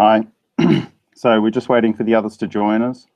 Hi. So we're just waiting for the others to join us.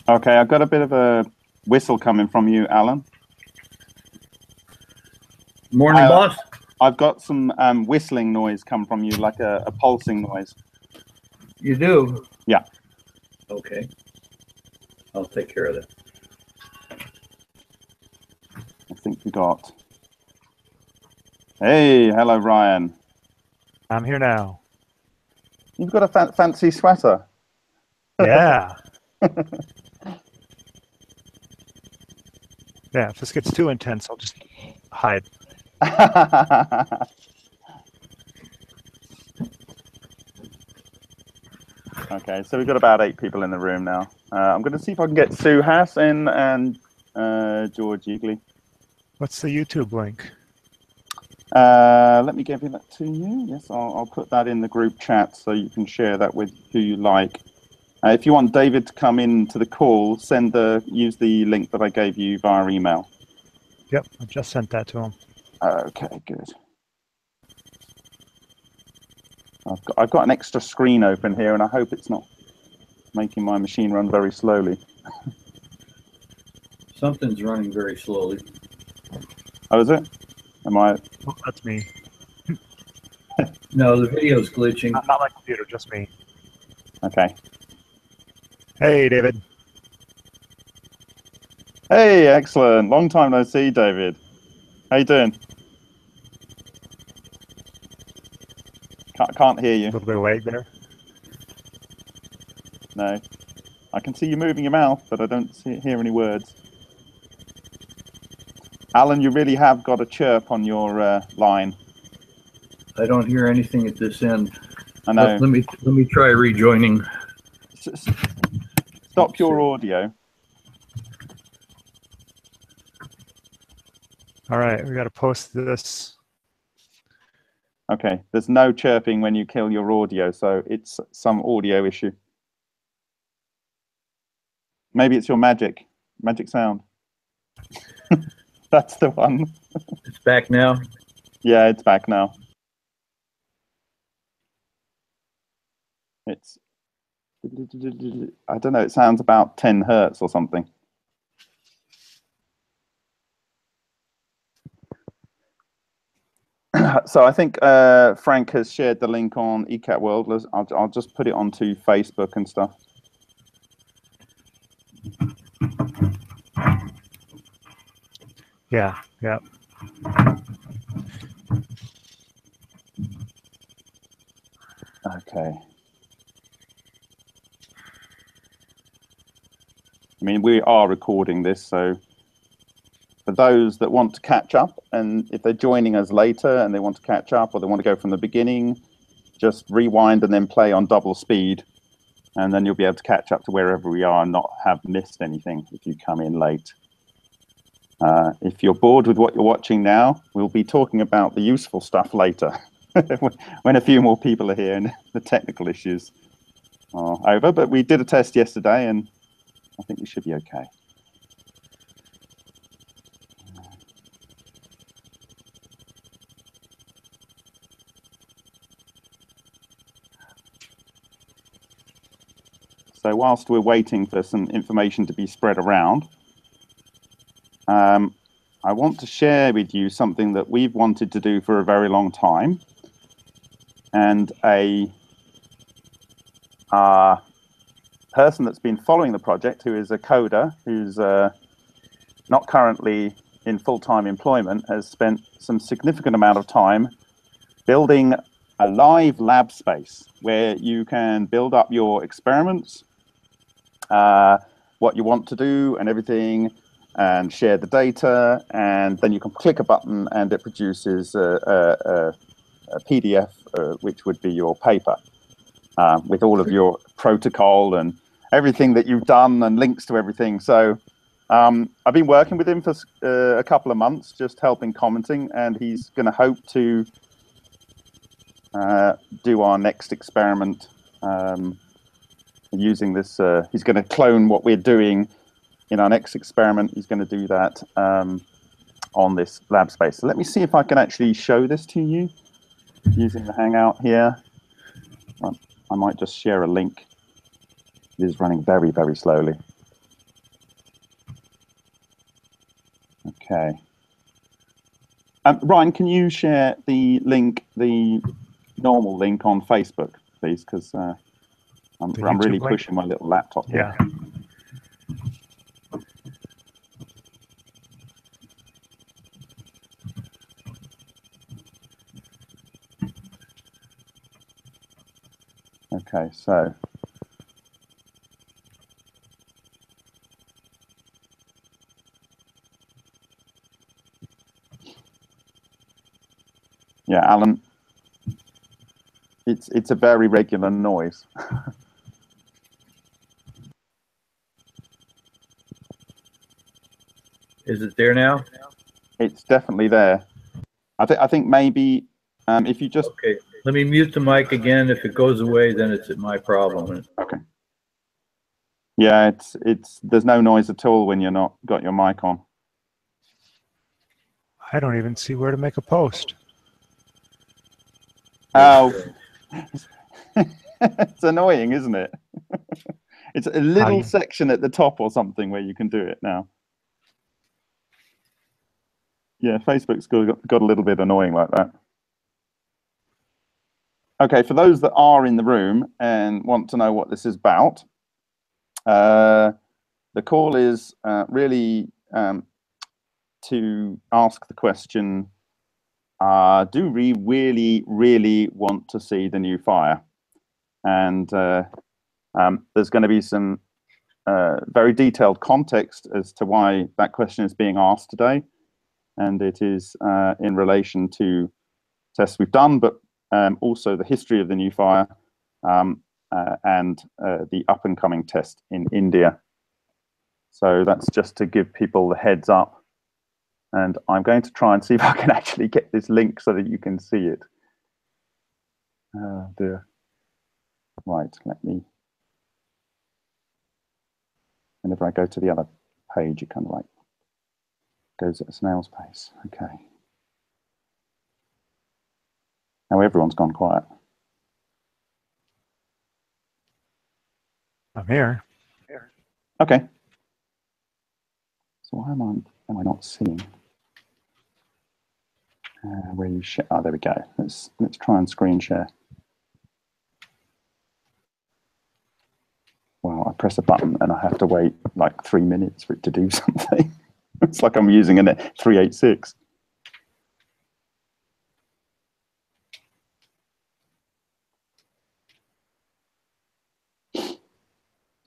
Okay, I've got a bit of a whistle coming from you, Alan. Morning, boss. I've got some whistling noise come from you, like a pulsing noise. You do? Yeah. Okay. I'll take care of that. I think we got... Hey, hello, Ryan. I'm here now. You've got a fancy sweater. Yeah. Yeah, if this gets too intense, I'll just hide. Okay, so we've got about 8 people in the room now. I'm going to see if I can get Suhas in and George Eagley. What's the YouTube link? Let me give that to you. Yes, I'll put that in the group chat so you can share that with who you like. If you want David to come into the call, use the link that I gave you via email. Yep, I just sent that to him. Okay, good. I've got an extra screen open here, and I hope it's not making my machine run very slowly. Something's running very slowly. Oh, is it? Am I? Oh, that's me. No, the video's glitching. Not my computer, just me. Okay. Hey, David. Hey, excellent. Long time no see, David. How you doing? Can't hear you. A little bit of lag there. No. I can see you moving your mouth, but I don't hear any words. Alan, you really have got a chirp on your line. I don't hear anything at this end. I know. Let me try rejoining. Stop your audio. All right, we got to post this. Okay, there's no chirping when you kill your audio, so it's some audio issue. Maybe it's your magic sound. That's the one. It's back now? Yeah, it's back now. It's, I don't know, it sounds about 10 hertz or something. So I think Frank has shared the link on ECAT World. I'll just put it onto Facebook and stuff. Yeah, yeah. Okay. I mean, we are recording this, so for those that want to catch up, and if they're joining us later and they want to catch up or they want to go from the beginning, just rewind and then play on double speed, and then you'll be able to catch up to wherever we are and not have missed anything if you come in late. If you're bored with what you're watching now, we'll be talking about the useful stuff later when a few more people are here and the technical issues are over. But we did a test yesterday and I think we should be okay. So whilst we're waiting for some information to be spread around, I want to share with you something that we've wanted to do for a very long time, and a person that's been following the project, who is a coder, who's not currently in full-time employment, has spent some significant amount of time building a live lab space where you can build up your experiments, what you want to do and everything, and share the data, and then you can click a button and it produces a PDF, which would be your paper, with all of your protocol and everything that you've done and links to everything. So I've been working with him for a couple of months, just helping commenting, and he's going to hope to do our next experiment using this. He's going to clone what we're doing in our next experiment. He's going to do that on this lab space. So let me see if I can actually show this to you using the Hangout here. I might just share a link. It is running very, very slowly. Okay. Ryan, can you share the link, the normal link on Facebook, please? Because I'm really pushing my little laptop here. Yeah. Okay, so yeah, Alan, it's a very regular noise. Is it there now? It's definitely there. I think maybe if you just Okay. Let me mute the mic again. If it goes away, then it's my problem. okay. Yeah, there's no noise at all when you're not got your mic on. I don't even see where to make a post. Oh, it's annoying, isn't it? It's a little section at the top or something where you can do it now. Yeah, Facebook's got a little bit annoying like that. Okay, for those that are in the room and want to know what this is about, the call is really to ask the question, do we really, really want to see the new fire? And there's going to be some very detailed context as to why that question is being asked today. And it is in relation to tests we've done, but also the history of the new fire and the up-and-coming test in India. So that's just to give people the heads up. And I'm going to try and see if I can actually get this link so that you can see it. Dear. Right, let me. Whenever I go to the other page, it kind of like goes at a snail's pace. Okay. Now everyone's gone quiet. I'm here. Okay. So why am I not seeing? Where you share? Oh, there we go. Let's try and screen share. Wow, I press a button and I have to wait like 3 minutes for it to do something. It's like I'm using a 386.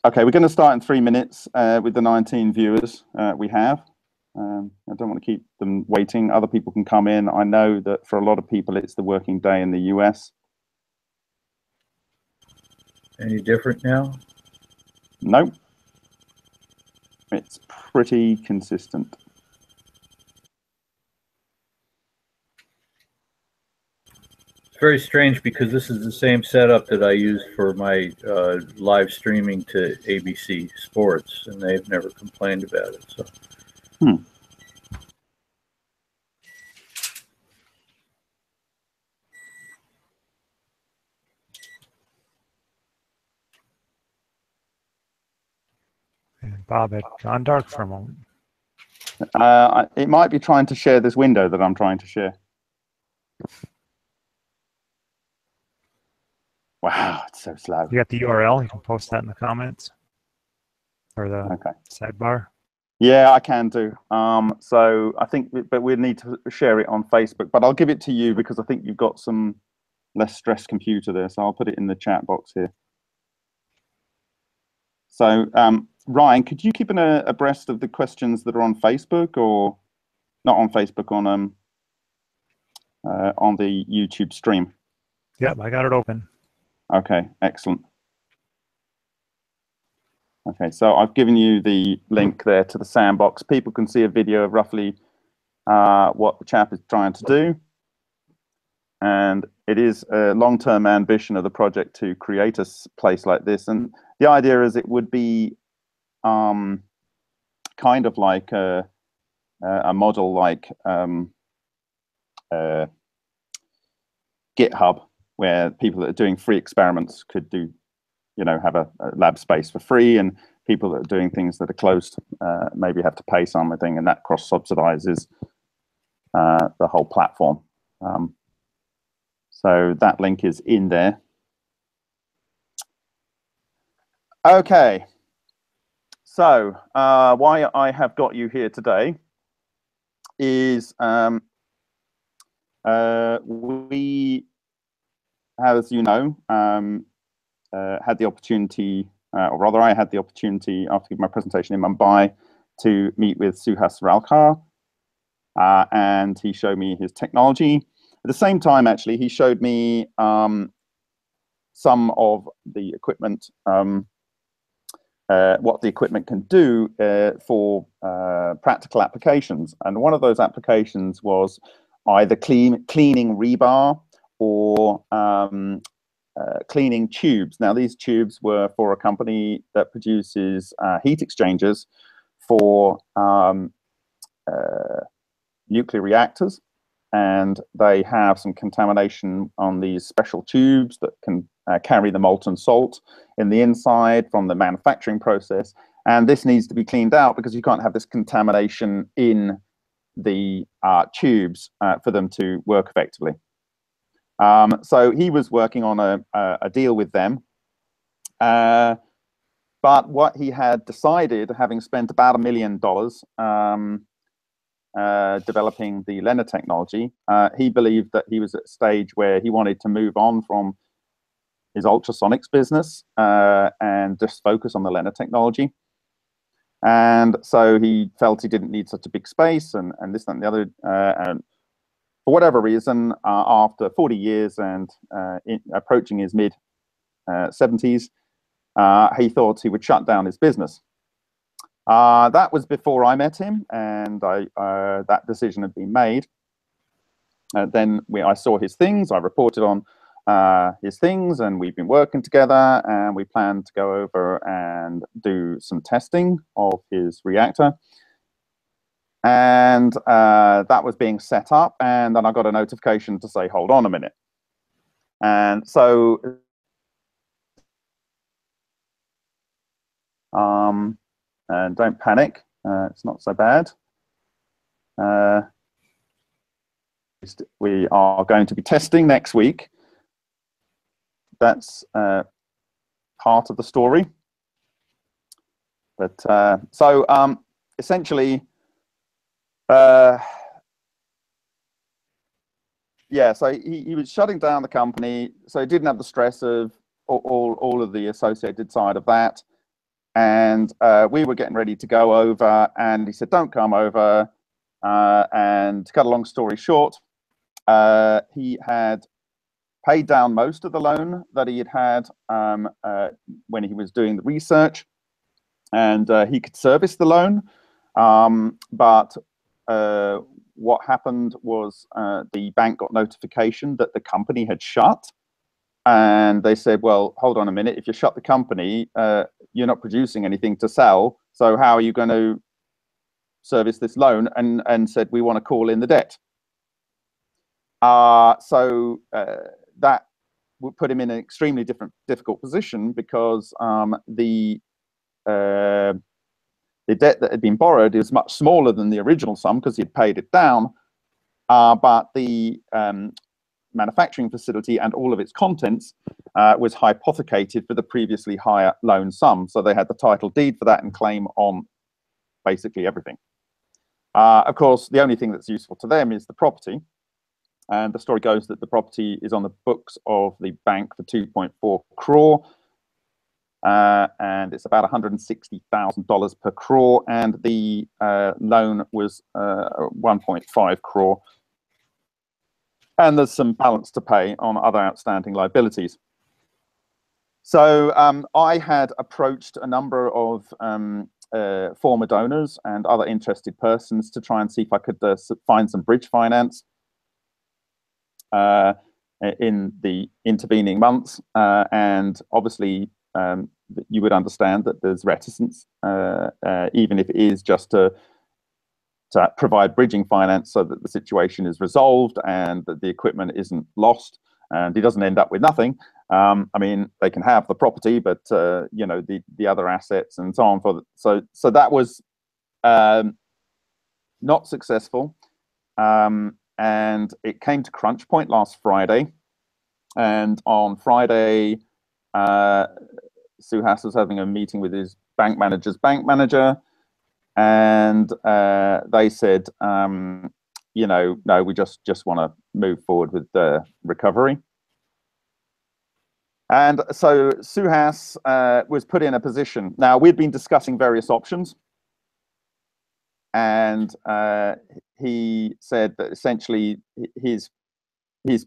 Okay, we're going to start in 3 minutes with the 19 viewers we have. I don't want to keep them waiting. Other people can come in. I know that for a lot of people, it's the working day in the US. Any different now? Nope. It's pretty consistent. It's very strange because this is the same setup that I use for my live streaming to ABC Sports, and they've never complained about it. So. And Bob had gone dark for a moment. It might be trying to share this window that I'm trying to share. Wow, it's so slow. You got the URL? You can post that in the comments. or the sidebar? Yeah, I can do. So I think, but we need to share it on Facebook. But I'll give it to you because I think you've got some less stressed computer there. So I'll put it in the chat box here. So Ryan, could you keep abreast of the questions that are on Facebook, or not on Facebook, on the YouTube stream? Yep, I got it open. Okay, excellent. Okay, so I've given you the link there to the sandbox. People can see a video of roughly what the chap is trying to do. And it is a long-term ambition of the project to create a place like this. And the idea is it would be kind of like a model like GitHub, where people that are doing free experiments could do, have a lab space for free, and people that are doing things that are closed maybe have to pay something, and that cross-subsidizes the whole platform. So that link is in there. Okay. So why I have got you here today is we, as you know, had the opportunity, or rather I had the opportunity after my presentation in Mumbai to meet with Suhas Ralkar, and he showed me his technology. At the same time, actually, he showed me some of the equipment, what the equipment can do for practical applications. And one of those applications was either cleaning rebar or cleaning tubes. Now, these tubes were for a company that produces heat exchangers for nuclear reactors, and they have some contamination on these special tubes that can carry the molten salt in the inside from the manufacturing process. And this needs to be cleaned out because you can't have this contamination in the tubes for them to work effectively. So he was working on a deal with them. But what he had decided, having spent about $1 million developing the LENR technology, he believed that he was at a stage where he wanted to move on from his ultrasonics business and just focus on the LENR technology. And so he felt he didn't need such a big space and this, that, and the other. And for whatever reason, after 40 years and approaching his mid-70s, he thought he would shut down his business. That was before I met him, and that decision had been made. Then I saw his things, I reported on his things, and we've been working together, and we planned to go over and do some testing of his reactor. And that was being set up, and then I got a notification to say, hold on a minute. And so and don't panic, it's not so bad. We are going to be testing next week. That's part of the story. But so essentially, yeah, so he was shutting down the company, so he didn't have the stress of all of the associated side of that. And we were getting ready to go over, and he said, don't come over. And to cut a long story short, he had paid down most of the loan that he had when he was doing the research, and he could service the loan. But what happened was the bank got notification that the company had shut. And they said, well, hold on a minute. If you shut the company, you're not producing anything to sell. So how are you going to service this loan? And said, we want to call in the debt. So that would put him in an extremely difficult position, because the debt that had been borrowed is much smaller than the original sum because he'd paid it down. But the manufacturing facility and all of its contents was hypothecated for the previously higher loan sum. So they had the title deed for that and claim on basically everything. Of course, the only thing that's useful to them is the property. And the story goes that the property is on the books of the bank for 2.4 crore. And it's about $160,000 per crore. And the loan was 1.5 crore. And there's some balance to pay on other outstanding liabilities. So I had approached a number of former donors and other interested persons to try and see if I could find some bridge finance in the intervening months. And obviously, you would understand that there's reticence, even if it is just to provide bridging finance so that the situation is resolved and that the equipment isn't lost and it doesn't end up with nothing. I mean, they can have the property, but you know, the other assets and so on. So that was not successful, and it came to crunch point last Friday. And on Friday, Suhas was having a meeting with his bank manager's bank manager, and they said, you know, no, we just want to move forward with the recovery. And so Suhas was put in a position. Now, we'd been discussing various options, and he said that essentially his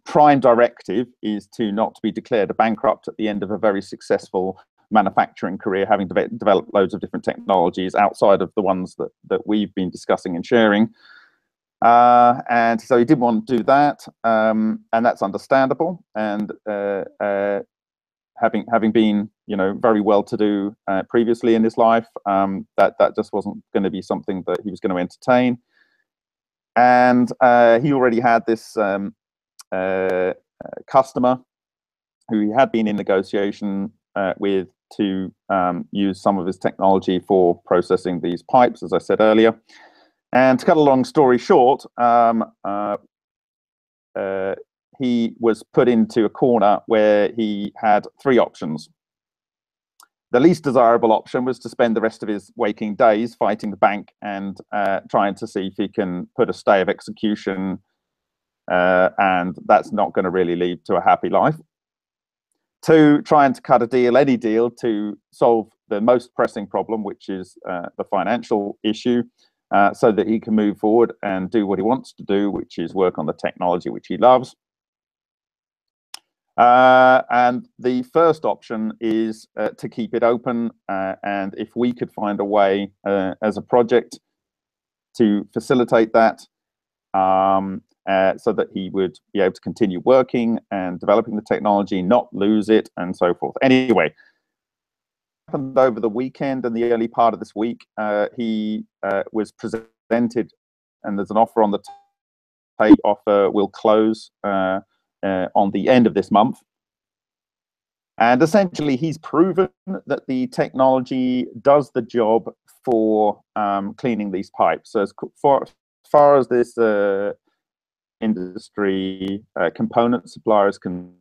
prime directive is to not be declared a bankrupt at the end of a very successful manufacturing career, having developed loads of different technologies outside of the ones that we've been discussing and sharing. And so he didn't want to do that, and that's understandable. And having been, you know, very well-to-do previously in his life, that just wasn't going to be something that he was going to entertain. And he already had this customer who he had been in negotiation with to use some of his technology for processing these pipes, as I said earlier. And to cut a long story short, he was put into a corner where he had three options. The least desirable option was to spend the rest of his waking days fighting the bank and trying to see if he can put a stay of execution, and that's not going to really lead to a happy life. Two, trying to cut a deal, any deal, to solve the most pressing problem, which is the financial issue, so that he can move forward and do what he wants to do, which is work on the technology which he loves. And the first option is to keep it open, and if we could find a way as a project to facilitate that, so that he would be able to continue working and developing the technology, not lose it, and so forth. Anyway, happened over the weekend and the early part of this week. He was presented, and there's an offer on the table. Offer will close on the end of this month. And essentially, he's proven that the technology does the job for cleaning these pipes. So as far as this industry component supplier is concerned,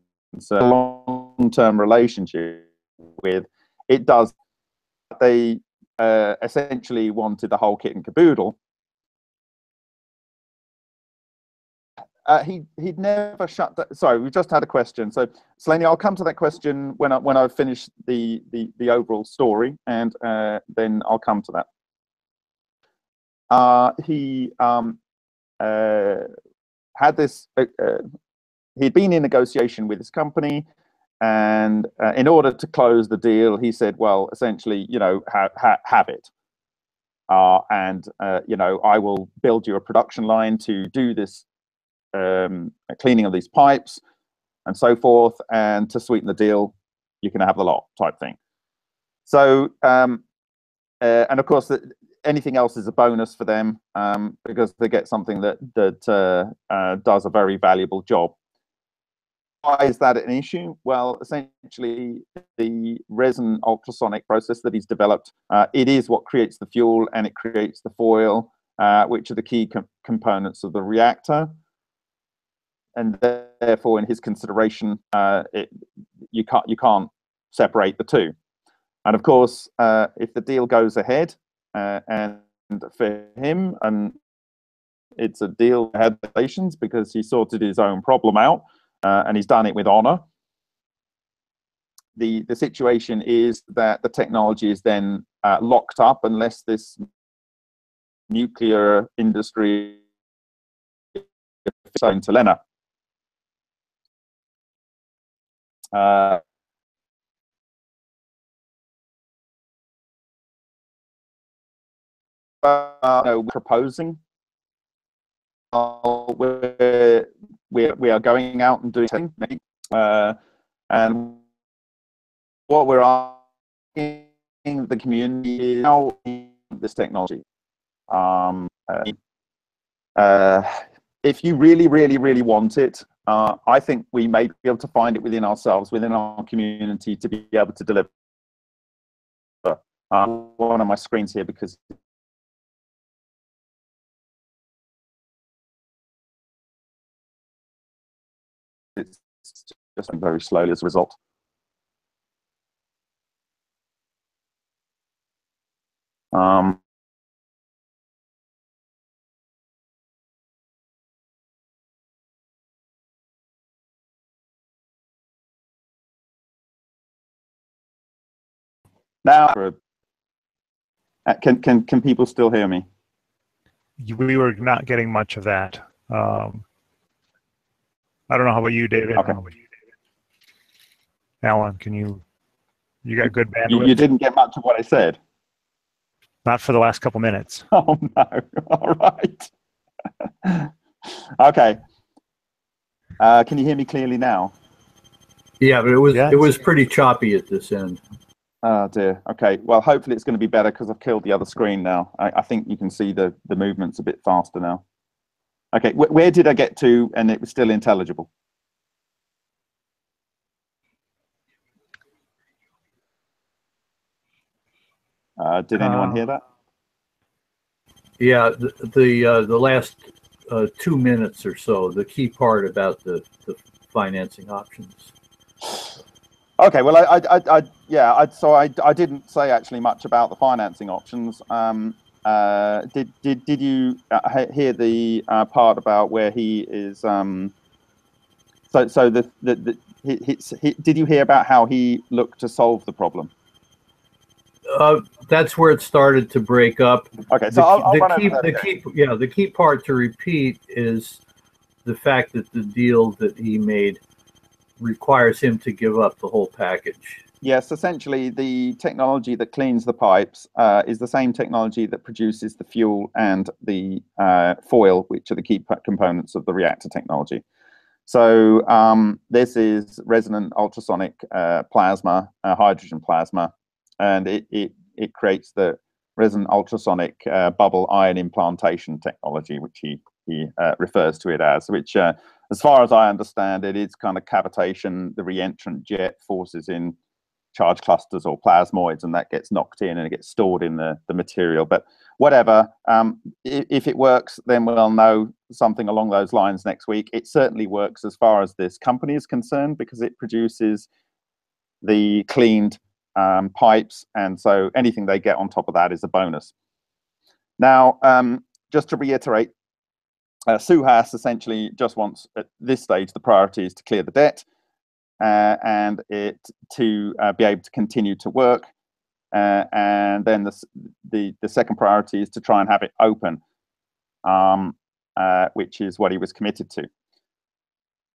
a long-term relationship with, it does. They essentially wanted the whole kit and caboodle. He'd never shut that. Sorry, we just had a question. So, Slaney, I'll come to that question when I finish the overall story, and then I'll come to that. He had this. He'd been in negotiation with his company, and in order to close the deal, he said, "Well, essentially, you know, have it, and you know, I will build you a production line to do this." Cleaning of these pipes and so forth, and to sweeten the deal, you can have the lot, type thing. So and of course anything else is a bonus for them, because they get something that does a very valuable job. Why is that an issue? Well, essentially the resin ultrasonic process that he's developed, it is what creates the fuel, and it creates the foil, which are the key components of the reactor. and therefore, in his consideration, you can't separate the two. And of course, if the deal goes ahead, and for him, and it's a deal that had relations because he sorted his own problem out, and he's done it with honor. The situation is that the technology is then locked up unless this nuclear industry is owned to Lena. We're proposing. We are going out and doing something, and what we're asking the community is how this technology. If you really want it, I think we may be able to find it within ourselves, within our community, to be able to deliver. One of my screens here because it's just very slowly as a result. Now, can people still hear me? We were not getting much of that. I don't know how about you, David. Okay. Alan, can you got good bandwidth? You didn't get much of what I said. Not for the last couple minutes. Oh no! All right. Okay. Can you hear me clearly now? Yeah, but it was pretty choppy at this end. Oh dear. Okay. Well, hopefully it's going to be better because I've killed the other screen now. I think you can see the movements a bit faster now. Okay. Where did I get to? And it was still intelligible. Did anyone hear that? Yeah, the last 2 minutes or so, the key part about the financing options. Okay, well, I didn't say actually much about the financing options. Did you hear the part about where he is? Did you hear about how he looked to solve the problem? That's where it started to break up. Okay, so the key part to repeat is the fact that the deal that he made requires him to give up the whole package. Yes, essentially the technology that cleans the pipes is the same technology that produces the fuel and the foil, which are the key components of the reactor technology. So this is resonant ultrasonic plasma, hydrogen plasma, and it creates the resonant ultrasonic bubble ion implantation technology, which he refers to it as, which as far as I understand it, is kind of cavitation. The reentrant jet forces in charge clusters or plasmoids, and that gets knocked in and it gets stored in the material. But whatever, if it works, then we'll know something along those lines next week. It certainly works as far as this company is concerned because it produces the cleaned pipes, and so anything they get on top of that is a bonus. Now, just to reiterate, Suhas essentially just wants, at this stage, the priority is to clear the debt and it to be able to continue to work. And then the second priority is to try and have it open, which is what he was committed to.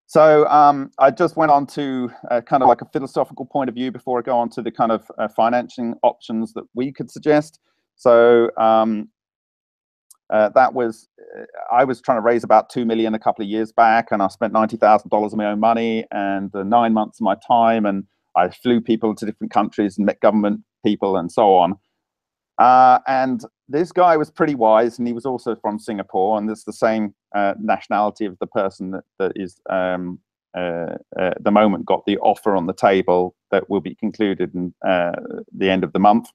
So I just went on to kind of like a philosophical point of view before I go on to the kind of financing options that we could suggest. So that was, I was trying to raise about 2 million a couple of years back, and I spent $90,000 of my own money and 9 months of my time, and I flew people to different countries and met government people and so on. And this guy was pretty wise, and he was also from Singapore, and it's the same nationality of the person that is at the moment got the offer on the table that will be concluded in the end of the month.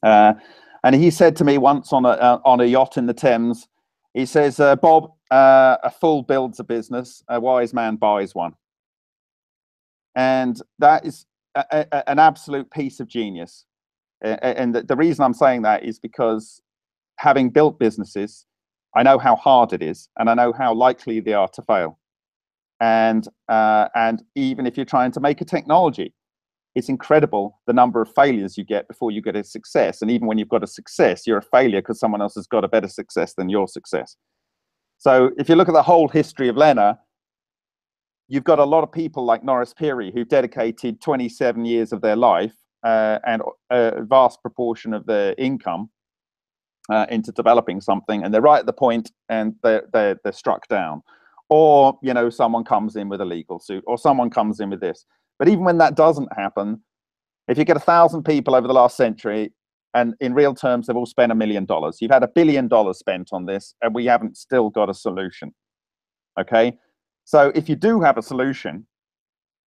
And he said to me once on a yacht in the Thames, he says, Bob, a fool builds a business, a wise man buys one. And that is an absolute piece of genius. And the reason I'm saying that is because having built businesses, I know how hard it is, and I know how likely they are to fail. And even if you're trying to make a technology, it's incredible the number of failures you get before you get a success. And even when you've got a success, you're a failure because someone else has got a better success than your success. So if you look at the whole history of Lena, you've got a lot of people like Norris Peary who've dedicated 27 years of their life and a vast proportion of their income into developing something, and they're right at the point and they're struck down. Or, you know, someone comes in with a legal suit, or someone comes in with this. But even when that doesn't happen, if you get 1,000 people over the last century, and in real terms, they've all spent $1 million, you've had $1 billion spent on this, and we haven't still got a solution. Okay? So if you do have a solution,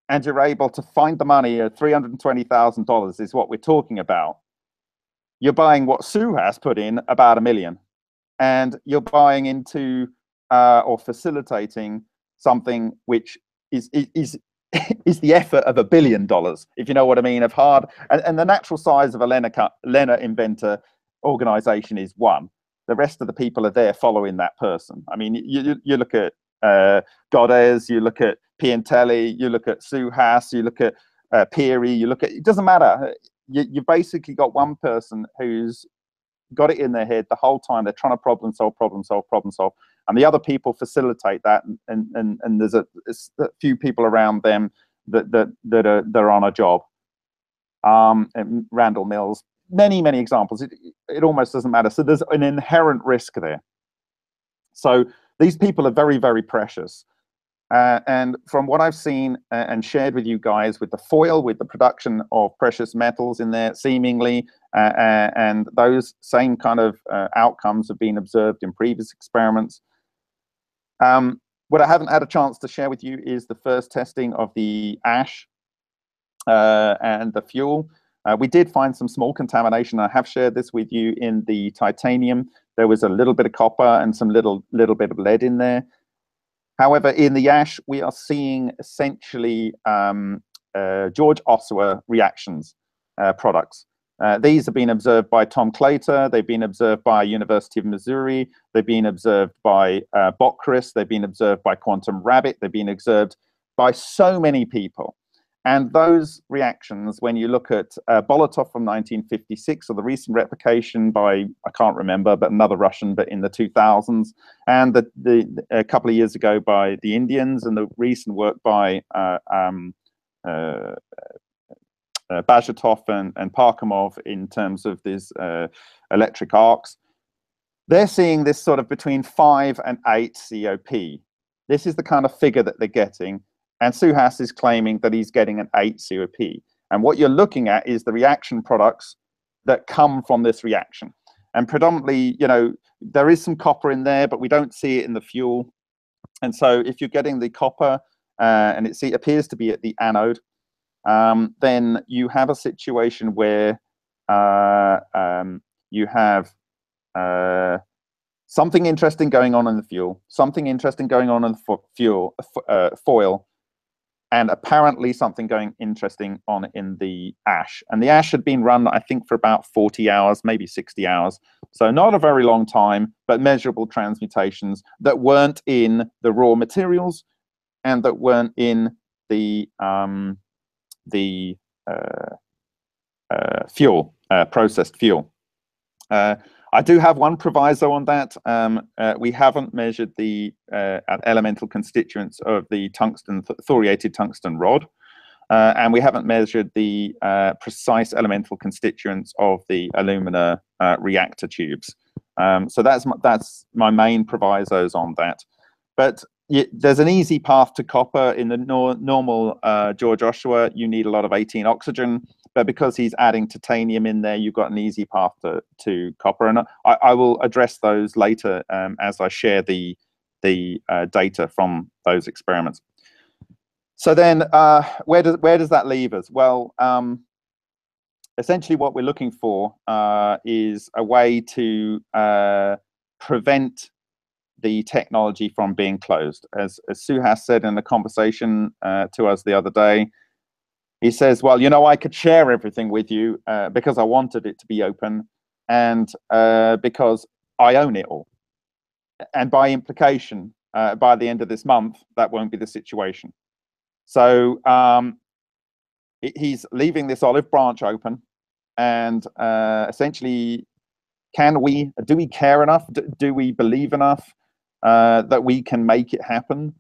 and you're able to find the money at $320,000 is what we're talking about, you're buying what Suhas put in, about $1 million. And you're buying into or facilitating something which is the effort of $1 billion, if you know what I mean, of hard. And the natural size of a Lena inventor organization is one. The rest of the people are there following that person. I mean, you look at Godez, you look at Piantelli, you look at Suhas, you look at Peary, you look at, it doesn't matter. You basically got one person who's got it in their head the whole time. They're trying to problem solve, and the other people facilitate that. And there's a few people around them that are on a job. And Randall Mills, many examples. It almost doesn't matter. So there's an inherent risk there. So these people are very precious. And from what I've seen and shared with you guys, with the foil, with the production of precious metals in there, seemingly, and those same kind of outcomes have been observed in previous experiments. What I haven't had a chance to share with you is the first testing of the ash and the fuel. We did find some small contamination. I have shared this with you in the titanium. There was a little bit of copper and some little bit of lead in there. However, in the ash, we are seeing essentially George Osler reactions products. These have been observed by Tom Claytor. They've been observed by University of Missouri. They've been observed by Bockris. They've been observed by Quantum Rabbit. They've been observed by so many people. And those reactions, when you look at Bolotov from 1956, or the recent replication by, I can't remember, but another Russian, but in the 2000s, and a couple of years ago by the Indians, and the recent work by Bajatov and Parkhomov in terms of these electric arcs, they're seeing this sort of between 5 and 8 COP. This is the kind of figure that they're getting. And Suhas is claiming that he's getting an 8 COP. And what you're looking at is the reaction products that come from this reaction. And predominantly, you know, there is some copper in there, but we don't see it in the fuel. And so if you're getting the copper and it appears to be at the anode, then you have a situation where you have something interesting going on in the fuel, something interesting going on in the foil, and apparently something going interesting on in the ash. And the ash had been run, I think, for about 40 hours, maybe 60 hours. So not a very long time, but measurable transmutations that weren't in the raw materials and that weren't in the fuel, processed fuel. I do have one proviso on that. We haven't measured the elemental constituents of the tungsten, thoriated tungsten rod, and we haven't measured the precise elemental constituents of the alumina reactor tubes. So that's my main provisos on that. But there's an easy path to copper. In the normal George Osler, you need a lot of 18 oxygen. But because he's adding titanium in there, you've got an easy path to copper. And I will address those later as I share the data from those experiments. So then where does that leave us? Well, essentially what we're looking for is a way to prevent the technology from being closed. As Suhas said in a conversation to us the other day, he says, well, you know, I could share everything with you because I wanted it to be open and because I own it all. And by implication, by the end of this month, that won't be the situation. So he's leaving this olive branch open, and essentially, do we care enough? Do we believe enough that we can make it happen?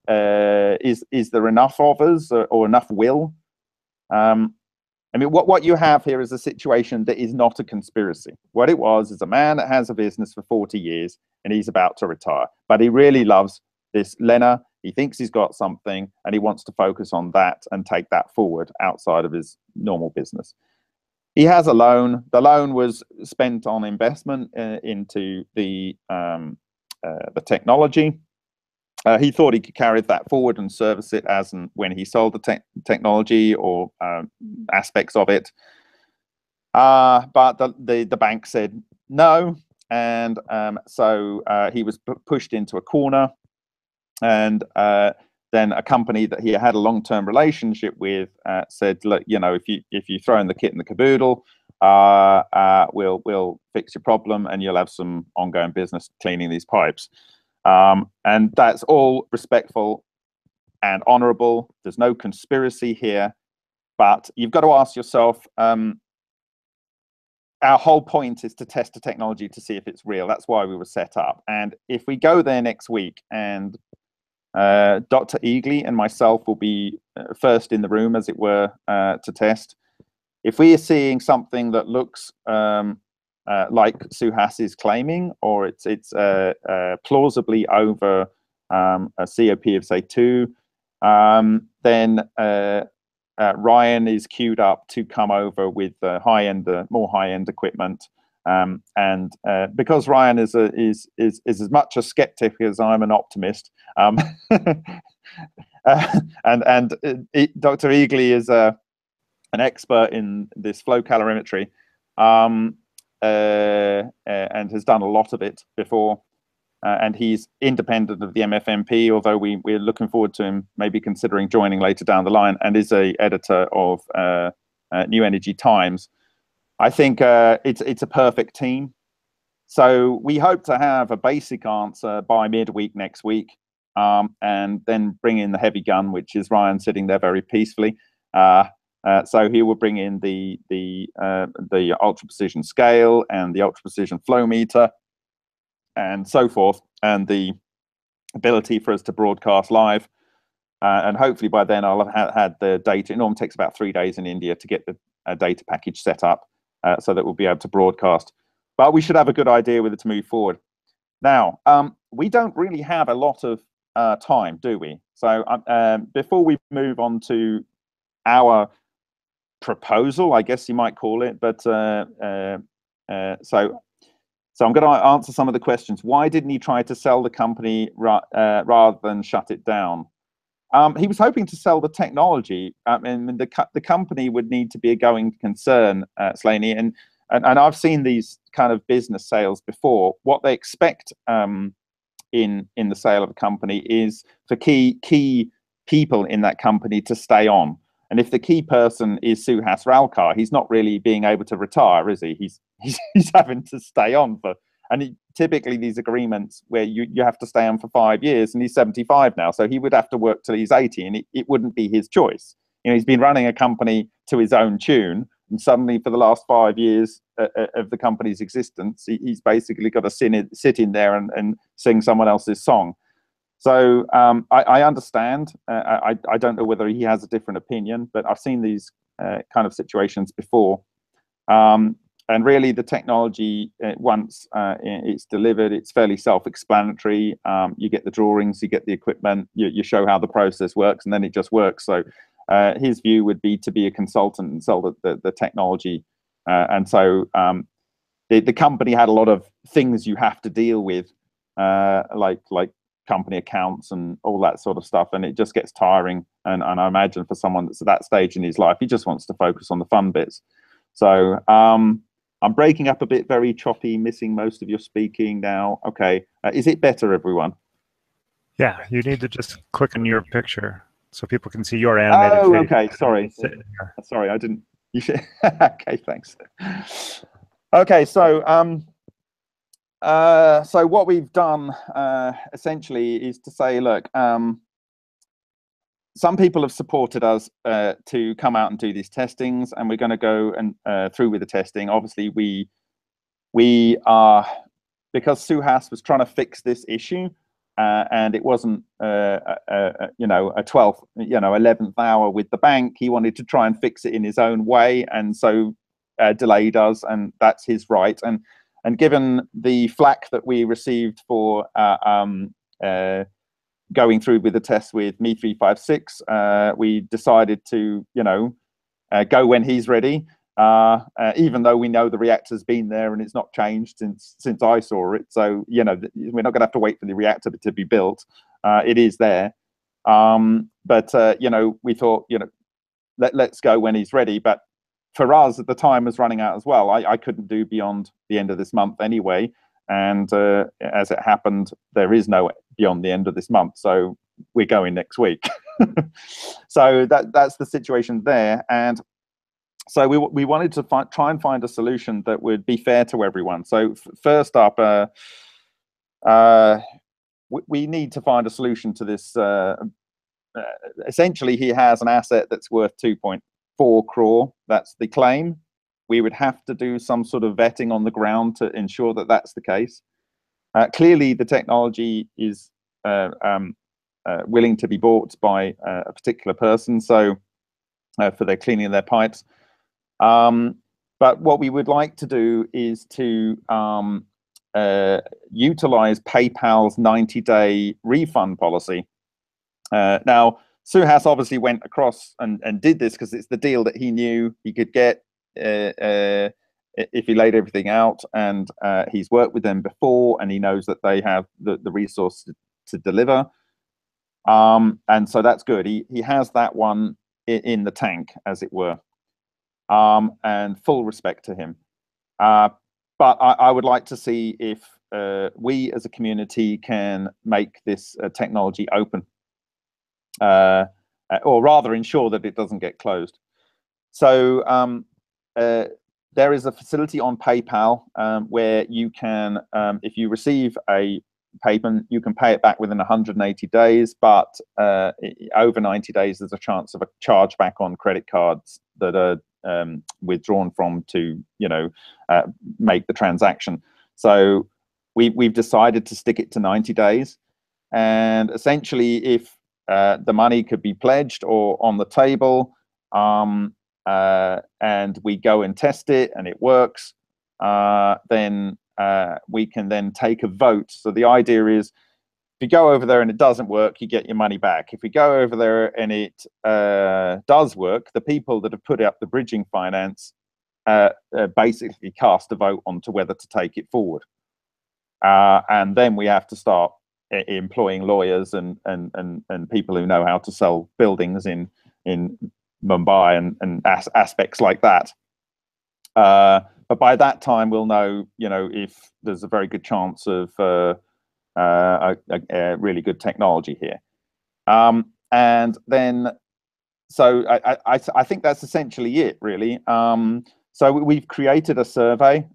Is there enough of us or enough will? I mean, what you have here is a situation that is not a conspiracy. What it was is a man that has a business for 40 years and he's about to retire, but he really loves this Lena. He thinks he's got something and he wants to focus on that and take that forward outside of his normal business. He has a loan. The loan was spent on investment into the technology. He thought he could carry that forward and service it as and when he sold the technology or aspects of it. But the bank said no, and so he was pushed into a corner. And then a company that he had a long-term relationship with said, look, you know, if you throw in the kit and the caboodle, we'll fix your problem and you'll have some ongoing business cleaning these pipes. And that's all respectful and honorable. There's no conspiracy here, but you've got to ask yourself, our whole point is to test the technology to see if it's real. That's why we were set up. And if we go there next week and Dr. Eagly and myself will be first in the room, as it were, to test. If we are seeing something that looks like Suhas is claiming, or it's plausibly over a COP of say 2, then Ryan is queued up to come over with more high-end equipment. And because Ryan is as much a skeptic as I'm an optimist, and Dr. Eagly is an expert in this flow calorimetry, and has done a lot of it before, and he's independent of the MFMP, although we're looking forward to him maybe considering joining later down the line, and is a editor of New Energy Times. I think it's a perfect team. So we hope to have a basic answer by midweek next week, and then bring in the heavy gun, which is Ryan sitting there very peacefully. So he will bring in the ultra precision scale and the ultra precision flow meter and so forth, and the ability for us to broadcast live. And hopefully by then I'll have had the data. It normally takes about 3 days in India to get the data package set up, so that we'll be able to broadcast. But we should have a good idea with it to move forward. Now, we don't really have a lot of time, do we? So before we move on to our proposal, I guess you might call it, but so I'm going to answer some of the questions. Why didn't he try to sell the company rather than shut it down? He was hoping to sell the technology. And the company would need to be a going concern, Slaney, and I've seen these kind of business sales before. What they expect in the sale of a company is for key people in that company to stay on. And if the key person is Suhas Ralkar, he's not really being able to retire, is he? He's having to stay on for, and typically these agreements where you have to stay on for 5 years, and he's 75 now, so he would have to work till he's 80, and it wouldn't be his choice. You know, he's been running a company to his own tune, and suddenly for the last 5 years of the company's existence, he's basically got to sit in there and sing someone else's song. So I understand. I don't know whether he has a different opinion, but I've seen these kind of situations before. And really, the technology, once it's delivered, it's fairly self-explanatory. You get the drawings, you get the equipment, you show how the process works, and then it just works. So his view would be to be a consultant and sell the technology. And so the company had a lot of things you have to deal with, like company accounts and all that sort of stuff, and it just gets tiring. And I imagine for someone that's at that stage in his life, he just wants to focus on the fun bits. So I'm breaking up a bit, very choppy, missing most of your speaking now. Okay, is it better, everyone? Yeah, you need to just click on your picture so people can see your animated Oh, face. okay. Sorry. Sorry, I didn't. You should. Okay, thanks. Okay, so so what we've done essentially is to say, look, some people have supported us to come out and do these testings, and we're going to go and through with the testing. Obviously, we are, because Suhas was trying to fix this issue, and it wasn't you know, a 12th, you know, 11th hour with the bank. He wanted to try and fix it in his own way, and so delayed us, and that's his right. And given the flack that we received for going through with the test with Me 356, we decided to, you know, go when he's ready. Even though we know the reactor's been there and it's not changed since I saw it, so you know we're not going to have to wait for the reactor to be built. It is there, but you know, we thought, you know, let's go when he's ready. But for us, the time was running out as well. I couldn't do beyond the end of this month anyway, and as it happened, there is no beyond the end of this month, so we're going next week. So that's the situation there. And so we wanted to try and find a solution that would be fair to everyone. So first up, we need to find a solution to this. Essentially, he has an asset that's worth 2.4 crore. That's the claim. We would have to do some sort of vetting on the ground to ensure that that's the case. Clearly, the technology is willing to be bought by a particular person, so for their cleaning of their pipes. But what we would like to do is to utilize PayPal's 90-day refund policy. Now, Suhas obviously went across and did this because it's the deal that he knew he could get if he laid everything out, and he's worked with them before, and he knows that they have the resource to deliver. And so that's good. He has that one in the tank, as it were. And full respect to him. But I would like to see if we as a community can make this technology open, or rather ensure that it doesn't get closed. So there is a facility on PayPal where you can, if you receive a payment, you can pay it back within 180 days, but over 90 days, there's a chance of a chargeback on credit cards that are withdrawn from to, you know, make the transaction. So we've decided to stick it to 90 days. And essentially, if the money could be pledged or on the table, and we go and test it and it works, then we can then take a vote. So the idea is, if you go over there and it doesn't work, you get your money back. If we go over there and it does work, the people that have put up the bridging finance basically cast a vote on to whether to take it forward. And then we have to start employing lawyers and people who know how to sell buildings in Mumbai and aspects like that. But by that time, we'll know, you know, if there's a very good chance of a really good technology here. And then, so I think that's essentially it, really. So we've created a survey.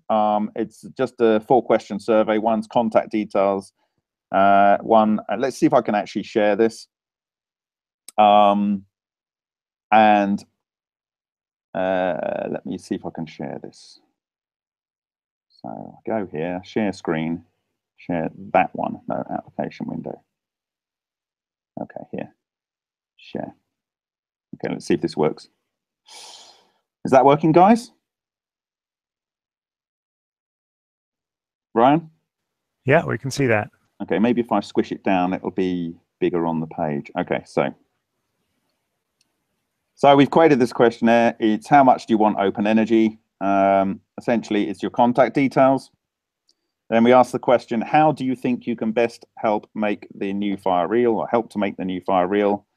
It's just a 4-question survey. One's contact details. One, let's see if I can actually share this. And let me see if I can share this. So I'll go here, share screen, share that one, no, application window. Okay, here, share. Okay, let's see if this works. Is that working, guys? Brian? Yeah, we can see that. Okay, maybe if I squish it down, it'll be bigger on the page. Okay, so we've created this questionnaire. It's how much do you want open energy? Essentially, it's your contact details. Then we ask the question, how do you think you can best help make the new fire real, or help to make the new fire real?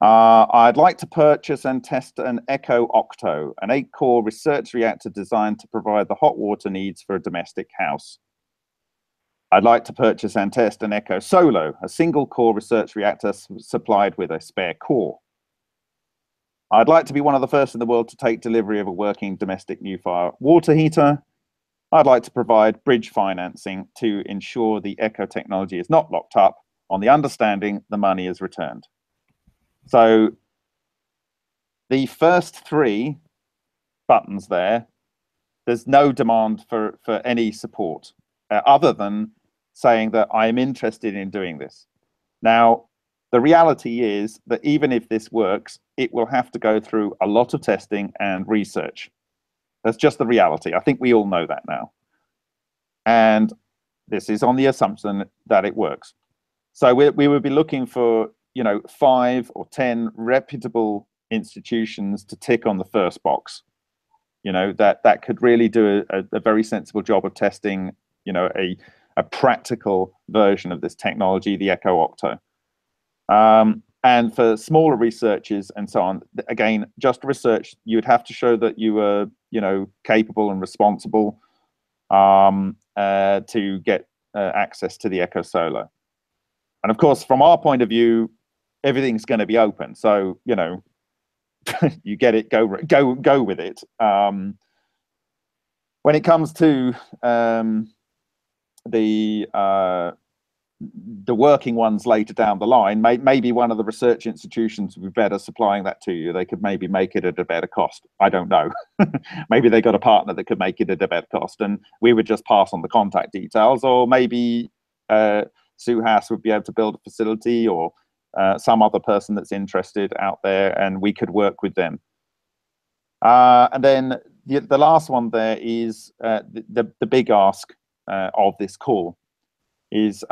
I'd like to purchase and test an Acc Octo, an 8-core research reactor designed to provide the hot water needs for a domestic house. I'd like to purchase and test an Acc Solo, a single-core research reactor supplied with a spare core. I'd like to be one of the first in the world to take delivery of a working domestic new-fire water heater. I'd like to provide bridge financing to ensure the Acc technology is not locked up on the understanding the money is returned. So the first 3 buttons there, there's no demand for any support other than saying that I am interested in doing this. Now, the reality is that even if this works, it will have to go through a lot of testing and research. That's just the reality. I think we all know that now. And this is on the assumption that it works. So we would be looking for, 5 or 10 reputable institutions to tick on the first box. That could really do a very sensible job of testing, a practical version of this technology, the Acc Octo. And for smaller researchers and so on, again, just research, you'd have to show that you were, capable and responsible to get access to the Acc Solo. And of course, from our point of view, everything's going to be open. So, you get it, go with it. When it comes to the working ones later down the line, maybe one of the research institutions would be better supplying that to you. They could maybe make it at a better cost. I don't know. Maybe they got a partner that could make it at a better cost, and we would just pass on the contact details. Or maybe Suhas would be able to build a facility, or some other person that's interested out there, and we could work with them. And then the last one there is the big ask of this call is,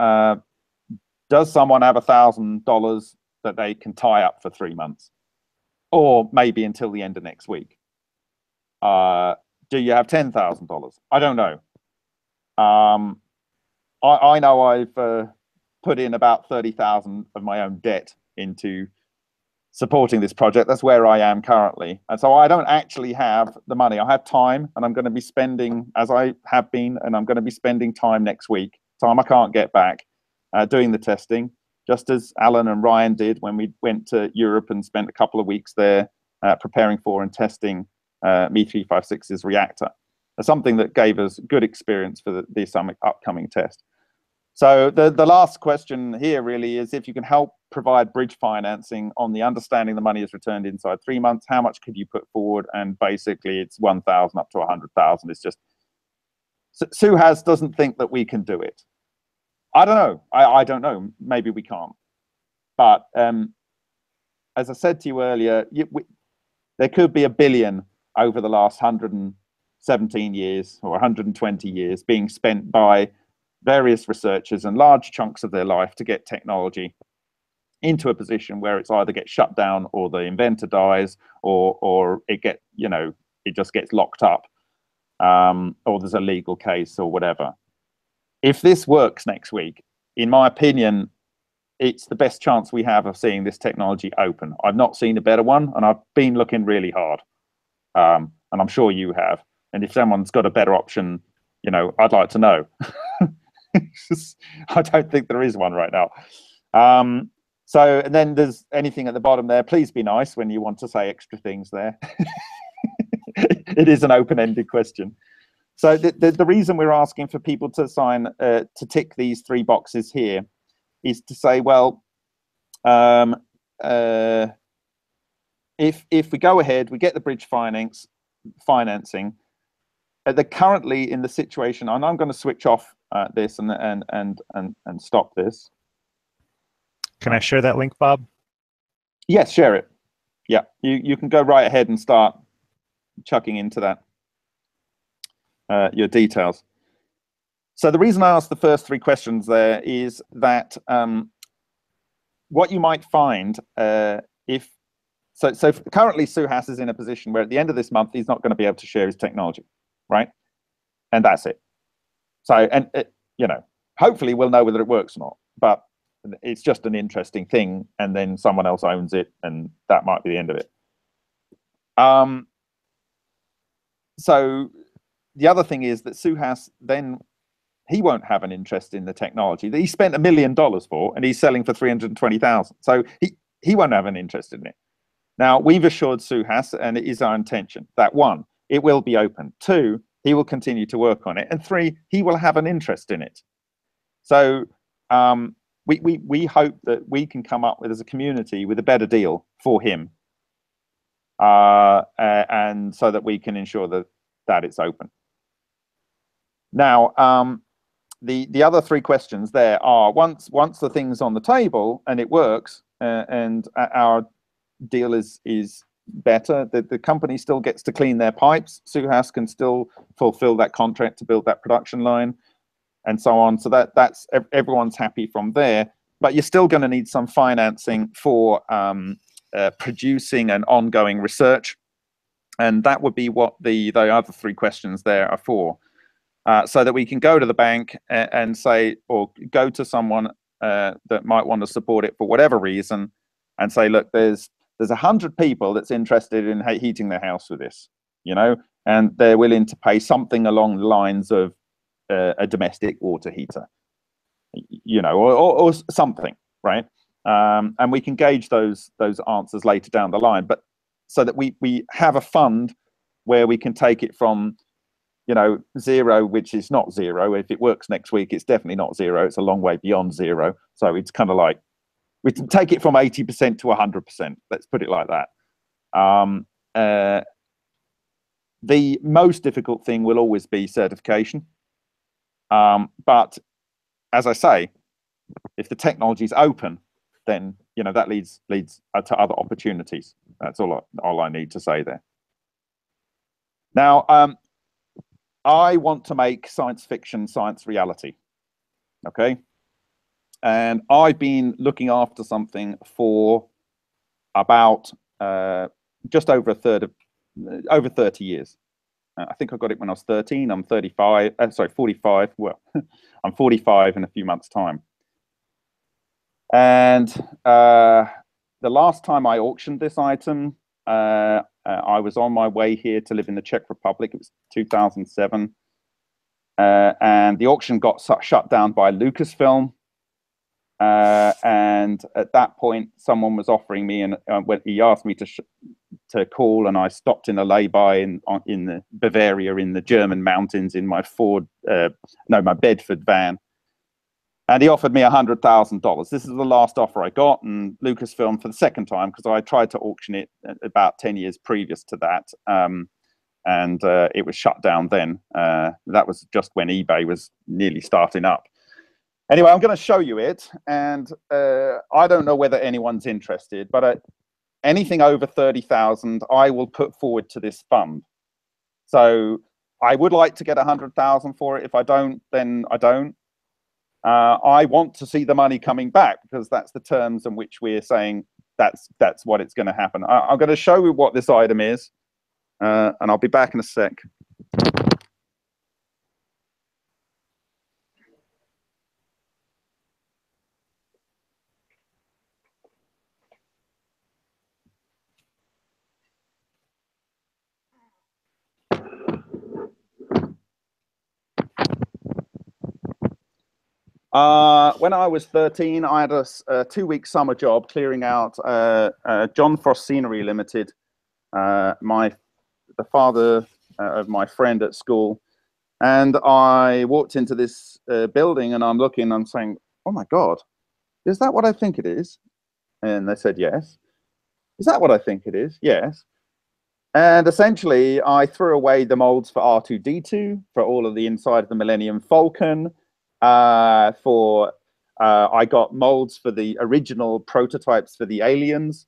does someone have $1,000 that they can tie up for 3 months, or maybe until the end of next week? Do you have $10,000? I don't know. I know I've put in about 30,000 of my own debt into supporting this project. That's where I am currently. And so I don't actually have the money. I have time, and I'm going to be spending, as I have been, and I'm going to be spending time next week, time I can't get back, doing the testing, just as Alan and Ryan did when we went to Europe and spent a couple of weeks there preparing for and testing Me356's reactor. That's something that gave us good experience for this upcoming test. So the last question here really is, if you can help provide bridge financing on the understanding the money is returned inside 3 months, how much could you put forward? And basically it's 1,000 up to 100,000. It's just, Suhas doesn't think that we can do it. I don't know. I don't know. Maybe we can't. But as I said to you earlier, there could be $1 billion over the last 117 years or 120 years being spent by various researchers and large chunks of their life to get technology into a position where it's either gets shut down, or the inventor dies, or it just gets locked up, or there's a legal case or whatever. If this works next week, in my opinion, it's the best chance we have of seeing this technology open. I've not seen a better one, and I've been looking really hard, and I'm sure you have. And if someone's got a better option, I'd like to know. I don't think there is one right now. So, and then there's anything at the bottom there. Please be nice when you want to say extra things there. It is an open-ended question. So the reason we're asking for people to sign, to tick these 3 boxes here, is to say, well, if we go ahead, we get the bridge financing. They're currently in the situation, and I'm going to switch off this and stop this. Can I share that link, Bob? Yes, share it. Yeah, you can go right ahead and start chucking into that your details. So the reason I asked the first 3 questions there is that what you might find so currently Suhas is in a position where at the end of this month he's not going to be able to share his technology, right? And that's it. So, and hopefully we'll know whether it works or not. But it's just an interesting thing, and then someone else owns it, and that might be the end of it. So the other thing is that Suhas, then he won't have an interest in the technology that he spent $1 million for, and he's selling for 320,000. So he won't have an interest in it. Now, we've assured Suhas, and it is our intention, that 1, it will be open. 2, he will continue to work on it. And 3, he will have an interest in it. So we hope that we can come up with, as a community, with a better deal for him. And so that we can ensure that it's open. Now, the other 3 questions there are, once the thing's on the table and it works, and our deal is better, the company still gets to clean their pipes, Suhas can still fulfill that contract to build that production line, and so on. So that's everyone's happy from there. But you're still going to need some financing for producing and ongoing research, and that would be what the other 3 questions there are for. So that we can go to the bank and say, or go to someone that might want to support it for whatever reason, and say, look, there's 100 people that's interested in heating their house with this, you know, and they're willing to pay something along the lines of a domestic water heater, you know, or something, right? And we can gauge those answers later down the line, but so that we have a fund where we can take it from, you know, 0, which is not 0. If it works next week, it's definitely not 0. It's a long way beyond 0. So it's kind of like, we can take it from 80% to 100%. Let's put it like that. The most difficult thing will always be certification. But as I say, if the technology is open, then, you know, that leads to other opportunities. That's all I need to say there. Now, I want to make science fiction science reality. Okay. And I've been looking after something for about just over over 30 years. I think I got it when I was 13. I'm 35. Sorry, 45. Well, I'm 45 in a few months' time. And the last time I auctioned this item, I was on my way here to live in the Czech Republic. It was 2007. And the auction got shut down by Lucasfilm. And at that point, someone was offering me, and when he asked me to call, and I stopped in a lay-by in the Bavaria, in the German mountains, in my my Bedford van, and he offered me $100,000. This is the last offer I got, and Lucasfilm, for the second time, because I tried to auction it about 10 years previous to that, and it was shut down then. That was just when eBay was nearly starting up. Anyway, I'm going to show you it, and I don't know whether anyone's interested, but anything over 30,000, I will put forward to this fund. So I would like to get 100,000 for it. If I don't, then I don't. I want to see the money coming back, because that's the terms in which we're saying that's what it's going to happen. I'm going to show you what this item is, and I'll be back in a sec. When I was 13, I had a 2-week summer job clearing out John Frost Scenery Limited, the father of my friend at school. And I walked into this building, and I'm looking, I'm saying, oh my God, is that what I think it is? And they said, yes. Is that what I think it is? Yes. And essentially, I threw away the molds for R2-D2, for all of the inside of the Millennium Falcon. I got molds for the original prototypes for the aliens,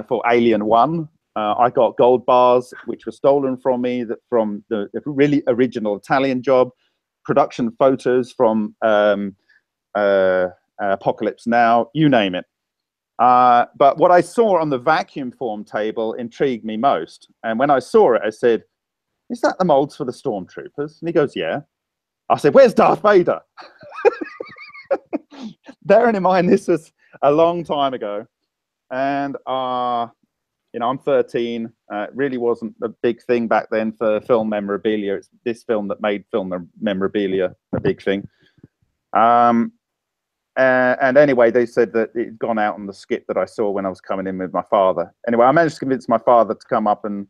for Alien 1. I got gold bars, which were stolen from me, from the really original Italian job, production photos from Apocalypse Now, you name it. But what I saw on the vacuum form table intrigued me most. And when I saw it, I said, is that the molds for the Stormtroopers? And he goes, yeah. I said, where's Darth Vader? bearing in mind this was a long time ago, and you know, I'm 13. It really wasn't a big thing back then for film memorabilia. It's this film that made film memorabilia a big thing. And anyway, they said that it'd gone out on the skip that I saw when I was coming in with my father. Anyway, I managed to convince my father to come up and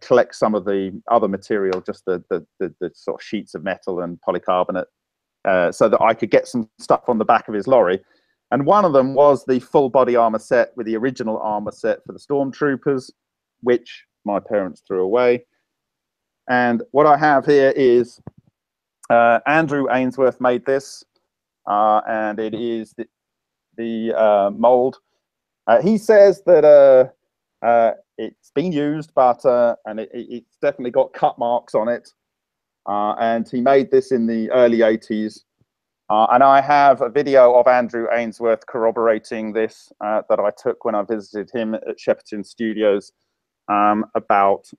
collect some of the other material, just the sort of sheets of metal and polycarbonate, so that I could get some stuff on the back of his lorry. And one of them was the full body armor set with the original armor set for the stormtroopers, which my parents threw away. And what I have here is Andrew Ainsworth made this, and it is the mold. He says that it's been used, but and it's definitely got cut marks on it. And he made this in the early 80s. And I have a video of Andrew Ainsworth corroborating this that I took when I visited him at Shepperton Studios about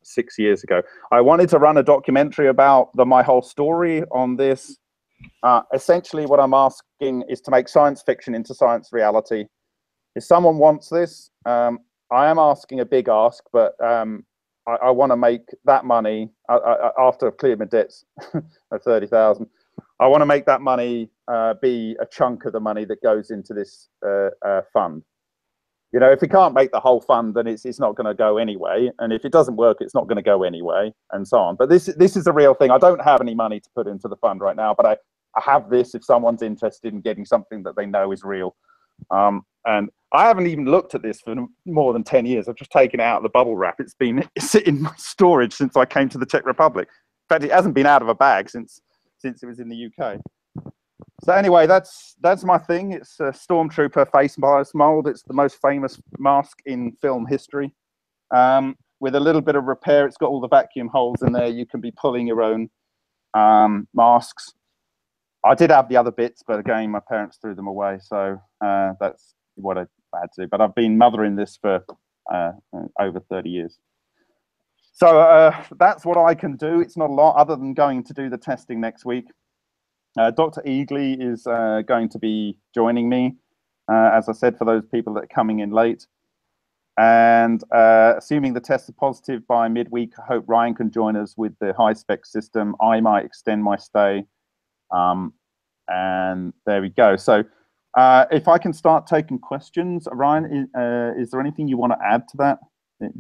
6 years ago. I wanted to run a documentary about my whole story on this. Essentially, what I'm asking is to make science fiction into science reality. If someone wants this, I am asking a big ask, but I want to make that money after I've cleared my debts of 30,000. I want to make that money be a chunk of the money that goes into this fund. You know, if we can't make the whole fund, then it's not going to go anyway. And if it doesn't work, it's not going to go anyway, and so on. But this is a real thing. I don't have any money to put into the fund right now, but I have this if someone's interested in getting something that they know is real. And I haven't even looked at this for more than 10 years. I've just taken it out of the bubble wrap. It's been sitting in my storage since I came to the Czech Republic. In fact, it hasn't been out of a bag since it was in the UK. So anyway, that's my thing. It's a Stormtrooper face mold. It's the most famous mask in film history. With a little bit of repair, it's got all the vacuum holes in there. You can be pulling your own masks. I did have the other bits, but again, my parents threw them away. So that's what I had to do. But I've been mothering this for over 30 years. So that's what I can do. It's not a lot other than going to do the testing next week. Dr. Eagley is going to be joining me, as I said, for those people that are coming in late. And assuming the tests are positive by midweek, I hope Ryan can join us with the high-spec system. I might extend my stay. And there we go. So if I can start taking questions, Ryan, is there anything you want to add to that?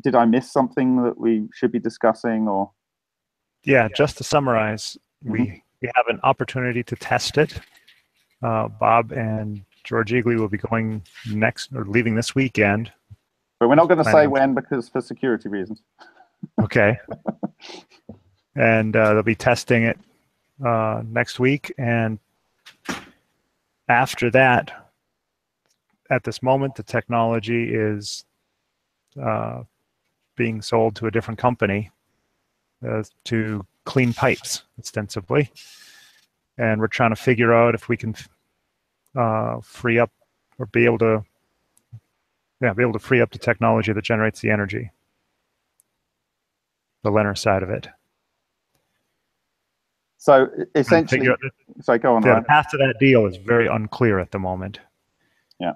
Did I miss something that we should be discussing? Or yeah, just to summarize, we have an opportunity to test it. Bob and George Eagley will be going next, or leaving this weekend. But we're not going to say when, because for security reasons. Okay. And they'll be testing it next week. And after that, at this moment, the technology is being sold to a different company to clean pipes, ostensibly. And we're trying to figure out if we can free up or be able to free up the technology that generates the energy, the Leonard side of it. So essentially, so go on. Yeah, the path to that deal is very unclear at the moment. Yeah.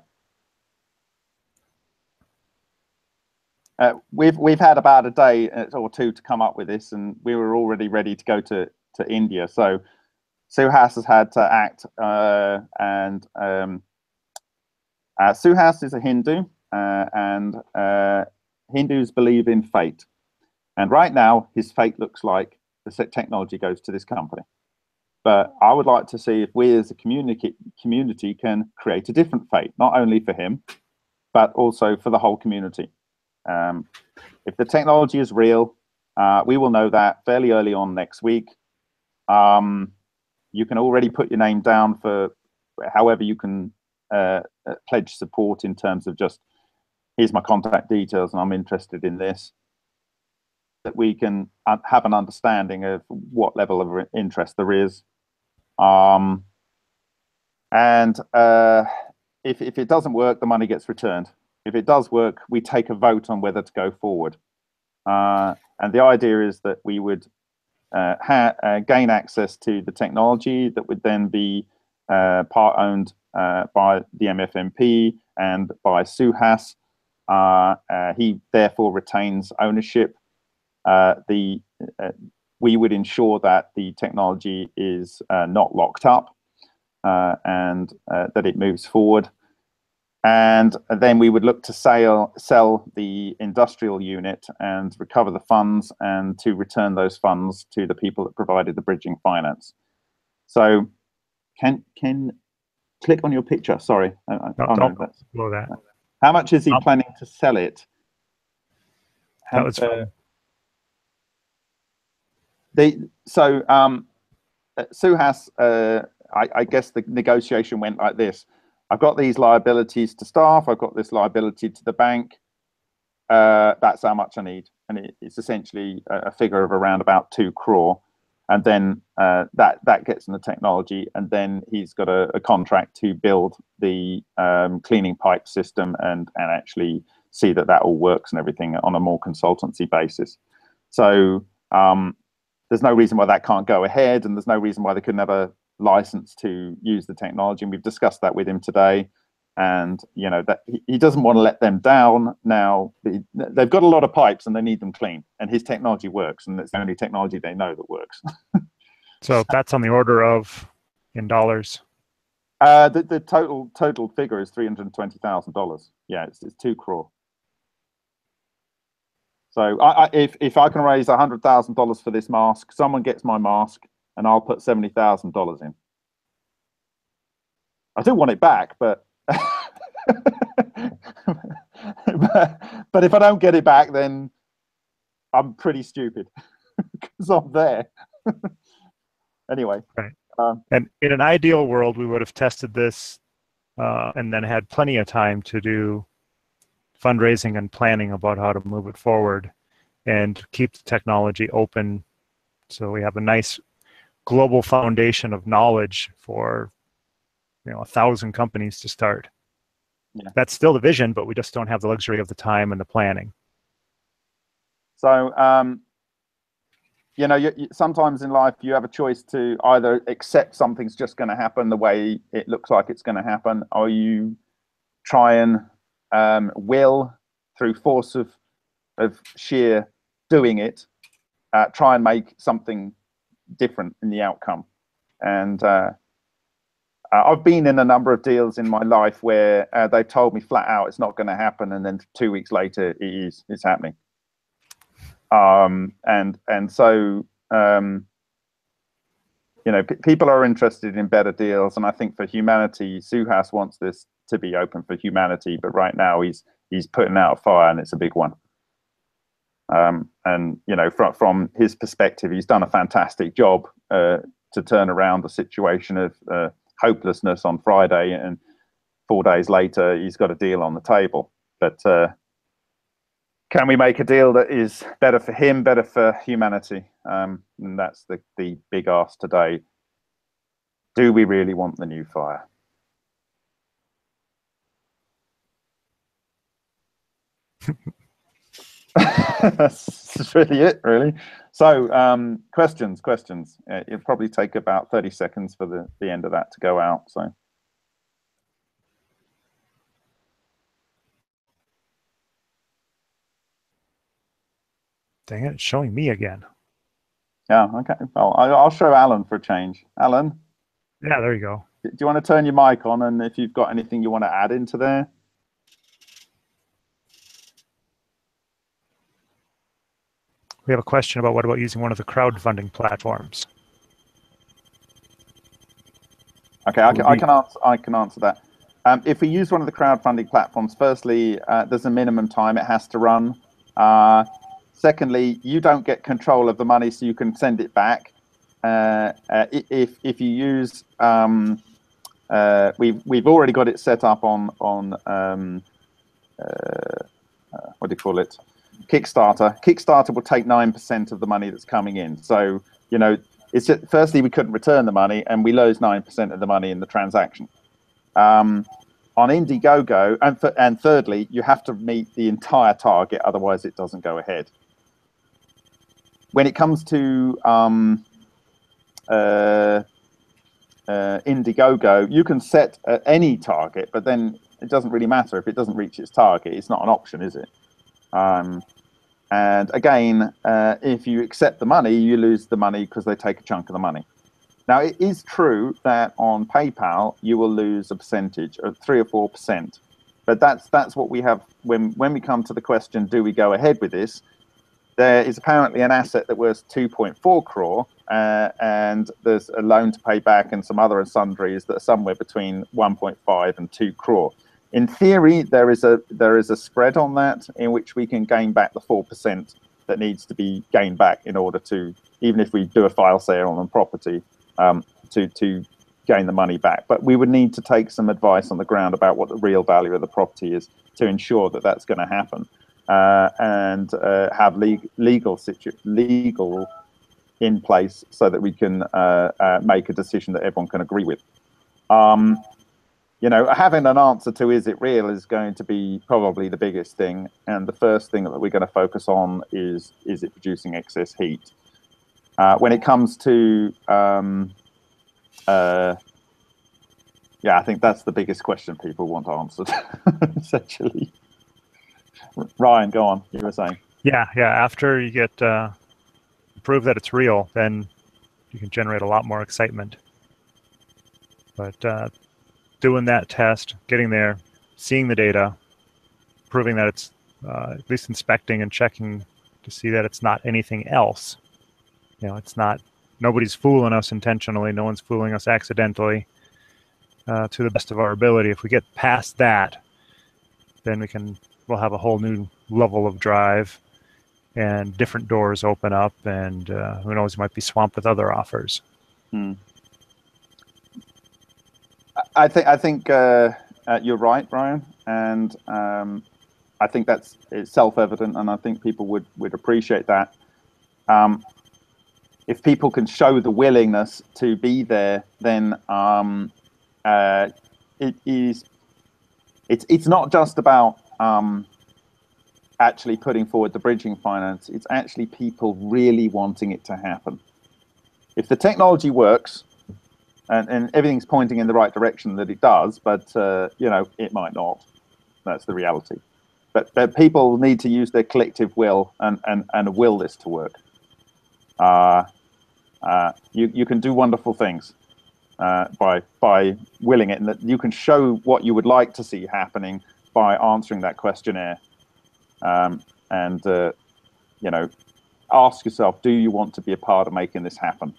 We've had about a day or two to come up with this, and we were already ready to go to India. So Suhas has had to act, and Suhas is a Hindu, and Hindus believe in fate. And right now, his fate looks like the technology goes to this company. But I would like to see if we as a community can create a different fate, not only for him, but also for the whole community. If the technology is real, we will know that fairly early on next week. You can already put your name down for however you can pledge support in terms of just, here's my contact details and I'm interested in this. That we can have an understanding of what level of interest there is. And if it doesn't work, the money gets returned. If it does work, we take a vote on whether to go forward. And the idea is that we would gain access to the technology that would then be part owned by the MFMP and by Suhas. He therefore retains ownership. We would ensure that the technology is not locked up and that it moves forward. And then we would look to sell the industrial unit and recover the funds and to return those funds to the people that provided the bridging finance. So can click on your picture. Sorry. Don't blow that. How much is he planning to sell it? That was Suhas, I guess the negotiation went like this. I've got these liabilities to staff. I've got this liability to the bank. That's how much I need. And it's essentially a figure of around about 2 crore. And then that gets in the technology. And then he's got a contract to build the cleaning pipe system and actually see that all works and everything on a more consultancy basis. So there's no reason why that can't go ahead. And there's no reason why they couldn't have a license to use the technology, and we've discussed that with him today. And you know that he doesn't want to let them down. Now they've got a lot of pipes and they need them clean, and his technology works, and it's the only technology they know that works. So that's on the order of, in dollars, the total figure is $320,000. Yeah, it's 2 crore. So if I can raise $100,000 for this mask, someone gets my mask and I'll put $70,000 in. I do want it back, but but if I don't get it back, then I'm pretty stupid because I'm there. Anyway. Right. And in an ideal world, we would have tested this and then had plenty of time to do fundraising and planning about how to move it forward and keep the technology open, so we have a nice global foundation of knowledge for 1,000 companies to start. Yeah. That's still the vision, but we just don't have the luxury of the time and the planning. So sometimes in life you have a choice to either accept something's just going to happen the way it looks like it's going to happen, or you try and will, through force of sheer doing it, try and make something different in the outcome. And I've been in a number of deals in my life where they told me flat out it's not going to happen, and then 2 weeks later it's happening. And so people are interested in better deals, and I think for humanity, Suhas wants this to be open for humanity, but right now he's putting out a fire, and it's a big one. And from his perspective, he's done a fantastic job to turn around the situation of hopelessness on Friday, and 4 days later he's got a deal on the table. But can we make a deal that is better for him, better for humanity? And that's the big ask today. Do we really want the new fire? That's really it, really. So questions. It'll probably take about 30 seconds for the end of that to go out. So dang it, it's showing me again. Yeah, okay. Well, I'll show Alan for a change. Alan? Yeah, there you go. Do you want to turn your mic on, and if you've got anything you want to add into there? We have a question about what about using one of the crowdfunding platforms? Okay, I can answer that. If we use one of the crowdfunding platforms, firstly, there's a minimum time it has to run. Secondly, you don't get control of the money, so you can send it back. If you use, we've already got it set up on what do you call it? Kickstarter. Kickstarter will take 9% of the money that's coming in. So, it's just, firstly, we couldn't return the money, and we lose 9% of the money in the transaction. On Indiegogo, and thirdly, you have to meet the entire target, otherwise it doesn't go ahead. When it comes to Indiegogo, you can set any target, but then it doesn't really matter if it doesn't reach its target. It's not an option, is it? And again, if you accept the money, you lose the money because they take a chunk of the money. Now, it is true that on PayPal, you will lose a percentage of 3 or 4%. But that's what we have when we come to the question, do we go ahead with this? There is apparently an asset that was 2.4 crore, and there's a loan to pay back and some other sundries that are somewhere between 1.5 and 2 crore. In theory, there is a spread on that in which we can gain back the 4% that needs to be gained back in order to, even if we do a file sale on the property, to gain the money back. But we would need to take some advice on the ground about what the real value of the property is to ensure that that's going to happen, and have legal in place so that we can make a decision that everyone can agree with. You know, having an answer to is it real is going to be probably the biggest thing, and the first thing that we're going to focus on is it producing excess heat. When it comes to yeah, I think that's the biggest question people want answered, essentially. Ryan, go on. You were saying. Yeah. After you get prove that it's real, then you can generate a lot more excitement. But doing that test, getting there, seeing the data, proving that it's at least inspecting and checking to see that it's not anything else. You know, it's not, nobody's fooling us intentionally, no one's fooling us accidentally, to the best of our ability. If we get past that, then we'll have a whole new level of drive, and different doors open up, and who knows, might be swamped with other offers. I think you're right, Brian, and I think it's self-evident, and I think people would appreciate that. If people can show the willingness to be there, then it's not just about actually putting forward the bridging finance. It's actually people really wanting it to happen. If the technology works, and everything's pointing in the right direction that it does, but you know, it might not. That's the reality. But people need to use their collective will and will this to work. You can do wonderful things by willing it, and that you can show what you would like to see happening by answering that questionnaire, and you know, ask yourself, do you want to be a part of making this happen?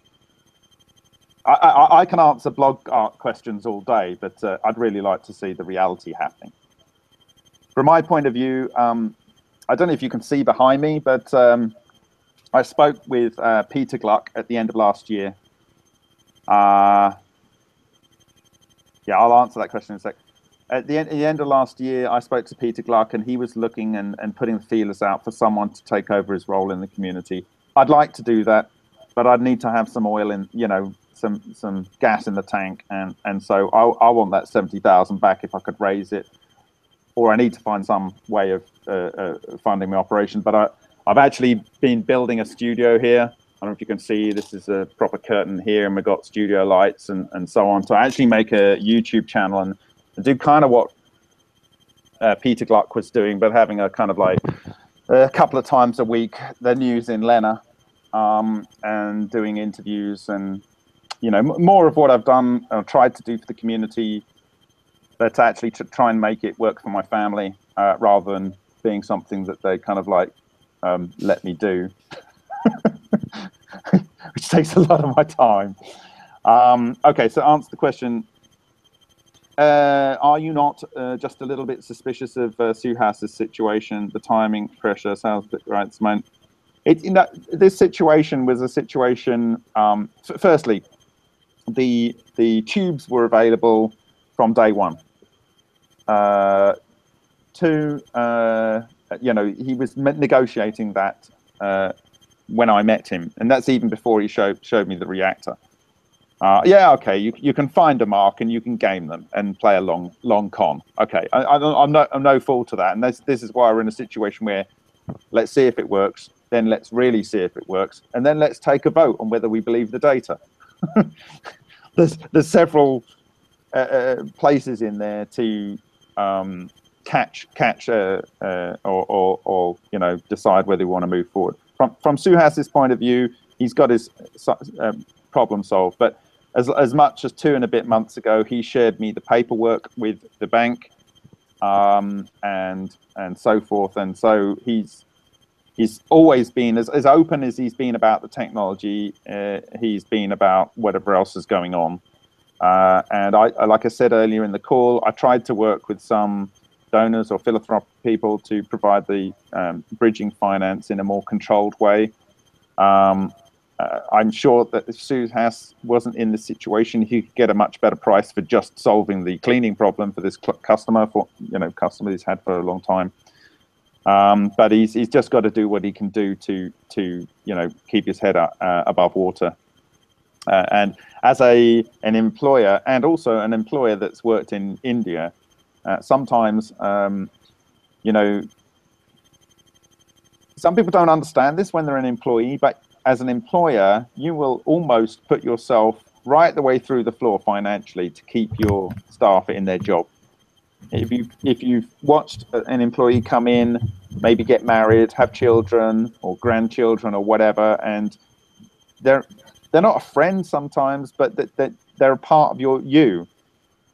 I can answer blog art questions all day, but I'd really like to see the reality happening. From my point of view, I don't know if you can see behind me, but I spoke with Peter Gluck at the end of last year. Yeah, I'll answer that question in a sec. At the end of last year, I spoke to Peter Gluck, and he was looking and putting the feelers out for someone to take over his role in the community. I'd like to do that, but I'd need to have some oil in, you know, some gas in the tank, and so I want that 70,000 back if I could raise it, or I need to find some way of funding my operation. But I've actually been building a studio here. I don't know if you can see, this is a proper curtain here, and we've got studio lights and so on. So I actually make a YouTube channel and do kind of what Peter Gluck was doing, but having a kind of like a couple of times a week, the news in Lena, and doing interviews and, you know, more of what I've done, tried to do for the community, but to actually try and make it work for my family, rather than being something that they kind of like let me do, which takes a lot of my time. Okay, so answer the question. Are you not just a little bit suspicious of Suhas's situation, the timing, pressure, sounds a bit right at the moment? You know, this situation was a situation, firstly, the tubes were available from day one. Two, you know, he was negotiating that when I met him, and that's even before he showed me the reactor. Yeah, okay, you can find a mark and you can game them and play a long con. Okay, I'm no fool to that, and this is why we're in a situation where let's see if it works, then let's really see if it works, and then let's take a vote on whether we believe the data. there's several places in there to catch or decide whether you want to move forward. From Suhas's point of view, he's got his problem solved. But as much as 2 and a bit months ago, he shared me the paperwork with the bank, and so forth. And so he's always been as open as he's been about the technology. He's been about whatever else is going on. And I, like I said earlier in the call, I tried to work with some donors or philanthropic people to provide the bridging finance in a more controlled way. I'm sure that if Suhas wasn't in this situation, he could get a much better price for just solving the cleaning problem for this customer, customer he's had for a long time. But he's just got to do what he can do to keep his head above water. And as an employer, and also an employer that's worked in India, sometimes some people don't understand this when they're an employee, but as an employer, you will almost put yourself right the way through the floor financially to keep your staff in their job. If you've watched an employee come in, maybe get married, have children or grandchildren or whatever, and they're not a friend sometimes, but they're a part of you,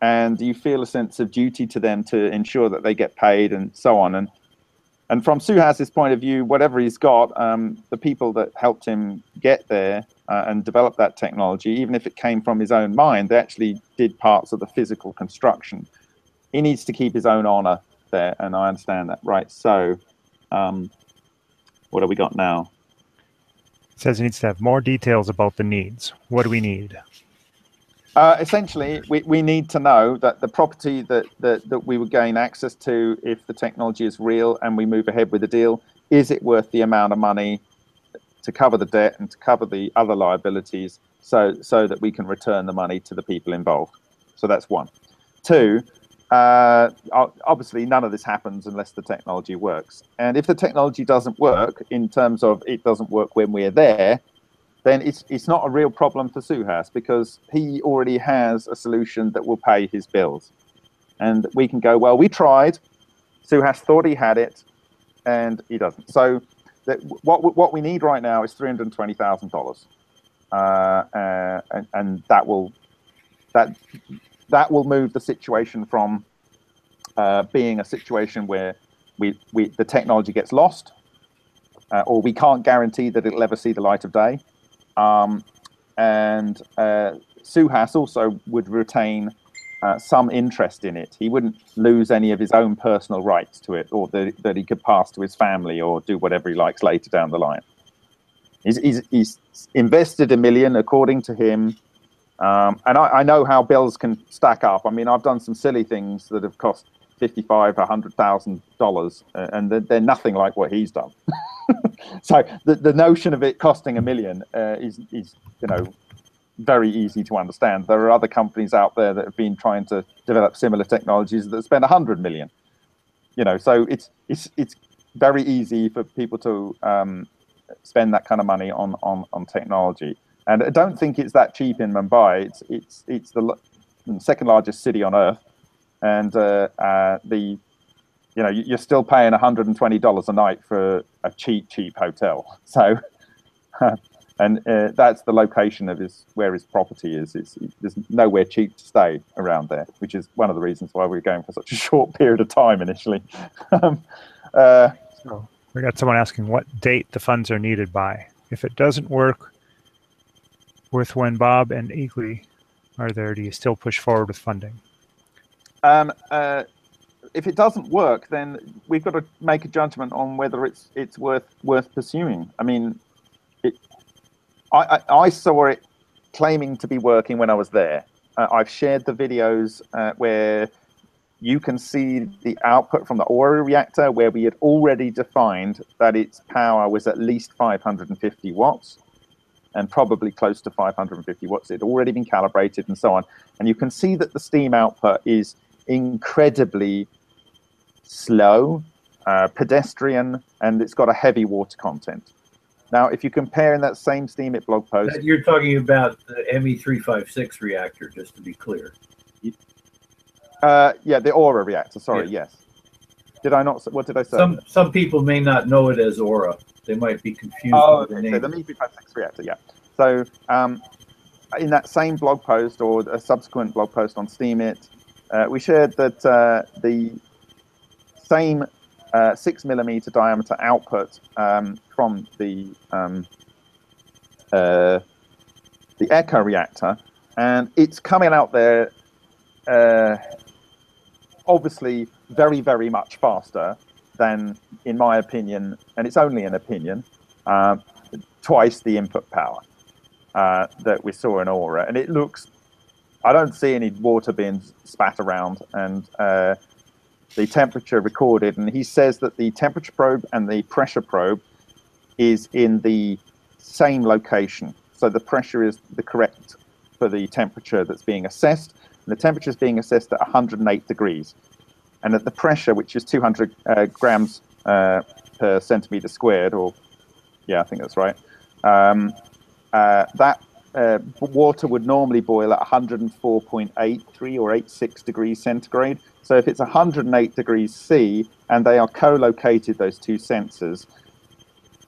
and you feel a sense of duty to them to ensure that they get paid and so on. And from Suhas's point of view, whatever he's got, the people that helped him get there and develop that technology, even if it came from his own mind, they actually did parts of the physical construction. He needs to keep his own honor there, and I understand that. Right, so what have we got now? It says he needs to have more details about the needs. What do we need? Essentially, we need to know that the property that we would gain access to, if the technology is real and we move ahead with the deal, is it worth the amount of money to cover the debt and to cover the other liabilities, so that we can return the money to the people involved. So that's one. Two, obviously none of this happens unless the technology works. And if the technology doesn't work, in terms of it doesn't work when we're there, then it's not a real problem for Suhas, because he already has a solution that will pay his bills. And we can go, well, we tried, Suhas thought he had it, and he doesn't. So what we need right now is $320,000. And that will move the situation from being a situation where the technology gets lost, or we can't guarantee that it'll ever see the light of day. And Suhas also would retain some interest in it. He wouldn't lose any of his own personal rights to it, or that he could pass to his family or do whatever he likes later down the line. He's invested $1 million according to him. And I know how bills can stack up. I mean, I've done some silly things that have cost $55,000, $100,000, and they're nothing like what he's done. So the notion of it costing $1 million is very easy to understand. There are other companies out there that have been trying to develop similar technologies that spend $100 million. So it's very easy for people to spend that kind of money on technology. And I don't think it's that cheap in Mumbai. It's the second largest city on earth, and you're still paying $120 a night for a cheap hotel. So, and that's the location of where his property is. There's nowhere cheap to stay around there, which is one of the reasons why we're going for such a short period of time initially. So we got someone asking what date the funds are needed by. If it doesn't work with when Bob and Eagly are there, do you still push forward with funding? If it doesn't work, then we've got to make a judgment on whether it's worth pursuing. I mean, I saw it claiming to be working when I was there. I've shared the videos where you can see the output from the Aura reactor, where we had already defined that its power was at least 550 watts. And probably close to 550 watts. It had already been calibrated and so on. And you can see that the steam output is incredibly slow, pedestrian, and it's got a heavy water content. Now, if you compare in that same STEAMIT blog post, You're talking about the ME356 reactor, just to be clear. yeah, the Aura reactor. Sorry, Yeah. yes. Did I not? What did I say? Some people may not know it as Aura. They might be confused with the okay, name. so the ME356 reactor, yeah. So in that same blog post or a subsequent blog post on STEAMIT, we shared that the same 6mm diameter output from the Echo reactor, and it's coming out there obviously very, very much faster than, in my opinion, and it's only an opinion, twice the input power that we saw in Aura. And it looks, I don't see any water being spat around, and the temperature recorded, and he says that the temperature probe and the pressure probe is in the same location. So the pressure is the correct for the temperature that's being assessed. And the temperature is being assessed at 108 degrees. And at the pressure, which is 200 grams per centimeter squared, or yeah, I think that's right, that water would normally boil at 104.83 or 86 degrees centigrade. So if it's 108 degrees C and they are co-located, those two sensors,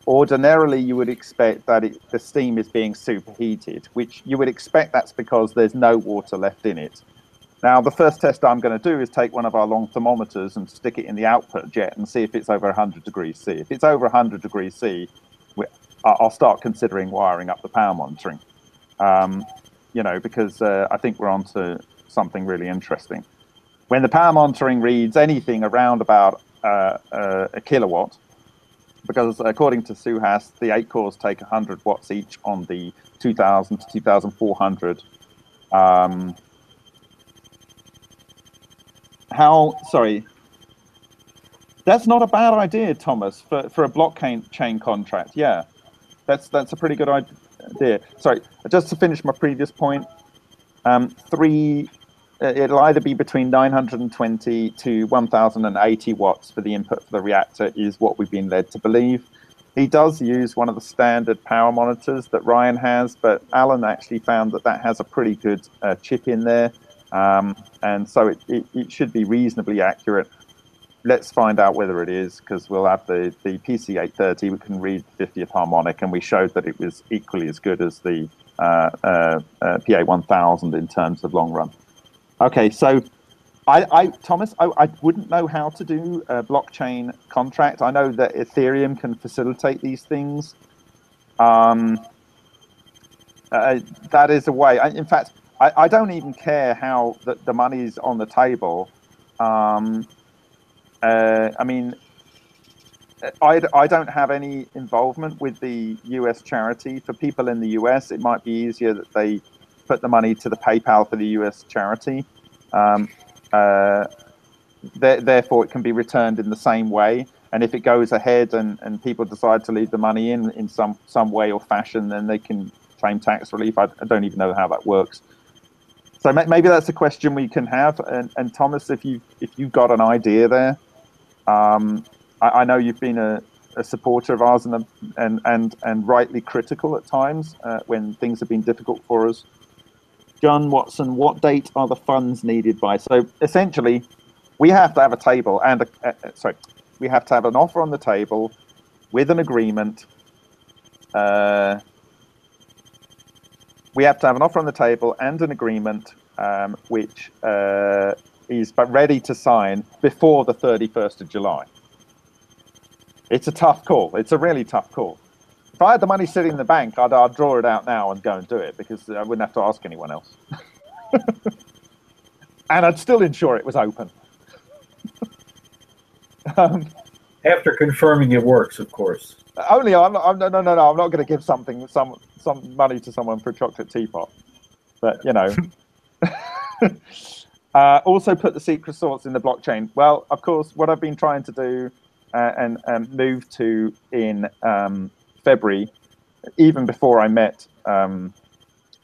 ordinarily you would expect that the steam is being superheated, which you would expect that's because there's no water left in it. Now, the first test I'm going to do is take one of our long thermometers and stick it in the output jet and see if it's over 100 degrees C. If it's over 100 degrees C, I'll start considering wiring up the power monitoring, you know, because I think we're on to something really interesting. When the power monitoring reads anything around about a kilowatt, because according to Suhas, the 8 cores take 100 watts each on the 2000 to 2400. Sorry, that's not a bad idea, Thomas, for a blockchain contract. Yeah, that's a pretty good idea. Sorry, just to finish my previous point, it'll either be between 920 to 1080 watts for the input for the reactor is what we've been led to believe. He does use one of the standard power monitors that Ryan has, but Alan actually found that has a pretty good chip in there. And so it should be reasonably accurate. Let's find out whether it is, because we'll have the PC830, we can read the 50th harmonic, and we showed that it was equally as good as the PA1000 in terms of long run. Okay, so Thomas, I wouldn't know how to do a blockchain contract. I know that Ethereum can facilitate these things. That is a way. In fact, I don't even care how the money's on the table. I mean, I don't have any involvement with the US charity. For people in the US, it might be easier that they put the money to the PayPal for the US charity. Therefore, it can be returned in the same way. And if it goes ahead and people decide to leave the money in some way or fashion, then they can claim tax relief. I don't even know how that works. So maybe that's a question we can have. And Thomas, if you've got an idea there, I know you've been a supporter of ours and rightly critical at times when things have been difficult for us. John Watson, what date are the funds needed by? So essentially, we have to have a table and we have to have an offer on the table with an agreement. We have to have an offer on the table and an agreement which is ready to sign before the 31st of July. It's a tough call. It's a really tough call. If I had the money sitting in the bank, I'd draw it out now and go and do it because I wouldn't have to ask anyone else. And I'd still ensure it was open. After confirming it works, of course. Only I'm not going to give some money to someone for a chocolate teapot. But you know. Also put the secret source in the blockchain. Well, of course, what I've been trying to do and move to in February, even before I met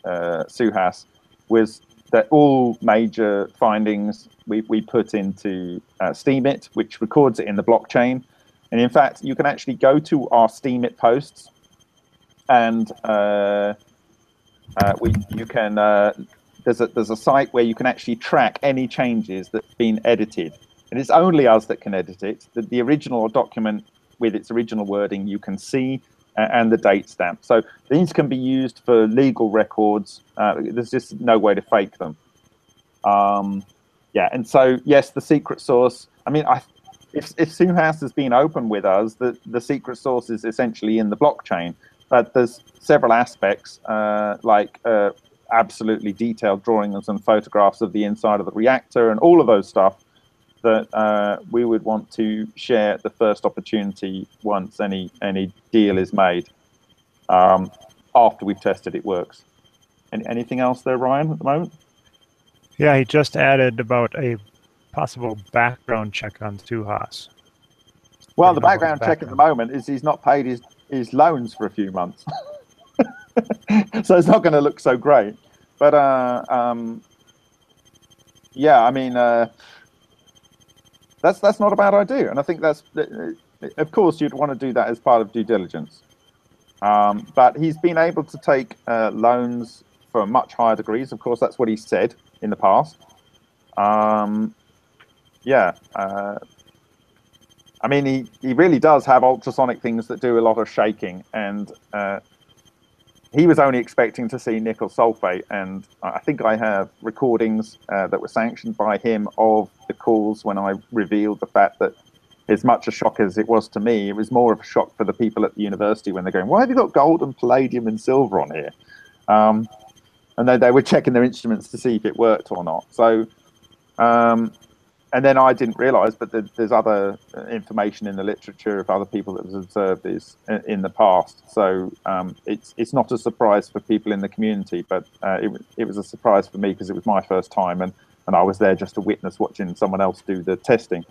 Suhas, was that all major findings we put into STEAMIT, which records it in the blockchain. And in fact, you can actually go to our STEAMIT posts and you can there's a site where you can actually track any changes that've been edited, and it's only us that can edit it. The original document with its original wording you can see, and the date stamp. So these can be used for legal records. There's just no way to fake them. Yeah, and so yes, the secret source. I mean, if Suhas has been open with us, the secret source is essentially in the blockchain. But there's several aspects, like absolutely detailed drawings and photographs of the inside of the reactor and all of those stuff that we would want to share at the first opportunity once any deal is made, after we've tested it works. Anything else there, Ryan, at the moment? Yeah, he just added about a possible background check on Suhas. Well, the background check at the moment is he's not paid his loans for a few months. So it's not going to look so great. But yeah, I mean, that's not a bad idea. And I think that's, of course, you'd want to do that as part of due diligence. But he's been able to take loans for much higher degrees. Of course, that's what he said in the past. Yeah. I mean, he really does have ultrasonic things that do a lot of shaking, and he was only expecting to see nickel sulfate, and I think I have recordings that were sanctioned by him of the calls when I revealed the fact that, as much a shock as it was to me, it was more of a shock for the people at the university when they're going, why have you got gold and palladium and silver on here? And they were checking their instruments to see if it worked or not. So, and then I didn't realize, but there's other information in the literature of other people that have observed this in the past. So it's not a surprise for people in the community, but it was a surprise for me because it was my first time, and I was there just to witness watching someone else do the testing.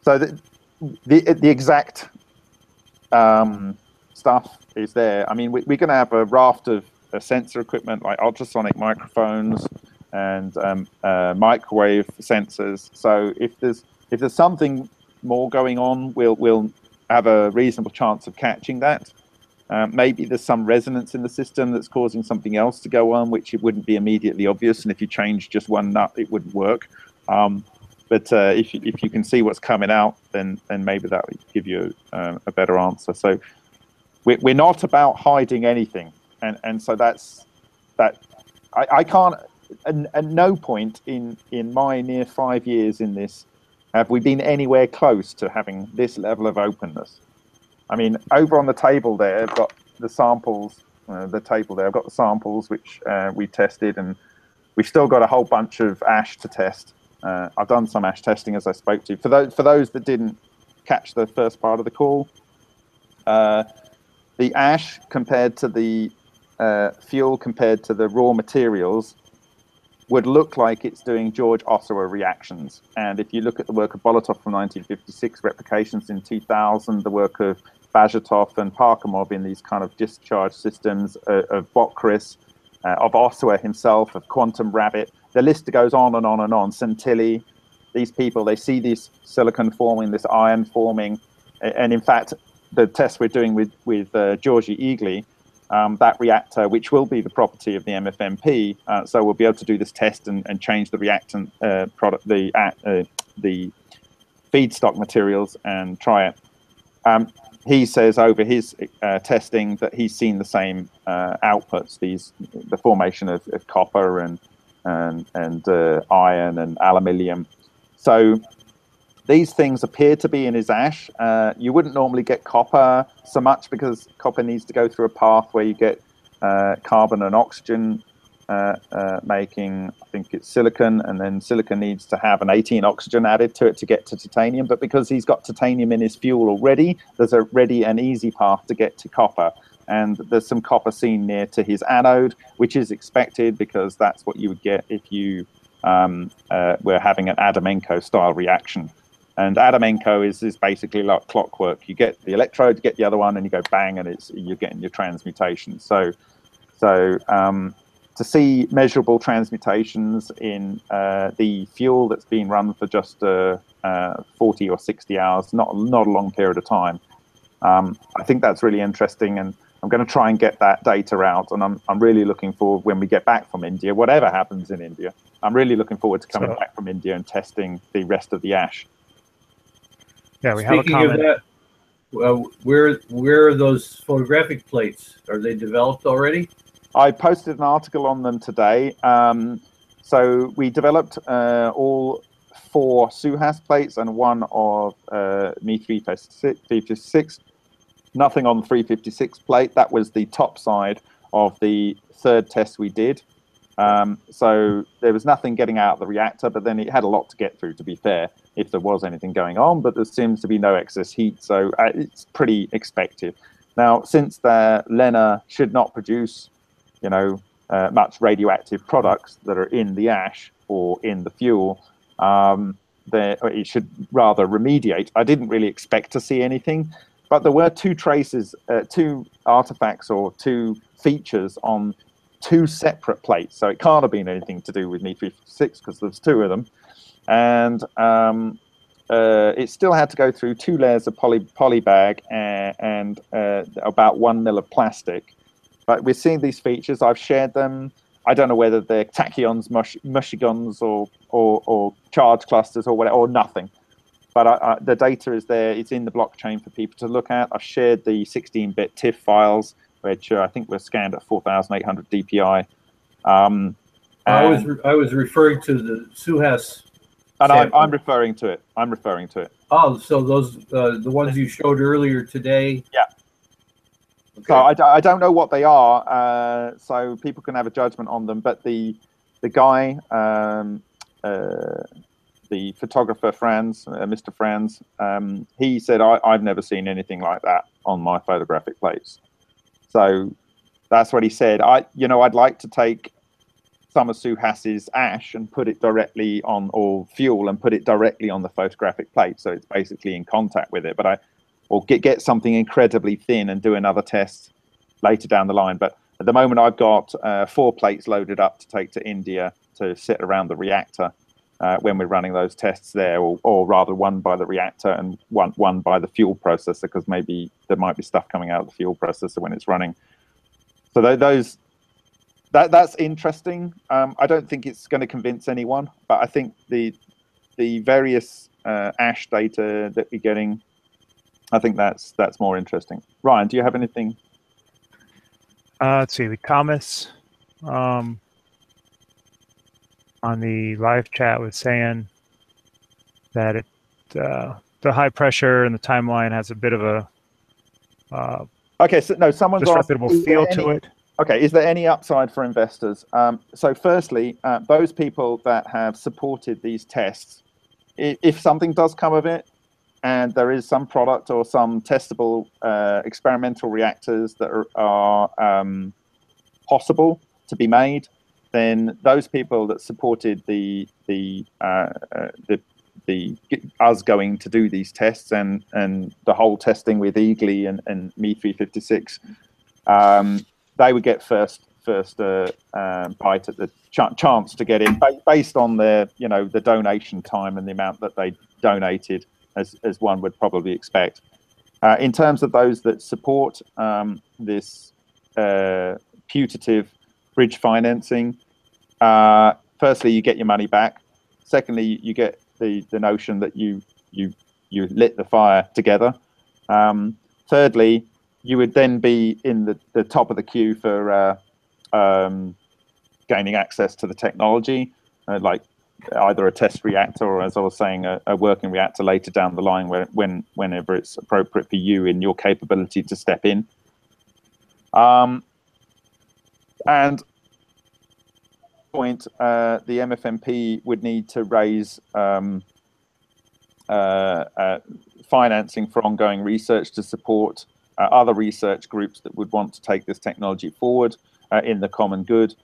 So the exact stuff is there. I mean, we're going to have a raft of sensor equipment like ultrasonic microphones and microwave sensors. So if there's something more going on, we'll have a reasonable chance of catching that. Maybe there's some resonance in the system that's causing something else to go on, which it wouldn't be immediately obvious. And if you change just one nut, it wouldn't work. But if you can see what's coming out, then maybe that would give you a better answer. So we're not about hiding anything, and so that's that. I can't. At no point in my near 5 years in this have we been anywhere close to having this level of openness. I mean, over on the table there, I've got the samples. The table there, I've got the samples which we tested, and we've still got a whole bunch of ash to test. I've done some ash testing, as I spoke to. For those that didn't catch the first part of the call, the ash compared to the fuel compared to the raw materials would look like it's doing George Ossawa reactions. And if you look at the work of Bolotov from 1956, replications in 2000, the work of Bajatov and Parkhomov in these kind of discharge systems, of Bokris, of Ossawa himself, of Quantum Rabbit, the list goes on and on and on. Santilli, these people, they see this silicon forming, this iron forming. And in fact, the test we're doing with Georgi Igli, that reactor, which will be the property of the MFMP, so we'll be able to do this test and change the reactant product, the feedstock materials, and try it. He says over his testing that he's seen the same outputs, the formation of copper and iron and aluminium. So these things appear to be in his ash. You wouldn't normally get copper so much because copper needs to go through a path where you get carbon and oxygen making, I think it's silicon, and then silicon needs to have an 18 oxygen added to it to get to titanium. But because he's got titanium in his fuel already, there's a ready and easy path to get to copper. And there's some copper seen near to his anode, which is expected because that's what you would get if you were having an Adamenko style reaction. And Adamenko is basically like clockwork. You get the electrode, you get the other one, and you go bang, and you're getting your transmutation. So to see measurable transmutations in the fuel that's been run for just 40 or 60 hours, not a long period of time, I think that's really interesting. And I'm going to try and get that data out, and I'm really looking forward when we get back from India, whatever happens in India. I'm really looking forward to coming back from India and testing the rest of the ash. Yeah, we have a comment. Speaking of that, where are those photographic plates? Are they developed already? I posted an article on them today. So we developed all 4 Suhas plates and 1 of Me 356. Nothing on the 356 plate. That was the top side of the 3rd test we did. So there was nothing getting out of the reactor, but then it had a lot to get through, to be fair, if there was anything going on, but there seems to be no excess heat, so it's pretty expected. Now, since the LENA should not produce, much radioactive products that are in the ash or in the fuel, it should rather remediate. I didn't really expect to see anything, but there were 2 traces, 2 artifacts or 2 features on 2 separate plates. So it can't have been anything to do with Me 356 because there's 2 of them. And it still had to go through 2 layers of poly bag and about 1 mil of plastic. But we're seeing these features. I've shared them. I don't know whether they're tachyons, mushigons, or charge clusters or whatever, or nothing. But the data is there. It's in the blockchain for people to look at. I've shared the 16-bit TIFF files, which I think were scanned at 4,800 DPI. I was referring to the Suhas. And I'm referring to it. I'm referring to it. Oh, so those the ones you showed earlier today. Yeah. Okay. So I don't know what they are. So people can have a judgment on them. But the guy, the photographer Franz, Mr. Franz, he said I've never seen anything like that on my photographic plates. So that's what he said. I'd like to take some of Suhas's ash and put it directly on, or fuel and put it directly on the photographic plate, so it's basically in contact with it. But or get something incredibly thin and do another test later down the line. But at the moment, I've got 4 plates loaded up to take to India to sit around the reactor when we're running those tests there, or rather 1 by the reactor and one by the fuel processor, because maybe there might be stuff coming out of the fuel processor when it's running. So that's interesting. I don't think it's going to convince anyone, but I think the various ash data that we're getting, I think that's more interesting. Ryan, do you have anything? Let's see. The Thomas on the live chat was saying that the high pressure and the timeline has a bit of a okay. So no, someone's disreputable feel to it. Okay, is there any upside for investors? So firstly, those people that have supported these tests, if something does come of it, and there is some product or some testable experimental reactors that are possible to be made, then those people that supported us going to do these tests and the whole testing with Eagly and Me 356, they would get first bite at the chance to get in, based on their the donation time and the amount that they donated, as one would probably expect. In terms of those that support this putative bridge financing, firstly, you get your money back. Secondly, you get the notion that you lit the fire together. Thirdly, you would then be in the top of the queue for gaining access to the technology, like either a test reactor or, as I was saying, a working reactor later down the line, whenever it's appropriate for you in your capability to step in. And point, the MFMP would need to raise financing for ongoing research to support other research groups that would want to take this technology forward in the common good,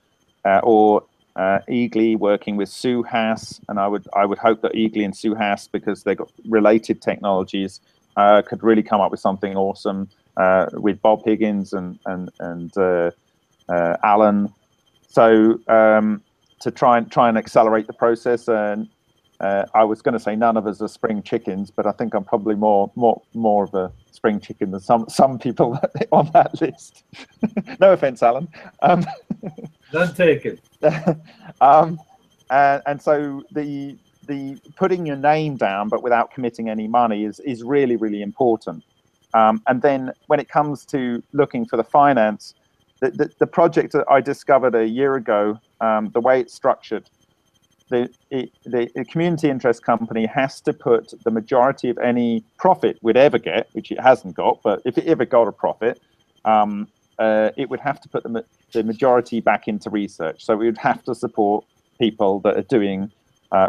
or Eagly working with Suhas, and I would hope that Eagly and Suhas, because they've got related technologies, could really come up with something awesome with Bob Higgins and Alan. So to try and accelerate the process, and I was going to say none of us are spring chickens, but I think I'm probably more of a spring chicken than some people on that list. No offense, Alan. None taken. And so the putting your name down but without committing any money is really, really important. And then when it comes to looking for the finance, the project that I discovered a year ago, the way it's structured, the community interest company has to put the majority of any profit we'd ever get, which it hasn't got, but if it ever got a profit, it would have to put the majority back into research. So we would have to support people that are doing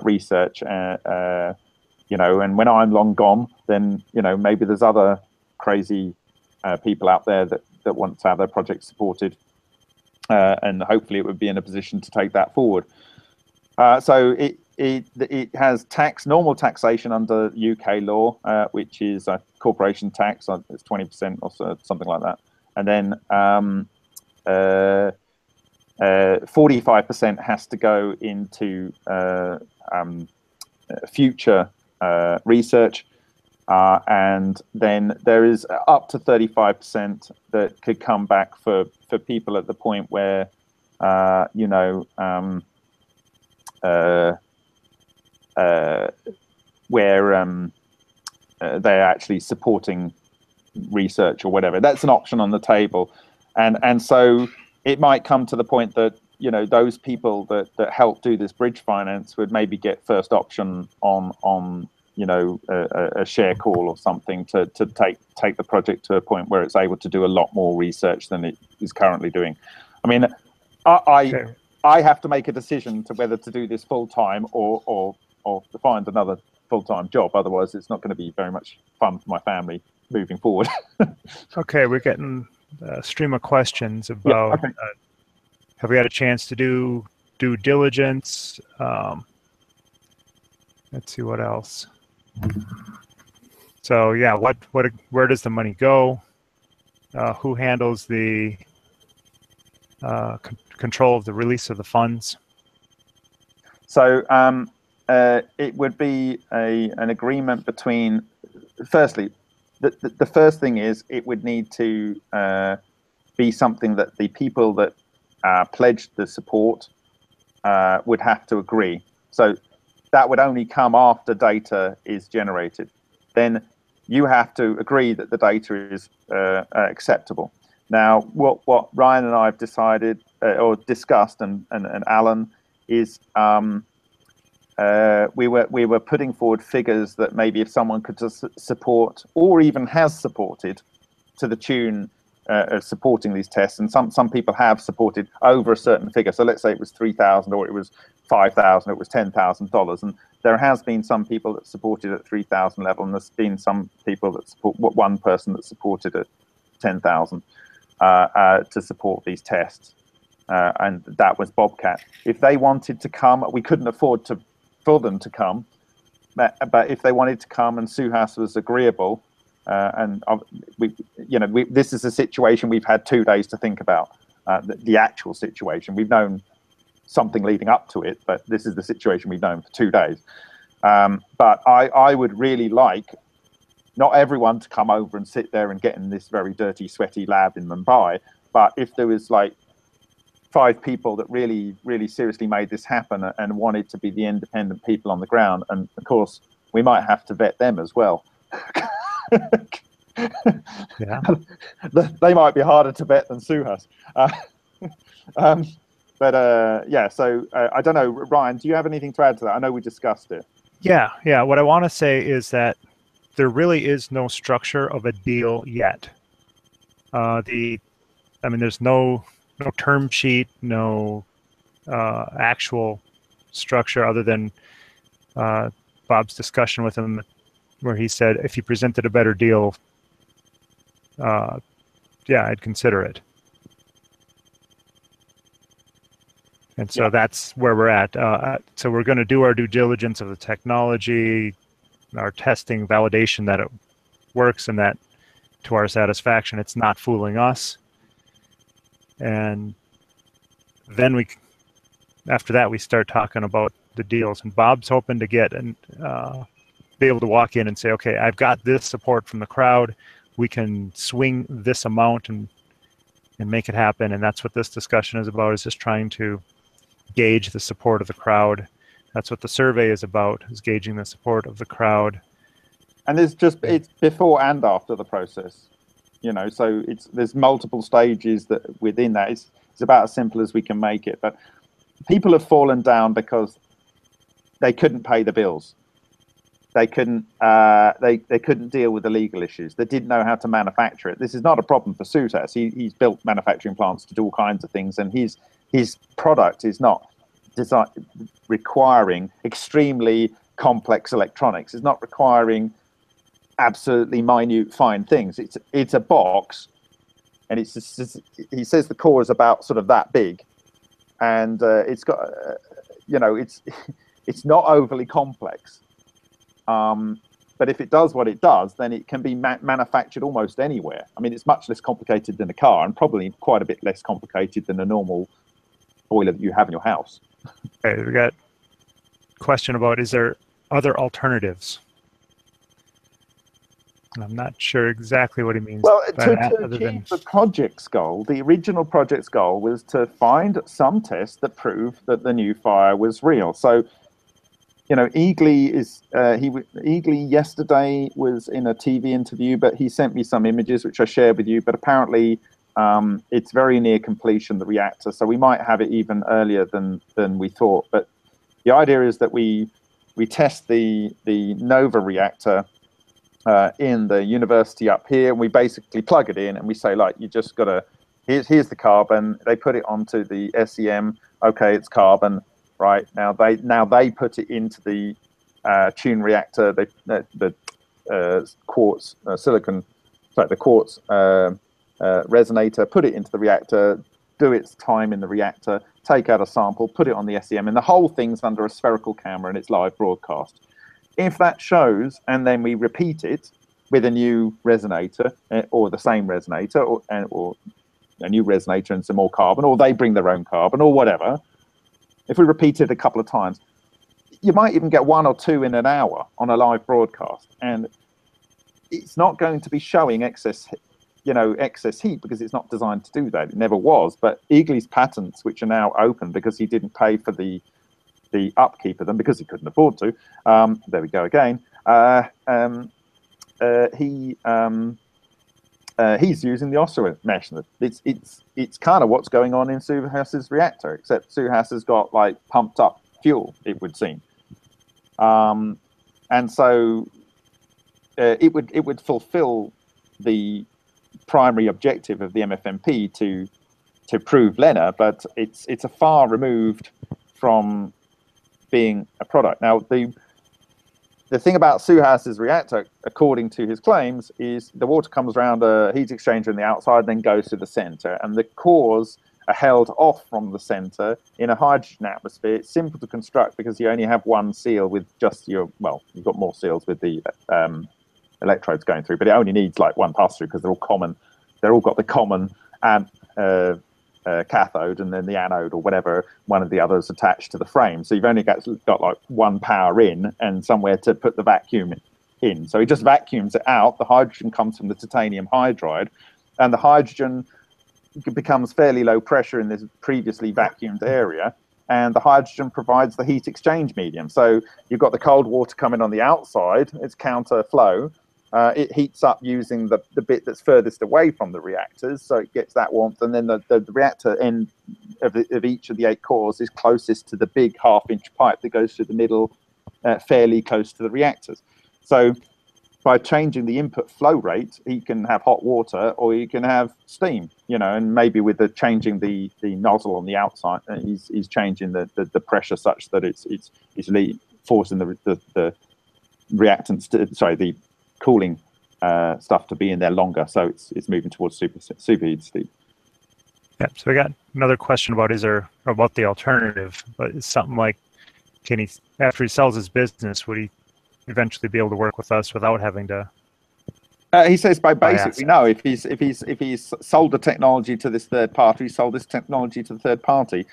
research, you know, and when I'm long gone, then, you know, maybe there's other crazy people out there that want to have their project supported, and hopefully it would be in a position to take that forward. So it has normal taxation under UK law, which is a corporation tax. It's 20% or so, something like that, and then 45% has to go into future research, and then there is up to 35% that could come back for people at the point where you know, where they're actually supporting research or whatever. That's an option on the table, and so it might come to the point that, you know, those people that help do this bridge finance would maybe get first option on you know, a share call or something to take the project to a point where it's able to do a lot more research than it is currently doing. I mean, I have to make a decision to whether to do this full time or to find another full-time job. Otherwise, it's not going to be very much fun for my family moving forward. Okay, we're getting a stream of questions about have we had a chance to do due diligence? Let's see what else. So yeah, where does the money go? Who handles the control of the release of the funds? So it would be an agreement between, firstly, the first thing is it would need to be something that the people that pledged the support would have to agree. So that would only come after data is generated. Then you have to agree that the data is acceptable. Now, what Ryan and I have decided or discussed, and Alan, is we were putting forward figures that maybe if someone could just support or even has supported to the tune of supporting these tests, and some people have supported over a certain figure. So let's say it was $3,000 or it was $5,000, it was $10,000, and there has been some people that supported at 3,000 level, and there's been some people that support, one person that supported at 10,000 to support these tests, and that was Bobcat. If they wanted to come, we couldn't afford for them to come, but if they wanted to come and Suhas was agreeable, and this is a situation we've had 2 days to think about, the actual situation. We've known something leading up to it, but this is the situation we've known for 2 days. But I would really like not everyone to come over and sit there and get in this very dirty, sweaty lab in Mumbai, but if there was like 5 people that really, really seriously made this happen and wanted to be the independent people on the ground, and of course we might have to vet them as well. Yeah, they might be harder to vet than Suhas. Yeah, so I don't know, Ryan, do you have anything to add to that? I know we discussed it. Yeah. What I want to say is that there really is no structure of a deal yet. There's no term sheet, no actual structure other than Bob's discussion with him, where he said if he presented a better deal, yeah, I'd consider it. And so that's where we're at. So we're going to do our due diligence of the technology, our testing, validation that it works and that to our satisfaction, it's not fooling us. And then after that, we start talking about the deals. And Bob's hoping to get and be able to walk in and say, okay, I've got this support from the crowd. We can swing this amount and make it happen. And that's what this discussion is about, is just trying to gauge the support of the crowd. That's what the survey is about, is gauging the support of the crowd. And it's before and after the process, you know, so there's multiple stages that within that. It's about as simple as we can make it. But people have fallen down because they couldn't pay the bills. They couldn't they couldn't deal with the legal issues. They didn't know how to manufacture it. This is not a problem for Suhas. He's built manufacturing plants to do all kinds of things, and his product is not requiring extremely complex electronics. It's not requiring absolutely minute fine things. It's a box, and he says the core is about sort of that big, and it's got you know, it's not overly complex. But if it does what it does, then it can be manufactured almost anywhere. I mean, it's much less complicated than a car, and probably quite a bit less complicated than a normal boiler that you have in your house. Okay, we got a question about, is there other alternatives? And I'm not sure exactly what he means. Well, by to that, other than achieve the project's goal, the original project's goal was to find some tests that prove that the new fire was real. So, you know, Eagly yesterday was in a TV interview, but he sent me some images which I shared with you. But apparently, it's very near completion, the reactor. So we might have it even earlier than we thought. But the idea is that we test the Nova reactor in the university up here, and we basically plug it in, and we say, like, you just got to, here's the carbon. They put it onto the SEM. Okay, it's carbon. Right, now they put it into the tune reactor, the quartz silicon, sorry, the quartz resonator, put it into the reactor, do its time in the reactor, take out a sample, put it on the SEM, and the whole thing's under a spherical camera and it's live broadcast. If that shows, and then we repeat it with a new resonator or the same resonator, or a new resonator and some more carbon, or they bring their own carbon or whatever. If we repeat it a couple of times, you might even get 1 or 2 in an hour on a live broadcast, and it's not going to be showing excess heat because it's not designed to do that. It never was. But Eagly's patents, which are now open because he didn't pay for the upkeep of them because he couldn't afford to. There we go again. He's using the Oslo mesh. It's kind of what's going on in Suhas's reactor, except Suhas has got like pumped up fuel, it would seem, and so it would fulfill the primary objective of the MFMP to prove LENR, but it's a far removed from being a product. Now the thing about Suhas's reactor, according to his claims, is the water comes around a heat exchanger on the outside, then goes to the center, and the cores are held off from the center in a hydrogen atmosphere. It's simple to construct because you only have one seal with just you've got more seals with the electrodes going through, but it only needs like one pass through because they're all common. They're all got the common cathode and then the anode or whatever, one of the others attached to the frame. So you've only got like one power in and somewhere to put the vacuum in. So he just vacuums it out. The hydrogen comes from the titanium hydride, and the hydrogen becomes fairly low pressure in this previously vacuumed area, and the hydrogen provides the heat exchange medium. So you've got the cold water coming on the outside, it's counter flow. It heats up using the bit that's furthest away from the reactors, so it gets that warmth, and then the reactor end of each of the 8 cores is closest to the big half-inch pipe that goes through the middle, fairly close to the reactors. So by changing the input flow rate, he can have hot water or he can have steam, and maybe with changing the nozzle on the outside, he's changing the pressure such that it's forcing the reactants the cooling stuff to be in there longer, so it's moving towards superheat speed. Yeah, so we got another question about the alternative, but it's something like, can he, after he sells his business, would he eventually be able to work with us without having to? He says by basically no. If he's sold the technology to this third party, sold this technology to the third party,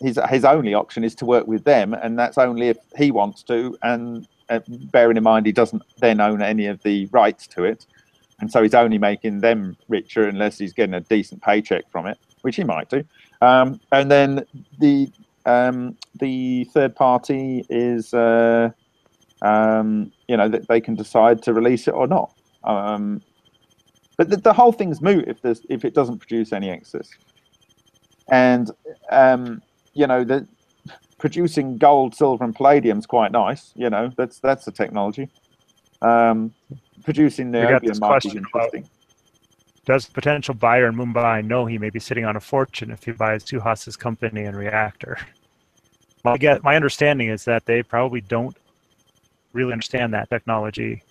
his only option is to work with them, and that's only if he wants to, and bearing in mind he doesn't then own any of the rights to it, and so he's only making them richer unless he's getting a decent paycheck from it, which he might do. And then the third party is that they can decide to release it or not. But the whole thing's moot if it doesn't produce any excess. And the producing gold, silver, and palladium is quite nice. That's the technology. Producing niobium might be interesting. Does the potential buyer in Mumbai know he may be sitting on a fortune if he buys Suhas's company and reactor? My understanding is that they probably don't really understand that technology.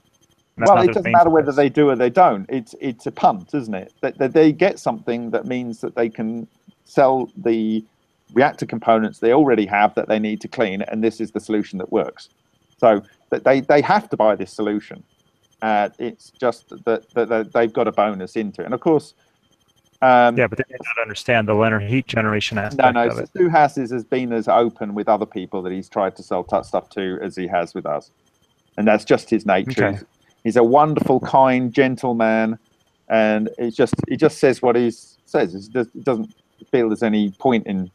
Well, it doesn't matter whether they do or they don't. It's a punt, isn't it? That they get something that means that they can sell the reactor components they already have that they need to clean, and this is the solution that works. So that they have to buy this solution. It's just that they've got a bonus into it. And of course, but they don't understand the linear heat generation aspect of it. Suhas has been as open with other people that he's tried to sell stuff to as he has with us, and that's just his nature. Okay. He's a wonderful, kind, gentle man, and he just says what he says. He doesn't feel there's any point in.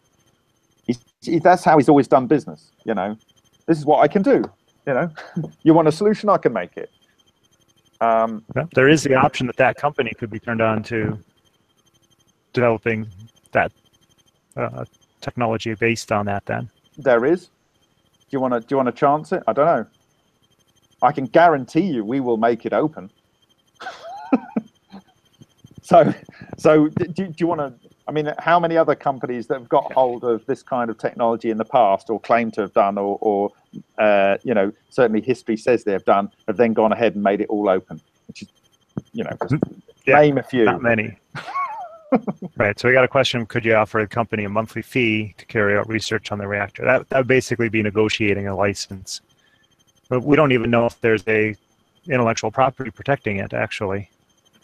That's how he's always done business. This is what I can do. You want a solution, I can make it. There is the option that company could be turned on to developing that technology based on that. Then there is. Do you want to chance it? I don't know. I can guarantee you we will make it open. So do you want to? I mean, how many other companies that have got hold of this kind of technology in the past, or claim to have done, or certainly history says they have done, have then gone ahead and made it all open? Which is, name a few. Not many. Right. So we got a question: could you offer a company a monthly fee to carry out research on the reactor? That would basically be negotiating a license. But we don't even know if there's a intellectual property protecting it, actually.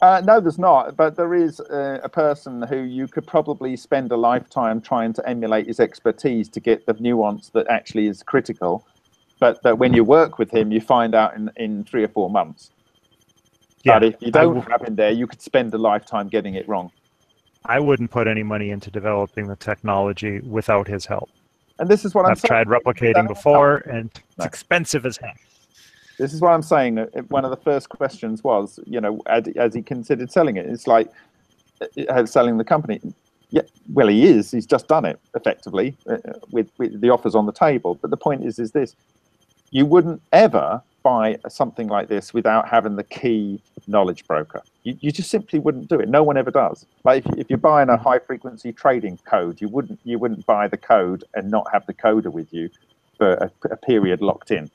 No, there's not. But there is a person who you could probably spend a lifetime trying to emulate his expertise to get the nuance that actually is critical. But that when you work with him, you find out in 3 or 4 months. Yeah, but if you don't have him there, you could spend a lifetime getting it wrong. I wouldn't put any money into developing the technology without his help. And this is what I've tried replicating before, and it's expensive as heck. This is what I'm saying. One of the first questions was, has he considered selling it? It's like selling the company. Yeah, well, he is. He's just done it effectively with the offers on the table. But the point is this: you wouldn't ever buy something like this without having the key knowledge broker. You just simply wouldn't do it. No one ever does. Like if you're buying a high frequency trading code, you wouldn't buy the code and not have the coder with you for a period locked in,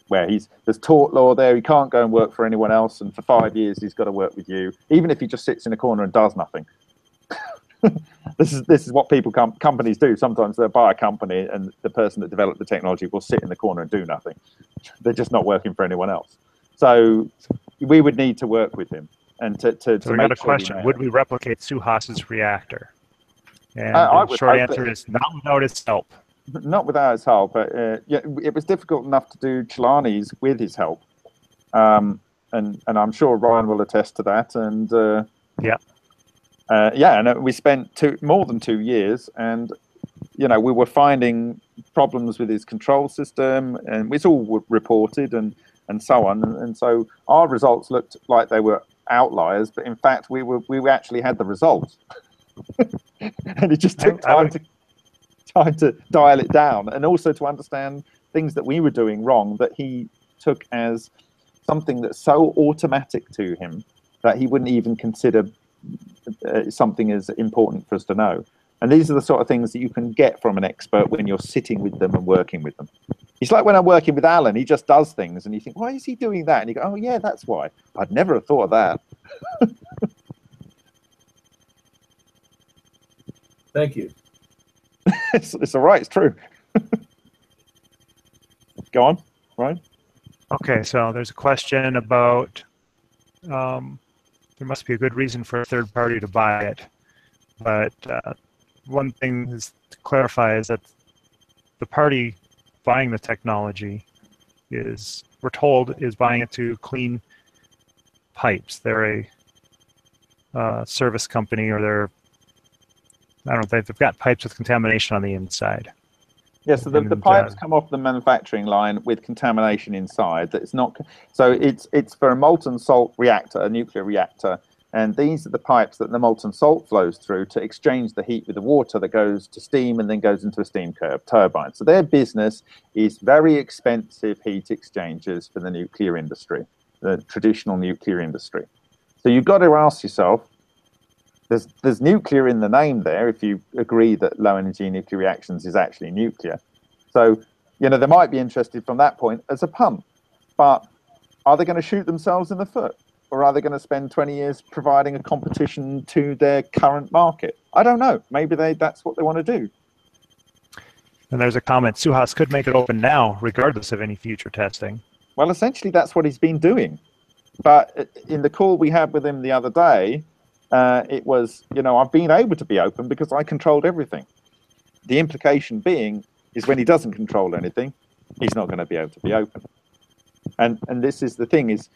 where there's tort law there. He can't go and work for anyone else, and for 5 years he's got to work with you, even if he just sits in a corner and does nothing. This is what companies do. Sometimes they'll buy a company, and the person that developed the technology will sit in the corner and do nothing. They're just not working for anyone else. So we would need to work with him. And so we got a question: would we replicate Suhas's reactor? And the short answer is not without his help. Not without his help, but it was difficult enough to do Chelani's with his help, and I'm sure Ryan will attest to that. And and we spent more than 2 years, and we were finding problems with his control system, and it's all reported and so on. And so our results looked like they were outliers, but in fact we actually had the results, and it just took time to dial it down, and also to understand things that we were doing wrong that he took as something that's so automatic to him that he wouldn't even consider something as important for us to know. And these are the sort of things that you can get from an expert when you're sitting with them and working with them. It's like when I'm working with Alan, he just does things and you think, why is he doing that? And you go, oh yeah, that's why. I'd never have thought of that. Thank you. It's all right, it's true. Go on, Ryan. Okay, so there's a question about there must be a good reason for a third party to buy it, but one thing is to clarify is that the party buying the technology is, we're told, is buying it to clean pipes. They're a service company, or they're, I don't know, they've got pipes with contamination on the inside. Yeah, so the pipes come off the manufacturing line with contamination inside. That it's not, so it's for a molten salt reactor, a nuclear reactor, and these are the pipes that the molten salt flows through to exchange the heat with the water that goes to steam and then goes into a steam turbine. So their business is very expensive heat exchangers for the nuclear industry, the traditional nuclear industry. So you've got to ask yourself, there's nuclear in the name there, if you agree that low energy nuclear reactions is actually nuclear. So, you know, they might be interested from that point as a pump, but are they going to shoot themselves in the foot? Or are they going to spend 20 years providing a competition to their current market? I don't know. Maybe that's what they want to do. And there's a comment, Suhas could make it open now, regardless of any future testing. Well, essentially, that's what he's been doing. But in the call we had with him the other day, it was, you know, I've been able to be open because I controlled everything. The implication being is when he doesn't control anything, he's not going to be able to be open. And this is the thing, is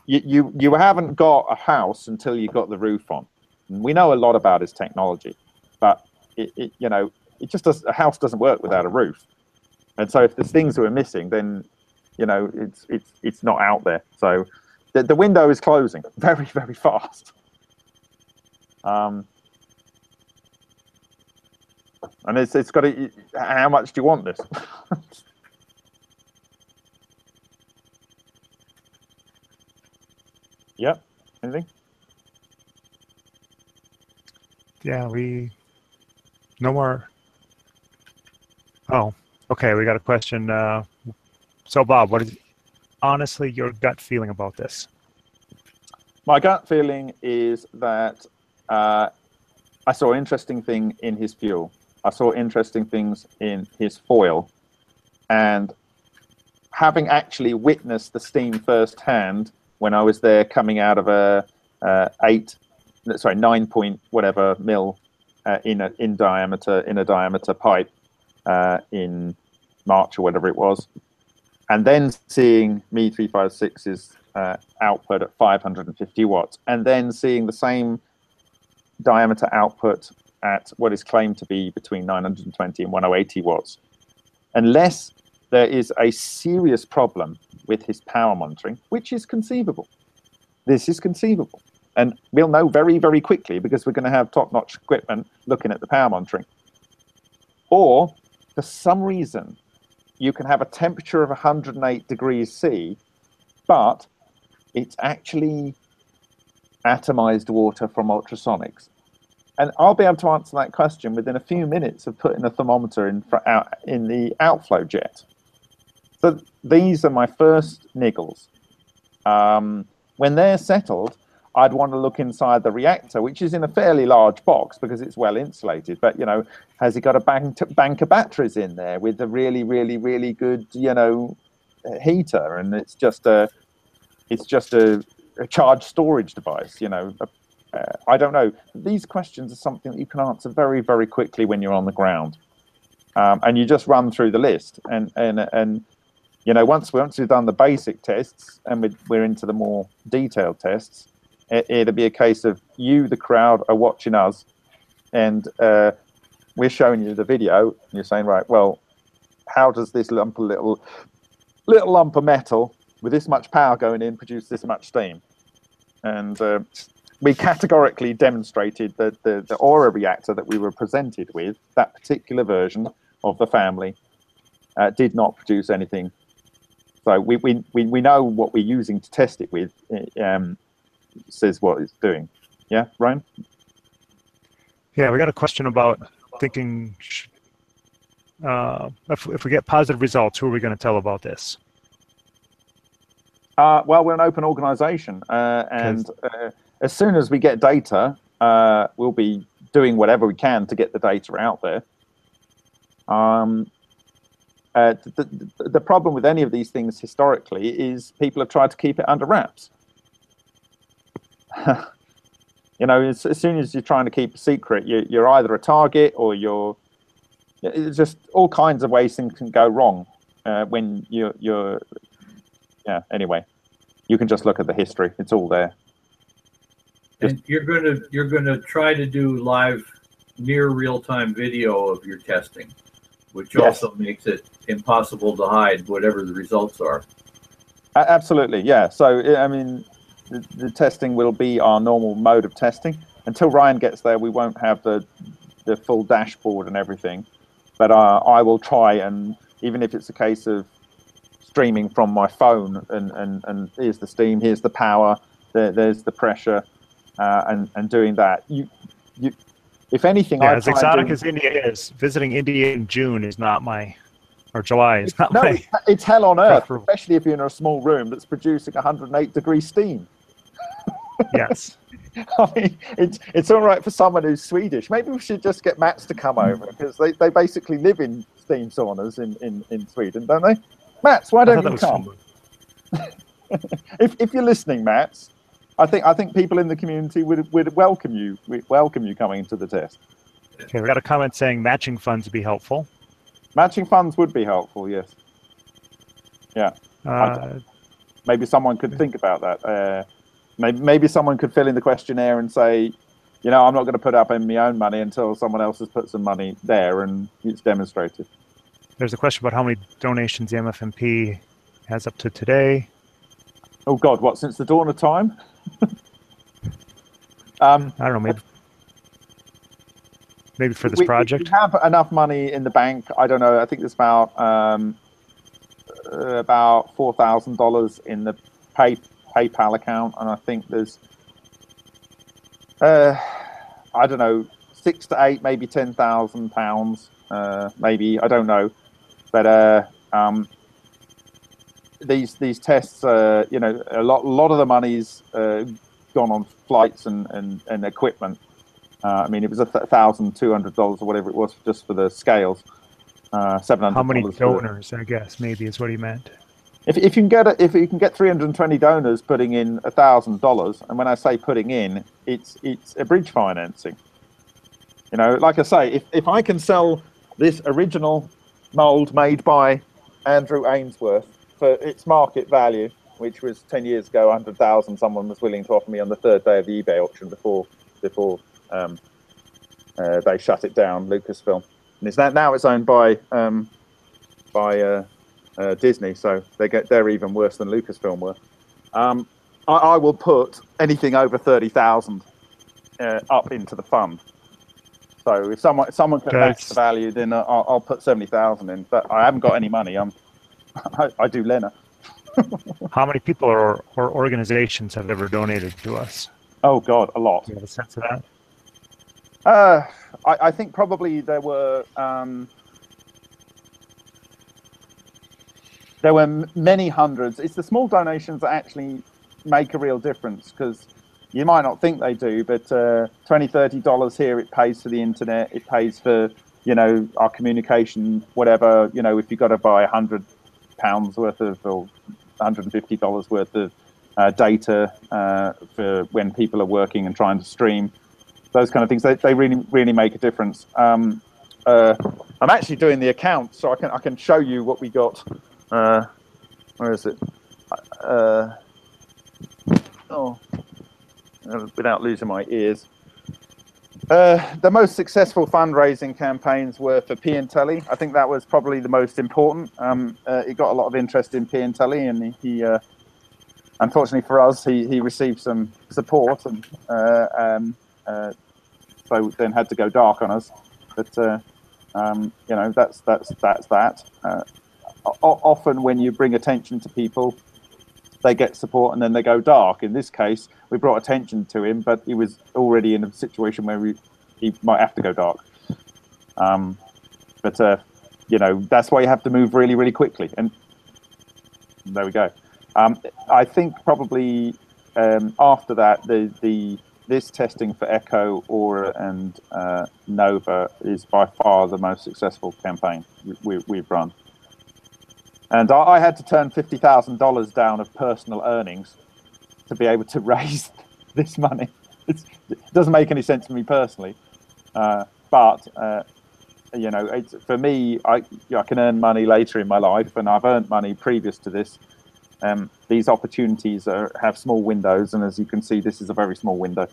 you haven't got a house until you got the roof on. And we know a lot about his technology, but you know, it just does. A house doesn't work without a roof. And so if there's things that are missing, then, you know, it's not out there. So the window is closing very, very fast. And it's got to, how much do you want this? Yep. Anything? Yeah, no more. Oh, okay. We got a question. So Bob, what is honestly your gut feeling about this? My gut feeling is that I saw an interesting thing in his fuel. I saw interesting things in his foil. And having actually witnessed the steam firsthand when I was there coming out of a 9 point whatever mil in a diameter pipe in March or whatever it was, and then seeing Me 356's output at 550 watts, and then seeing the same diameter output at what is claimed to be between 920 and 1080 watts. Unless there is a serious problem with his power monitoring, which is conceivable. This is conceivable. And we'll know very, very quickly because we're going to have top-notch equipment looking at the power monitoring. Or, for some reason, you can have a temperature of 108 degrees C, but it's actually atomized water from ultrasonics. And I'll be able to answer that question within a few minutes of putting a thermometer in the outflow jet. So these are my first niggles. When they're settled, I'd want to look inside the reactor, which is in a fairly large box because it's well insulated. But, you know, has it got a bank of batteries in there with a really, really, really good, you know, heater? And it's just a charged storage device, you know. I don't know. These questions are something that you can answer very, very quickly when you're on the ground. And you just run through the list. And you know, once we've done the basic tests and we're into the more detailed tests, it'll be a case of you, the crowd, are watching us, and we're showing you the video, and you're saying, right, well, how does this little lump of metal with this much power going in produce this much steam? And we categorically demonstrated that the Aura reactor that we were presented with, that particular version of the family, did not produce anything. So we know what we're using to test it with. Says what it's doing. Yeah, Ryan? Yeah, we got a question about thinking if we get positive results, who are we going to tell about this? Well, we're an open organization, and as soon as we get data, we'll be doing whatever we can to get the data out there. The problem with any of these things historically is people have tried to keep it under wraps. You know, as soon as you're trying to keep a secret, you're either a target or you're. It's just all kinds of ways things can go wrong when you're. Yeah. Anyway, you can just look at the history; it's all there. And you're gonna try to do live, near real-time video of your testing, which also makes it impossible to hide whatever the results are. Absolutely, yeah. So I mean, the testing will be our normal mode of testing. Until Ryan gets there, we won't have the full dashboard and everything. But I will try, and even if it's a case of streaming from my phone, and here's the steam, here's the power, there's the pressure, and doing that. If anything, as exotic as India is, visiting India in June is not my, or July is not my. It's hell on earth, preferable. especially if you're in a small room that's producing 108-degree steam. Yes. I mean, it's all right for someone who's Swedish. Maybe we should just get Mats to come over, because they basically live in steam saunas in Sweden, don't they? Mats, why don't you come? if you're listening, Mats, I think people in the community would welcome you. Welcome you coming into the test. Okay, we got a comment saying matching funds would be helpful. Matching funds would be helpful, yes. Yeah. Maybe someone could think about that. Maybe someone could fill in the questionnaire and say, you know, I'm not going to put up my own money until someone else has put some money there and it's demonstrated. There's a question about how many donations the MFMP has up to today. Oh God, what, since the dawn of time? I don't know, maybe for this project. We have enough money in the bank. I don't know. I think there's about $4,000 in the PayPal account, and I think there's I don't know, 6 to 8, maybe £10,000, maybe, I don't know, but these tests, you know, a lot of the money's gone on flights and equipment. I mean, it was $1,200 or whatever it was just for the scales. $700. How many donors? I guess maybe is what he meant. If you can get 320 donors putting in $1,000, and when I say putting in, it's a bridge financing. You know, like I say, if I can sell this original mold made by Andrew Ainsworth for its market value, which was 10 years ago 100,000, someone was willing to offer me on the third day of the eBay auction before they shut it down, Lucasfilm, and now it's owned by Disney, so they're even worse than Lucasfilm were. I will put anything over 30,000 up into the fund. So if someone can match the value, then I'll put 70,000 in. But I haven't got any money. I do Lena. How many people or organizations have ever donated to us? Oh God, a lot. Do you have a sense of that? I think probably there were many hundreds. It's the small donations that actually make a real difference, because you might not think they do, but $20, $30 here, it pays for the internet, it pays for, you know, our communication, whatever. You know, if you've got to buy £100 worth of, or $150 worth of data for when people are working and trying to stream, those kind of things, they really make a difference. I'm actually doing the account, so I can show you what we got. Where is it? Without losing my ears. The most successful fundraising campaigns were for P and Telly. I think that was probably the most important. It got a lot of interest in P and Telly, and he unfortunately for us, he received some support, and so then had to go dark on us. But you know, that's that. Often when you bring attention to people, they get support and then they go dark. In this case, we brought attention to him, but he was already in a situation where he might have to go dark. But you know, that's why you have to move really, really quickly. And there we go. I think probably after that, this testing for Echo, Aura, and Nova is by far the most successful campaign we've run. And I had to turn $50,000 down of personal earnings to be able to raise this money. it doesn't make any sense to me personally. But you know, it's, for me, I can earn money later in my life, and I've earned money previous to this. These opportunities have small windows, and as you can see, this is a very small window,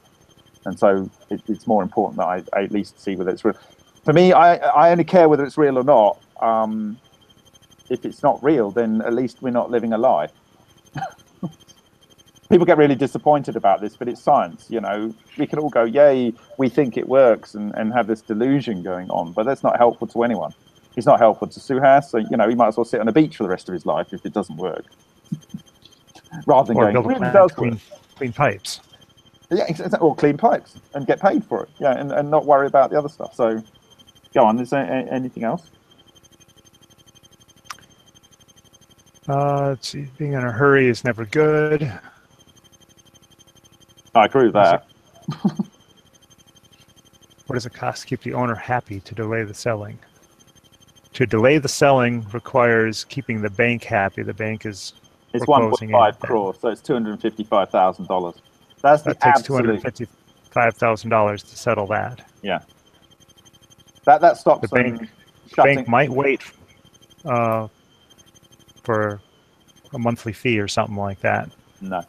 and so it's more important that I at least see whether it's real. For me, I only care whether it's real or not. If it's not real, then at least we're not living a lie. People get really disappointed about this, but it's science. You know, we can all go, yay, we think it works, and have this delusion going on, but that's not helpful to anyone. It's not helpful to Suhas, so, you know, he might as well sit on a beach for the rest of his life if it doesn't work. Rather than going, it really does clean pipes. Yeah, exactly, or clean pipes and get paid for it. Yeah, and not worry about the other stuff. So, go on, is there anything else? Let's see, being in a hurry is never good. I agree with that. What does it cost to keep the owner happy to delay the selling? To delay the selling requires keeping the bank happy. The bank is it's 1.5 crores, so it's $255,000. That takes $255,000 to settle that. Yeah. That stops the bank. The bank might wait for a monthly fee or something like that. No.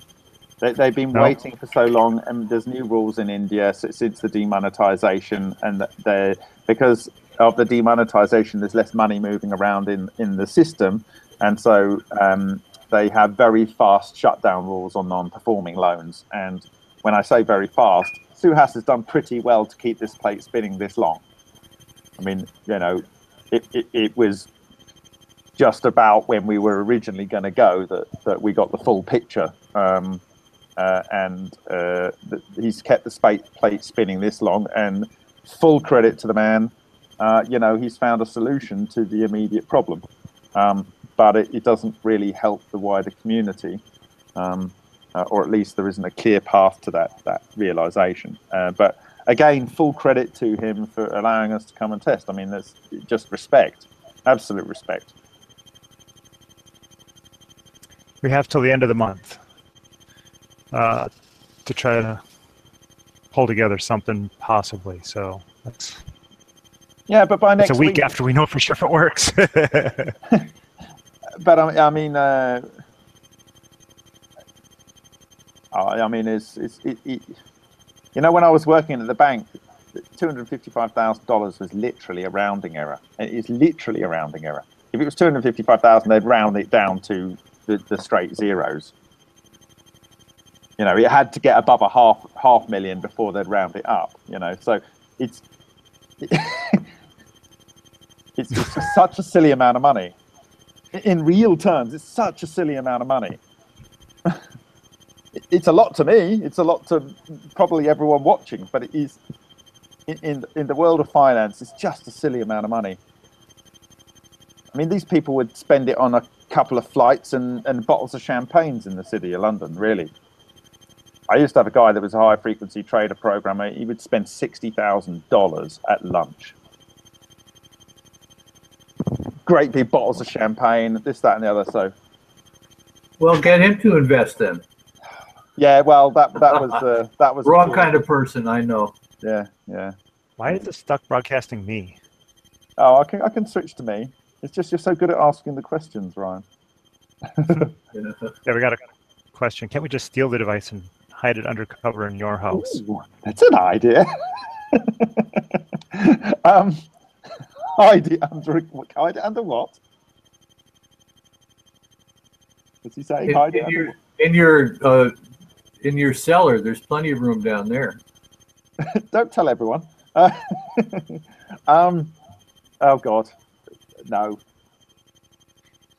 They've been waiting for so long, and there's new rules in India since the demonetization, and because of the demonetization, there's less money moving around in the system, and so they have very fast shutdown rules on non-performing loans. And when I say very fast, Suhas has done pretty well to keep this plate spinning this long. I mean, you know, it was just about when we were originally going to go that we got the full picture. He's kept the plate spinning this long, and full credit to the man. You know, he's found a solution to the immediate problem, but it doesn't really help the wider community, or at least there isn't a clear path to that realization. But again, full credit to him for allowing us to come and test. I mean, that's just respect, absolute respect. We have till the end of the month to try to pull together something, possibly. So that's but by next week after we know for sure if it works. But I mean, you know, when I was working at the bank, $255,000 was literally a rounding error. It is literally a rounding error. If it was 255,000, they'd round it down to the straight zeros. You know, it had to get above a half million before they'd round it up. You know, so it's just such a silly amount of money. In real terms, it's such a silly amount of money. It's a lot to me. It's a lot to probably everyone watching, but it is in the world of finance. It's just a silly amount of money. I mean, these people would spend it on a couple of flights and bottles of champagnes in the city of London, really. I used to have a guy that was a high-frequency trader programmer. He would spend $60,000 at lunch. Great big bottles of champagne, this, that, and the other. So, well, get him to invest then. Yeah, well, that was wrong kind of person, I know. Yeah. Why is it stuck broadcasting me? Oh, I can switch to me. It's just you're so good at asking the questions, Ryan. Yeah, we got a question. Can't we just steal the device and hide it undercover in your house? Ooh, that's an idea. Hide it under what? What's he saying? Hide it under what? In your cellar. There's plenty of room down there. Don't tell everyone. Oh God, no.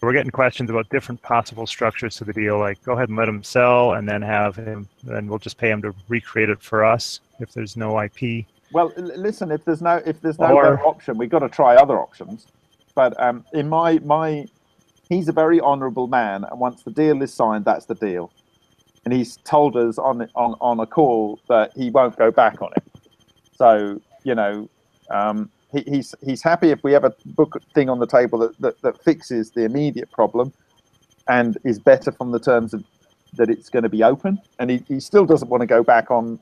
We're getting questions about different possible structures to the deal. Like, go ahead and let him sell, and then have him. Then we'll just pay him to recreate it for us if there's no IP. Well, listen, if there's no better option, we've got to try other options. But in he's a very honourable man, and once the deal is signed, that's the deal. And he's told us on a call that he won't go back on it. So, you know, he's happy if we have a book thing on the table that fixes the immediate problem and is better from the terms of that it's going to be open. And he still doesn't want to go back on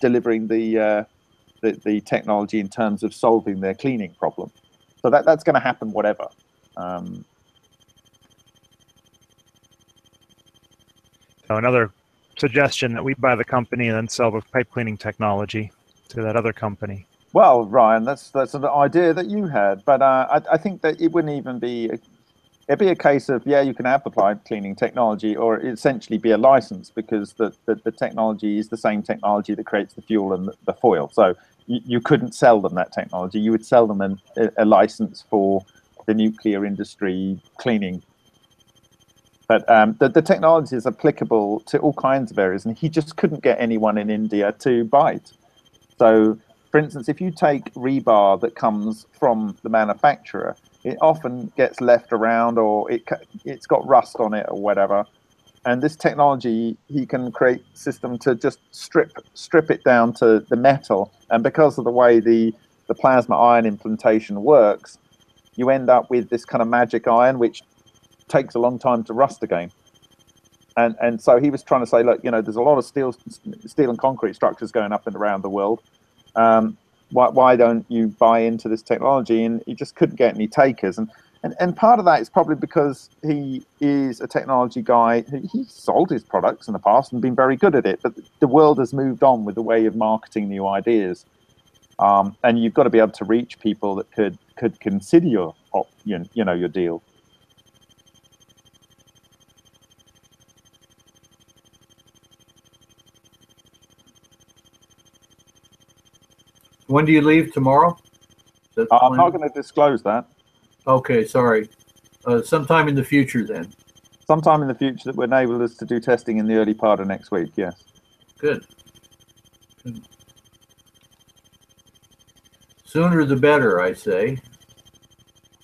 delivering the technology in terms of solving their cleaning problem. So that's going to happen whatever. So another suggestion that we buy the company and then sell the pipe cleaning technology to that other company. Well, Ryan, that's an idea that you had, but I think that it wouldn't even be. It'd be a case of, yeah, you can have the pipe cleaning technology, or essentially be a license, because the technology is the same technology that creates the fuel and the foil. So you couldn't sell them that technology. You would sell them a license for the nuclear industry cleaning. But the technology is applicable to all kinds of areas, and he just couldn't get anyone in India to buy it. So, for instance, if you take rebar that comes from the manufacturer, it often gets left around, or it's got rust on it or whatever. And this technology, he can create a system to just strip it down to the metal. And because of the way the plasma ion implantation works, you end up with this kind of magic iron, which takes a long time to rust again. And so he was trying to say, look, there's a lot of steel and concrete structures going up and around the world. Why don't you buy into this technology? And he just couldn't get any takers. And part of that is probably because he is a technology guy. He sold his products in the past and been very good at it, but the world has moved on with the way of marketing new ideas. And you've got to be able to reach people that could consider your deal. When do you leave tomorrow? I'm not going to disclose that. Okay, sorry. Sometime in the future, then. Sometime in the future that would enable us to do testing in the early part of next week, yes. Good. Sooner the better, I say.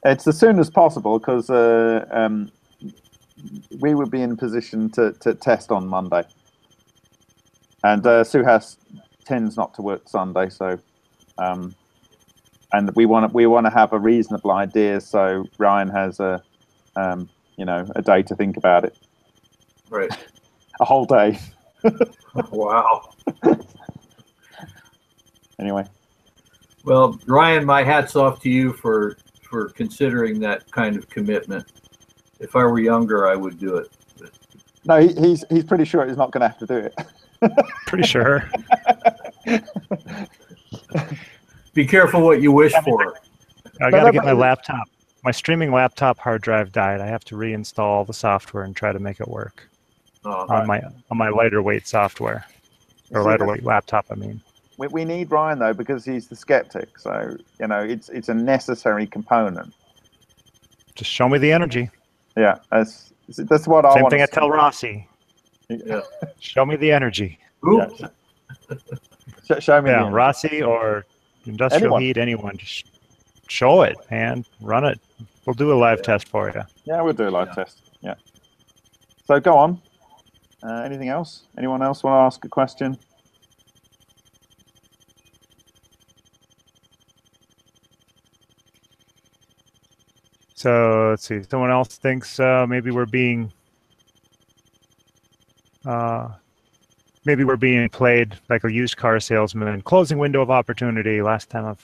It's as soon as possible, because we would be in position to test on Monday. And Suhas tends not to work Sunday, so and we want to have a reasonable idea, so Ryan has a day to think about it. Right. A whole day. Wow. Anyway. Well, Ryan, my hat's off to you for considering that kind of commitment. If I were younger, I would do it. But... No, he's pretty sure he's not going to have to do it. Pretty sure. Be careful what you wish for. I got to get my laptop. My streaming laptop hard drive died. I have to reinstall the software and try to make it work on my lighter weight software, or lighter weight laptop. I mean, we need Ryan though, because he's the skeptic. So it's a necessary component. Just show me the energy. Yeah, that's what I want. Same thing I tell Rossi. Yeah. Show me the energy. Yeah. Show me. Yeah, Rossi or Industrial Heat, anyone. Just show it, man. Run it. We'll do a live test for you. Yeah, we'll do a live test. Yeah. So go on. Anything else? Anyone else want to ask a question? So let's see. Someone else thinks maybe we're being played like a used car salesman. Closing window of opportunity. Last time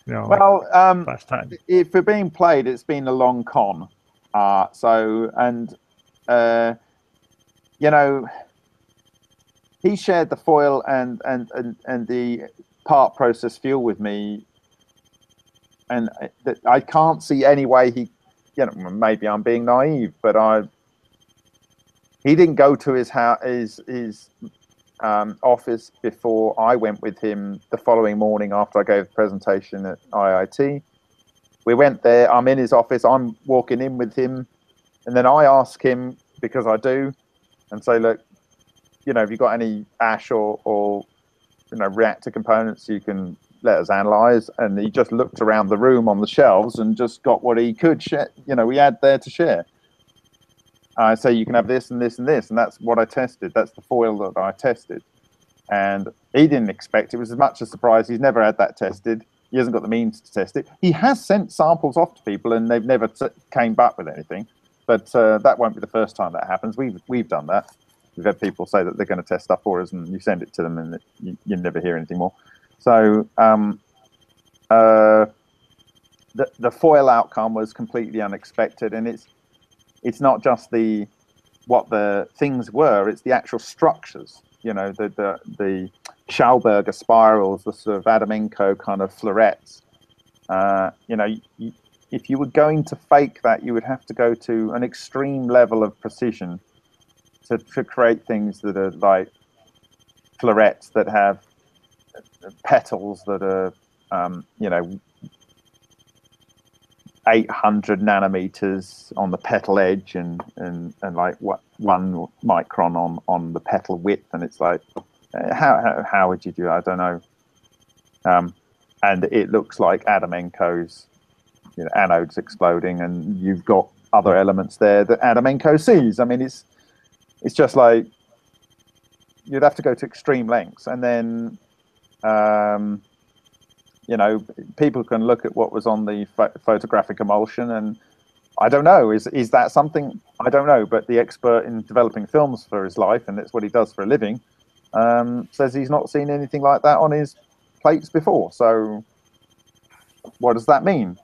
last time. If we're being played, it's been a long con. He shared the foil and the part process fuel with me, and I can't see any way he. Maybe I'm being naive, but he didn't go to his office before I went with him the following morning after I gave the presentation at IIT. We went there. I'm in his office. I'm walking in with him, and then I ask him, because I do, and say, look, have you got any ash or reactor components you can let us analyze? And he just looked around the room on the shelves and just got what he could share. We had there to share. I say you can have this and this and this, and that's what I tested. That's the foil that I tested, and he didn't expect it. It was as much a surprise. He's never had that tested. He hasn't got the means to test it. He has sent samples off to people, and they've never came back with anything. But that won't be the first time that happens. We've done that. we've had people say that they're going to test stuff for us, and you send it to them, and you never hear anything more. So the foil outcome was completely unexpected, and it's not just what the things were; it's the actual structures. You know, the Schauberger spirals, the sort of Adamenko kind of florets. You know, if you were going to fake that, you would have to go to an extreme level of precision to create things that are like florets that have petals that are, you know, 800 nanometers on the petal edge and like 1 micron on the petal width, and it's like, how would you do that? I don't know. And it looks like Adamenko's, you know, anodes exploding, and you've got other elements there that Adamenko sees. I mean, it's just like you'd have to go to extreme lengths, and then you know, people can look at what was on the photographic emulsion, and I don't know, is that something? I don't know, but the expert in developing films for his life, and that's what he does for a living, says he's not seen anything like that on his plates before. So what does that mean?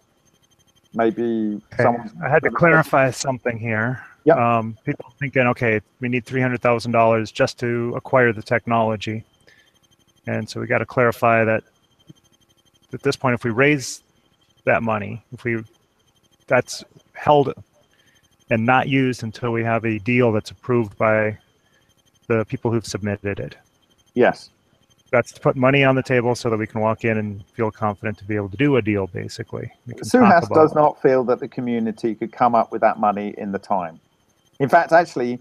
Maybe someone. I had to clarify something here. Yeah. People thinking, okay, we need $300,000 just to acquire the technology, and so we got to clarify that at this point, if we raise that money, that's held and not used until we have a deal that's approved by the people who've submitted it. Yes. That's to put money on the table so that we can walk in and feel confident to be able to do a deal, basically. Suhas does not feel that the community could come up with that money in the time. In fact, actually,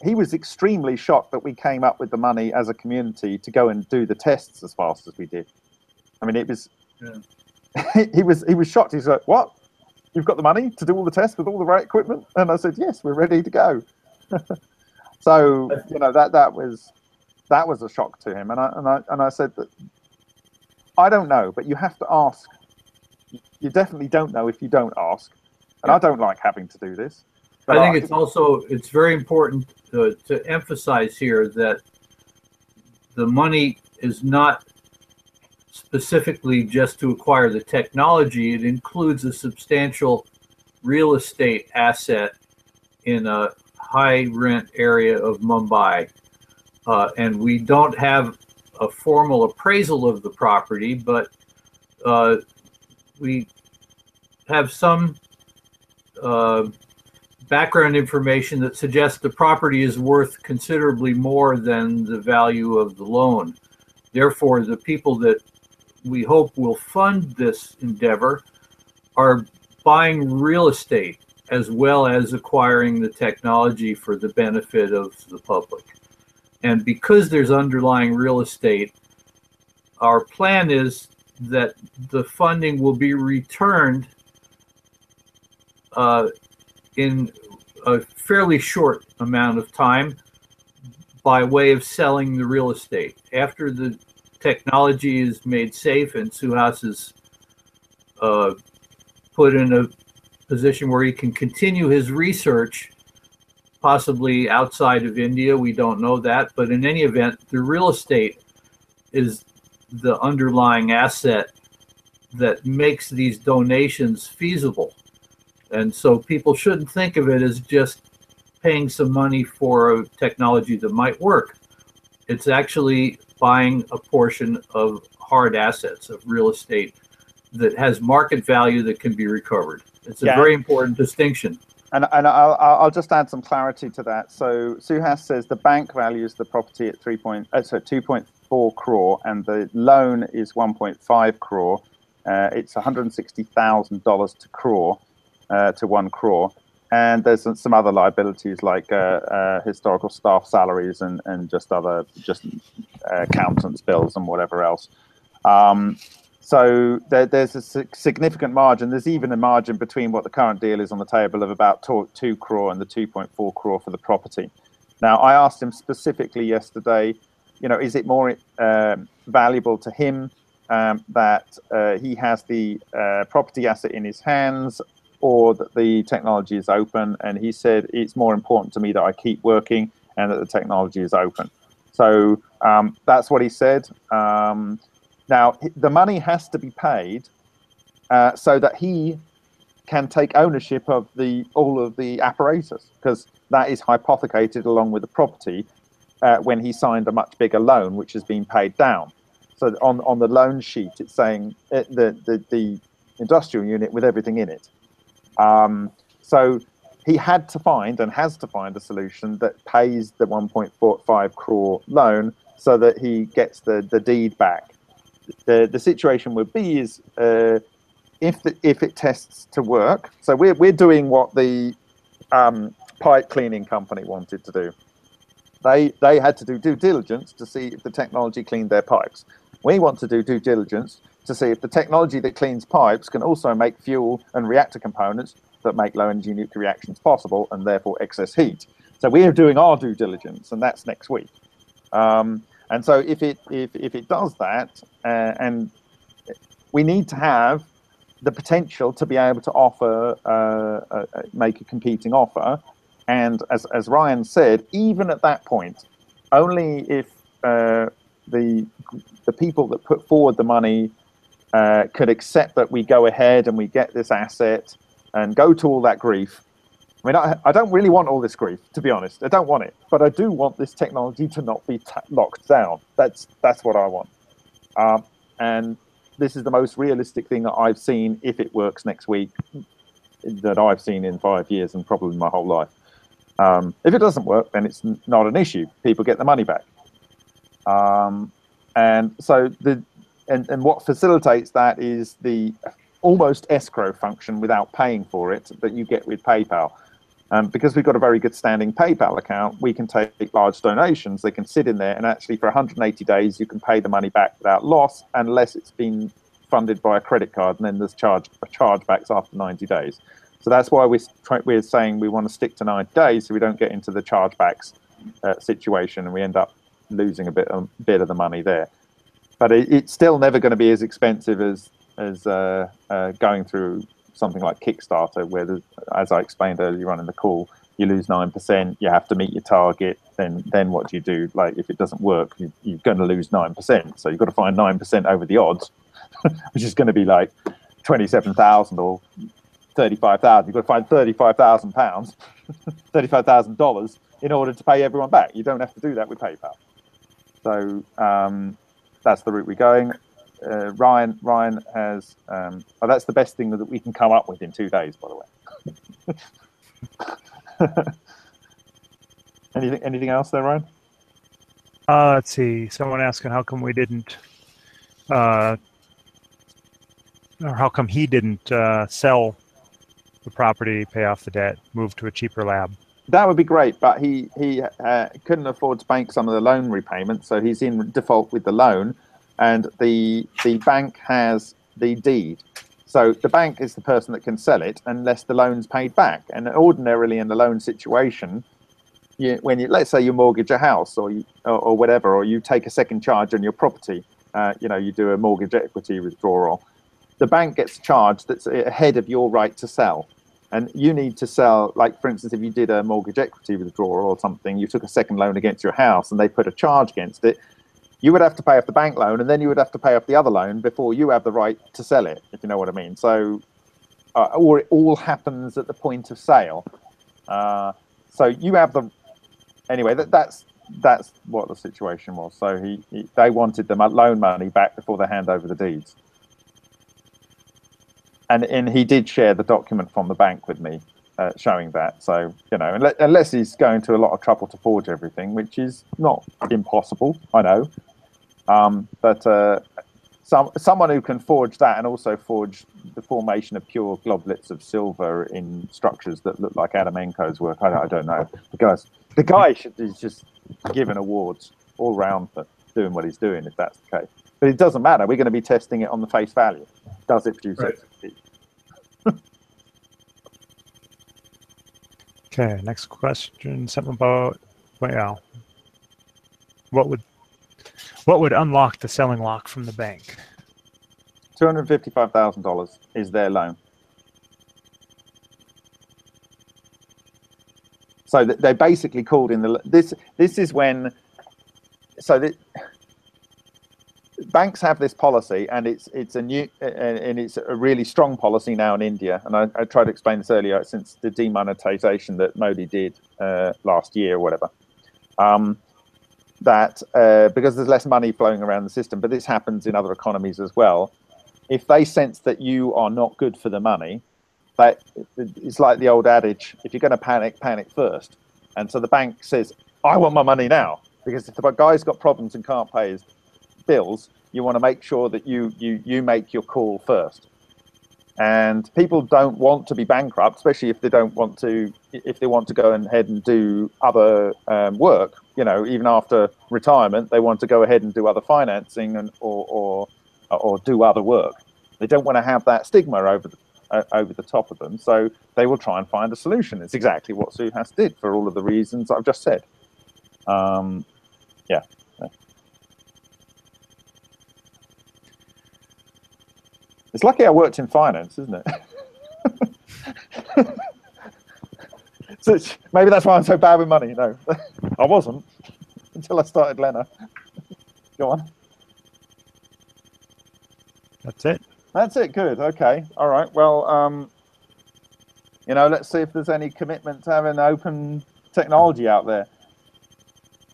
he was extremely shocked that we came up with the money as a community to go and do the tests as fast as we did. I mean, it was, he was shocked. He's like, what? You've got the money to do all the tests with all the right equipment? And I said, yes, we're ready to go. So, you know, that was a shock to him. And I said that I don't know, but you have to ask. You definitely don't know if you don't ask. And I don't like having to do this. I think it's very important to emphasize here that the money is not specifically just to acquire the technology. It includes a substantial real estate asset in a high rent area of Mumbai. And we don't have a formal appraisal of the property, but we have some background information that suggests the property is worth considerably more than the value of the loan. Therefore, the people that we hope will fund this endeavor are buying real estate as well as acquiring the technology for the benefit of the public. And because there's underlying real estate, our plan is that the funding will be returned in a fairly short amount of time by way of selling the real estate. After the technology is made safe and Suhas is put in a position where he can continue his research, possibly outside of India, we don't know that, but in any event, the real estate is the underlying asset that makes these donations feasible. And so people shouldn't think of it as just paying some money for a technology that might work. It's actually buying a portion of hard assets, of real estate that has market value that can be recovered. It's a very important distinction. And I'll just add some clarity to that. So Suhas says the bank values the property at 2.4 crore, and the loan is 1.5 crore. It's $160,000 to crore. To 1 crore, and there's some other liabilities like historical staff salaries and just accountants' bills and whatever else. So there's a significant margin. There's even a margin between what the current deal is on the table of about 2 crore and the 2.4 crore for the property. Now, I asked him specifically yesterday, you know, is it more valuable to him that he has the property asset in his hands, or that the technology is open? And he said, it's more important to me that I keep working and that the technology is open. So that's what he said. Now, the money has to be paid so that he can take ownership of all of the apparatus, because that is hypothecated along with the property when he signed a much bigger loan, which has been paid down. So on the loan sheet, it's saying the industrial unit with everything in it. So he had to find and has to find a solution that pays the 1.45 crore loan so that he gets the deed back. The situation would be is if it tests to work. So we're doing what the pipe cleaning company wanted to do. They had to do due diligence to see if the technology cleaned their pipes. We want to do due diligence to see if the technology that cleans pipes can also make fuel and reactor components that make low energy nuclear reactions possible, and therefore excess heat. So we are doing our due diligence, and that's next week. And so if it does that, and we need to have the potential to be able to offer, make a competing offer. And as Ryan said, even at that point, only if the people that put forward the money could accept that we go ahead and we get this asset and go to all that grief. I mean, I don't really want all this grief, to be honest. I don't want it, but I do want this technology to not be locked down. That's what I want. And this is the most realistic thing that I've seen, if it works next week, that I've seen in 5 years and probably my whole life. If it doesn't work, then it's not an issue. People get the money back. And so and what facilitates that is the almost escrow function without paying for it that you get with PayPal. Because we've got a very good standing PayPal account, we can take large donations. They can sit in there, and actually for 180 days, you can pay the money back without loss, unless it's been funded by a credit card, and then there's chargebacks after 90 days. So that's why we're saying we want to stick to 90 days, so we don't get into the chargebacks situation, and we end up losing a bit of the money there. But it's still never going to be as expensive as going through something like Kickstarter, where, as I explained earlier on in the call, you lose 9%, you have to meet your target, then what do you do? Like, if it doesn't work, you're going to lose 9%. So you've got to find 9% over the odds, which is going to be like 27,000 or 35,000. You've got to find £35,000, $35,000 in order to pay everyone back. You don't have to do that with PayPal. So that's the route we're going. Ryan has, that's the best thing that we can come up with in 2 days, by the way. Anything else there, Ryan? Let's see. Someone asking how come we didn't, or how come he didn't sell the property, pay off the debt, move to a cheaper lab. That would be great, but he couldn't afford to bank some of the loan repayments, so he's in default with the loan, and the bank has the deed. So the bank is the person that can sell it unless the loan's paid back. And ordinarily in the loan situation, let's say you mortgage a house or whatever, or you take a second charge on your property, you do a mortgage equity withdrawal, the bank gets charged that's ahead of your right to sell. And you need to sell, like, for instance, if you did a mortgage equity withdrawal or something, you took a second loan against your house and they put a charge against it, you would have to pay off the bank loan, and then you would have to pay off the other loan before you have the right to sell it, if you know what I mean. So, or it all happens at the point of sale. So you have the, anyway, that's what the situation was. So they wanted the loan money back before they hand over the deeds. And he did share the document from the bank with me, showing that. So, unless he's going to a lot of trouble to forge everything, which is not impossible, I know. But someone who can forge that and also forge the formation of pure globules of silver in structures that look like Adamenko's work, I don't know. The guy should be just given awards all round for doing what he's doing, if that's the case. But it doesn't matter. We're going to be testing it on the face value. Does it produce extra heat? Okay, next question. Something about, well, what would unlock the selling lock from the bank? $255,000 is their loan. So they basically called in this is when, so that banks have this policy, and it's a new, and it's a really strong policy now in India. And I tried to explain this earlier, since the demonetization that Modi did last year or whatever. That because there's less money flowing around the system, but this happens in other economies as well. If they sense that you are not good for the money, but it's like the old adage: if you're going to panic, panic first. And so the bank says, "I want my money now," because if the guy's got problems and can't pay his bills, you want to make sure that you make your call first. And people don't want to be bankrupt, especially if they don't want to, if they want to go ahead and do other work. You know, even after retirement, they want to go ahead and do other financing and or do other work. They don't want to have that stigma over the top of them, so they will try and find a solution. It's exactly what Suhas did for all of the reasons I've just said. Yeah. It's lucky I worked in finance, isn't it? So maybe that's why I'm so bad with money. No, I wasn't until I started Lena. Go on. That's it. That's it. Good. Okay. All right. Well, you know, let's see if there's any commitment to having open technology out there.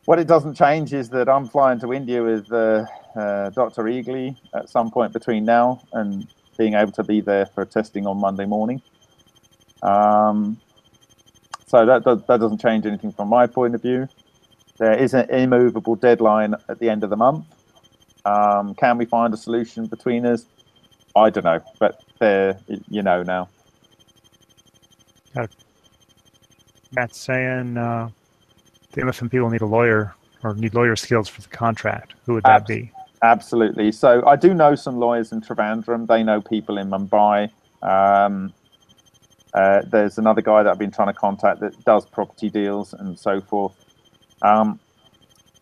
What it doesn't change is that I'm flying to India with Dr. Eagley at some point between now and being able to be there for testing on Monday morning. So that doesn't change anything from my point of view. There is an immovable deadline at the end of the month. Can we find a solution between us? I don't know, but there, you know now. Matt's saying the MFM people need a lawyer or need lawyer skills for the contract. Who would that be? Absolutely. So I do know some lawyers in Trivandrum. They know people in Mumbai. There's another guy that I've been trying to contact that does property deals and so forth.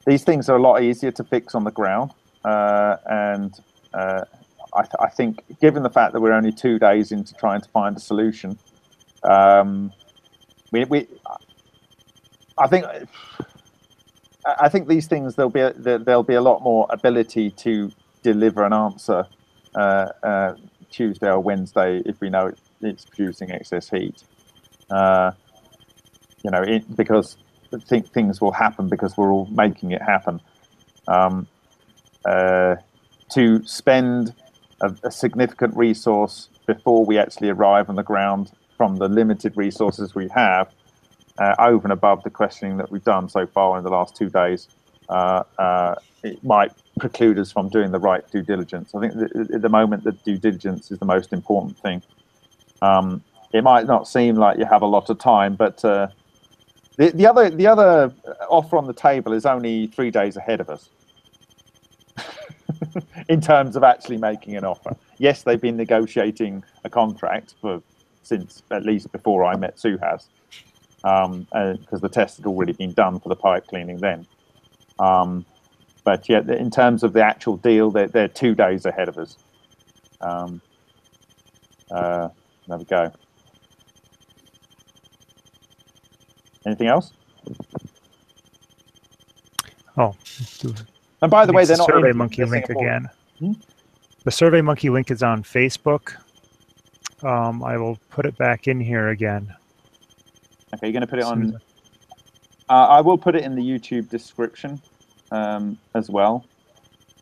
These things are a lot easier to fix on the ground. And I think, given the fact that we're only 2 days into trying to find a solution, I think these things, there'll be a lot more ability to deliver an answer Tuesday or Wednesday if we know it's producing excess heat. You know, because I think things will happen because we're all making it happen. To spend a significant resource before we actually arrive on the ground from the limited resources we have, over and above the questioning that we've done so far in the last 2 days, it might preclude us from doing the right due diligence. I think at the moment, the due diligence is the most important thing. It might not seem like you have a lot of time, but the other offer on the table is only 3 days ahead of us in terms of actually making an offer. Yes, they've been negotiating a contract since at least before I met Suhas. Because the test had already been done for the pipe cleaning then. But yeah, in terms of the actual deal, they're 2 days ahead of us. There we go. Anything else? Oh. And by the way, they're not Survey Monkey link again. The Survey Monkey link is on Facebook. I will put it back in here again. Okay, you're going to put it on. I will put it in the YouTube description as well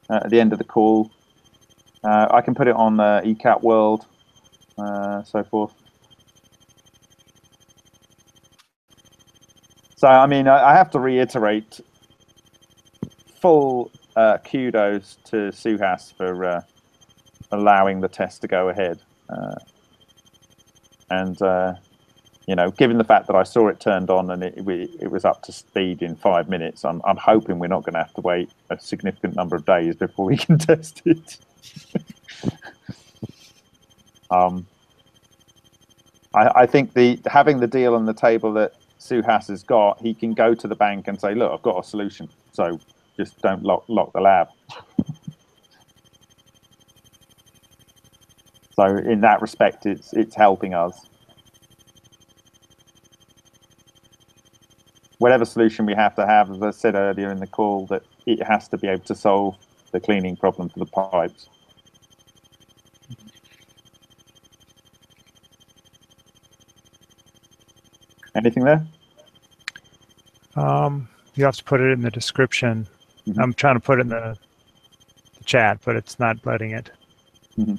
at the end of the call. I can put it on ECAT World, so forth. So, I mean, I have to reiterate full kudos to Suhas for allowing the test to go ahead. You know, given the fact that I saw it turned on and it was up to speed in 5 minutes, I'm hoping we're not going to have to wait a significant number of days before we can test it. I think having the deal on the table that Suhas has got, he can go to the bank and say, "Look, I've got a solution. So just don't lock the lab." So in that respect, it's helping us. whatever solution we have to have, as I said earlier in the call, that it has to be able to solve the cleaning problem for the pipes. Anything there? You have to put it in the description. Mm-hmm. I'm trying to put it in the chat, but it's not letting it. Mm-hmm.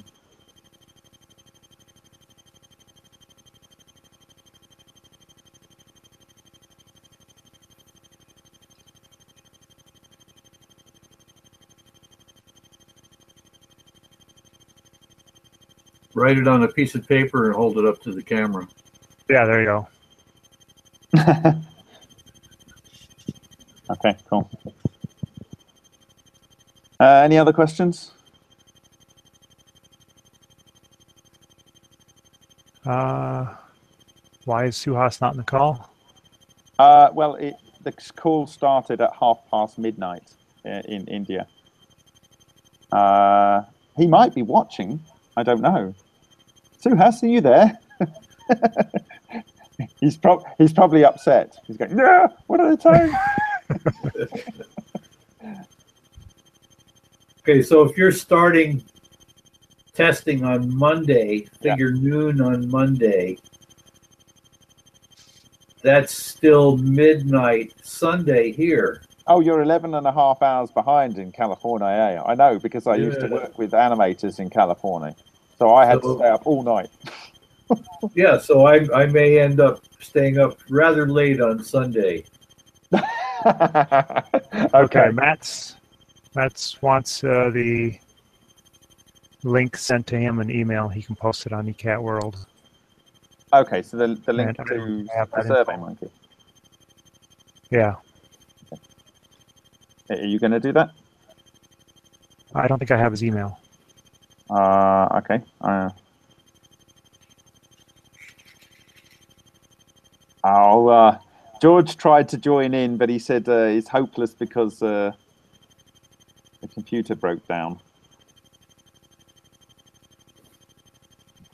Write it on a piece of paper and hold it up to the camera. Yeah, there you go. Okay, cool. Any other questions? Why is Suhas not in the call? Well, the call started at midnight in India. He might be watching. I don't know. Suhas, are you there? He's probably upset. He's going, no, what are they saying? Okay, so if you're starting testing on Monday, figure noon on Monday, that's still midnight Sunday here. Oh, you're 11 and a half hours behind in California. Eh? I know, because I used to work with animators in California. So I had to stay up all night. Yeah, so I may end up staying up rather late on Sunday. Okay, Matt's wants the link sent to him in email. He can post it on eCat World. Okay, so the link to the SurveyMonkey. Yeah. Are you going to do that? I don't think I have his email. Okay. George tried to join in, but he said it's hopeless because the computer broke down.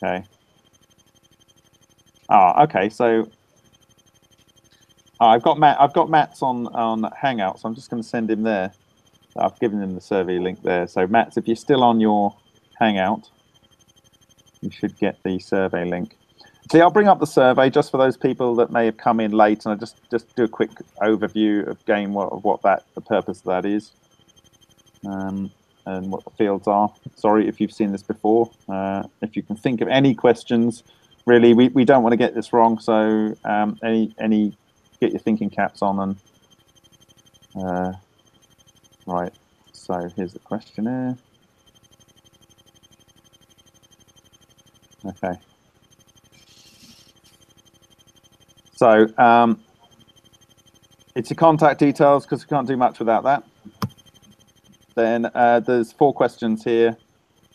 Okay. Okay. So I've got Matt's on Hangout, so I'm just going to send him there. I've given him the survey link there. So Matt, if you're still on your Hangout, you should get the survey link. See, I'll bring up the survey just for those people that may have come in late, and I'll just do a quick overview of what the purpose of that is, and what the fields are. Sorry if you've seen this before. If you can think of any questions, really, we don't want to get this wrong. So any get your thinking caps on and right. So here's the questionnaire. Okay. So it's your contact details, because we can't do much without that. Then there's 4 questions here.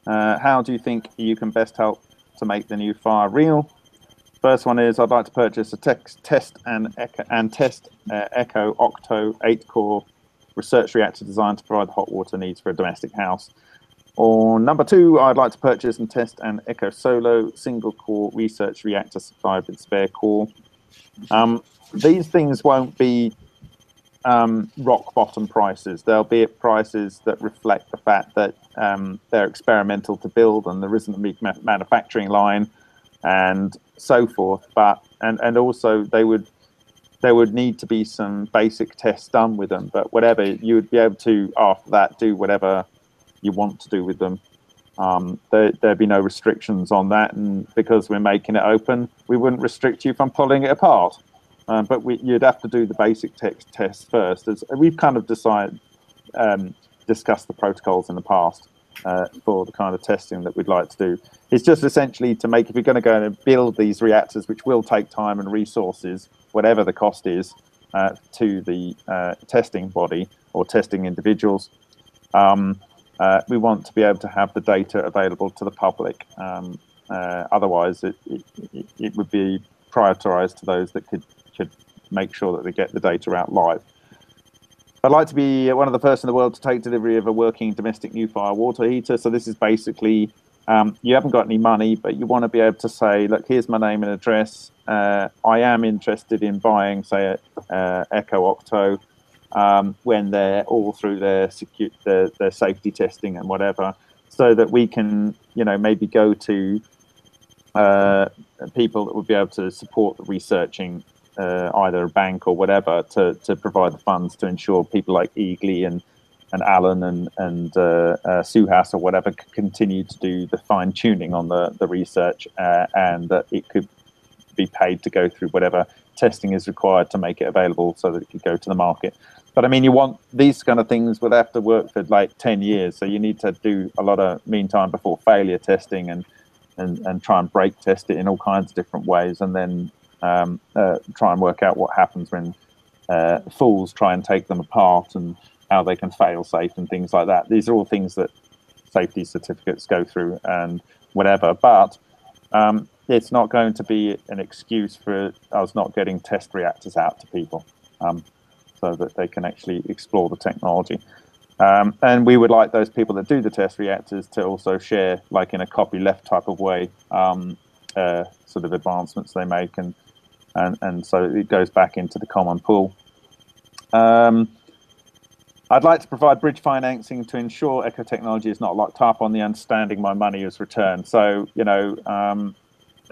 How do you think you can best help to make the new fire real? First one is, I'd like to purchase a test Echo Octo 8-core research reactor designed to provide the hot water needs for a domestic house. Or number 2, I'd like to purchase and test an Echo Solo single-core research reactor supplied with spare core. These things won't be rock bottom prices. They'll be at prices that reflect the fact that they're experimental to build and there isn't a big manufacturing line and so forth. But and also there would need to be some basic tests done with them. But whatever, you would be able to after that do whatever you want to do with them. There'd be no restrictions on that, and because we're making it open, we wouldn't restrict you from pulling it apart. But you'd have to do the basic tests first. As we've kind of discussed the protocols in the past for the kind of testing that we'd like to do. It's just essentially to make, if you're going to go and build these reactors, which will take time and resources, whatever the cost is, to the testing body or testing individuals. We want to be able to have the data available to the public. Otherwise, it would be prioritized to those that could make sure that they get the data out live. I'd like to be one of the first in the world to take delivery of a working domestic new fire water heater. So this is basically you haven't got any money, but you want to be able to say, look, here's my name and address. I am interested in buying, say, Echo Octo when they're all through their safety testing and whatever, so that we can, maybe go to people that would be able to support the researching, either a bank or whatever, to provide the funds to ensure people like Eagly and Alan and Suhas or whatever could continue to do the fine tuning on the research, and that it could be paid to go through whatever testing is required to make it available so that it could go to the market. But I mean, you want these kind of things would have to work for like 10 years. So you need to do a lot of meantime before failure testing and try and break test it in all kinds of different ways, and then try and work out what happens when fools try and take them apart and how they can fail safe and things like that. These are all things that safety certificates go through and whatever, but it's not going to be an excuse for us not getting test reactors out to people, so that they can actually explore the technology. And we would like those people that do the test reactors to also share, like in a copyleft type of way, sort of advancements they make, and so it goes back into the common pool. I'd like to provide bridge financing to ensure Echo technology is not locked up on the understanding my money is returned. So,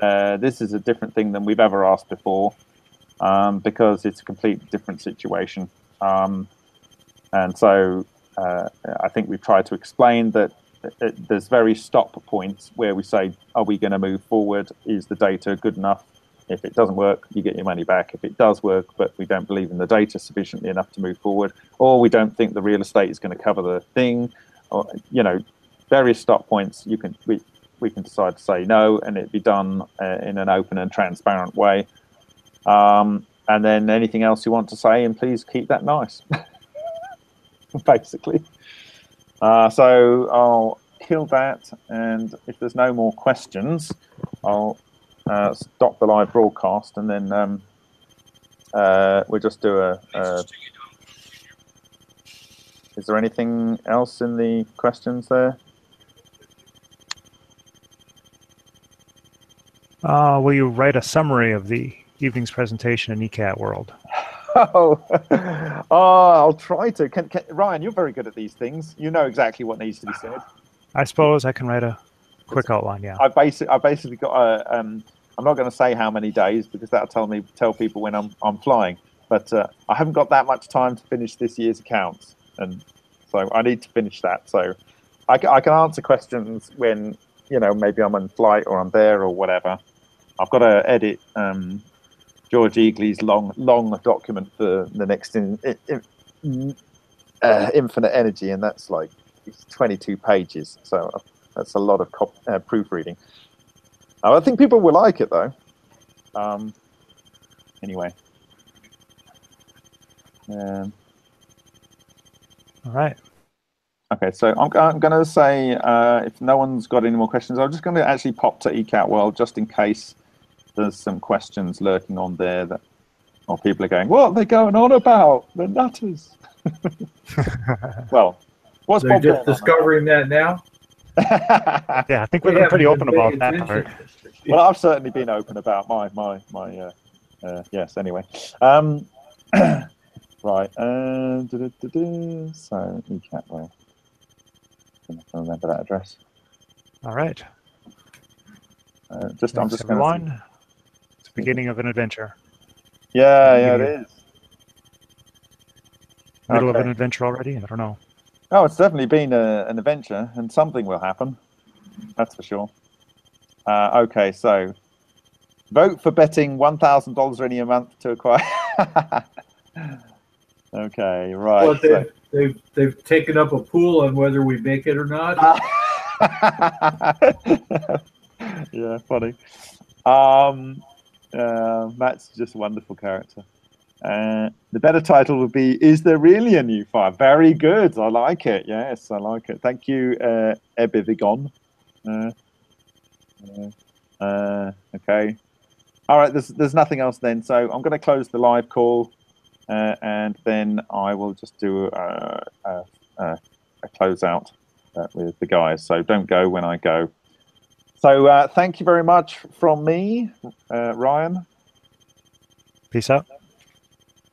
this is a different thing than we've ever asked before, because it's a completely different situation. And so I think we've tried to explain that there's very stop points where we say, are we going to move forward? Is the data good enough? If it doesn't work, you get your money back. If it does work, but we don't believe in the data sufficiently enough to move forward, or we don't think the real estate is going to cover the thing, or various stop points, we can decide to say no, and it'd be done in an open and transparent way. And then anything else you want to say, and please keep that nice, basically. So I'll kill that, and if there's no more questions, I'll stop the live broadcast, and then we'll just do a is there anything else in the questions there? Will you write a summary of the evening's presentation in ECAT World? Oh, I'll try to. Ryan, you're very good at these things. You know exactly what needs to be said. I suppose I can write a quick outline, yeah. I basically got a, I'm not going to say how many days, because that'll tell people when I'm flying. But I haven't got that much time to finish this year's accounts, and so I need to finish that. So I can answer questions when maybe I'm on flight or I'm there or whatever. I've got to edit George Eagly's long document for the next infinite energy, and that's like 22 pages. So that's a lot of proofreading. I think people will like it, though. Anyway. All right. Okay, so I'm going to say, if no one's got any more questions, I'm just going to actually pop to ECAT World just in case there's some questions lurking on there that, or people are going, what are they going on about? The nutters. Well, what's They're just discovering that now? Yeah, I think we've been pretty open about that part. Well, I've certainly been open about my yes, anyway. Right, so ECAT World. I remember that address. All right. I'm just going to. It's the beginning of an adventure. Yeah, it is. Middle of an adventure already? I don't know. Oh, it's definitely been an adventure, and something will happen. That's for sure. Okay, so vote for betting $1,000 any a month to acquire. Okay, right. Well, they've taken up a pool on whether we make it or not. Yeah, funny. Matt's just a wonderful character. The better title would be, is there really a new fire? Very good. I like it. Yes, I like it. Thank you, Ebivigon. Okay. All right, there's nothing else then. So I'm going to close the live call, and then I will just do a closeout with the guys. So don't go when I go. So thank you very much from me, Ryan. Peace out.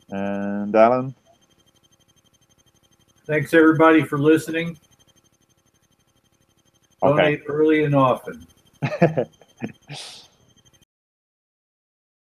And Alan. Thanks everybody for listening. Okay. Donate early and often.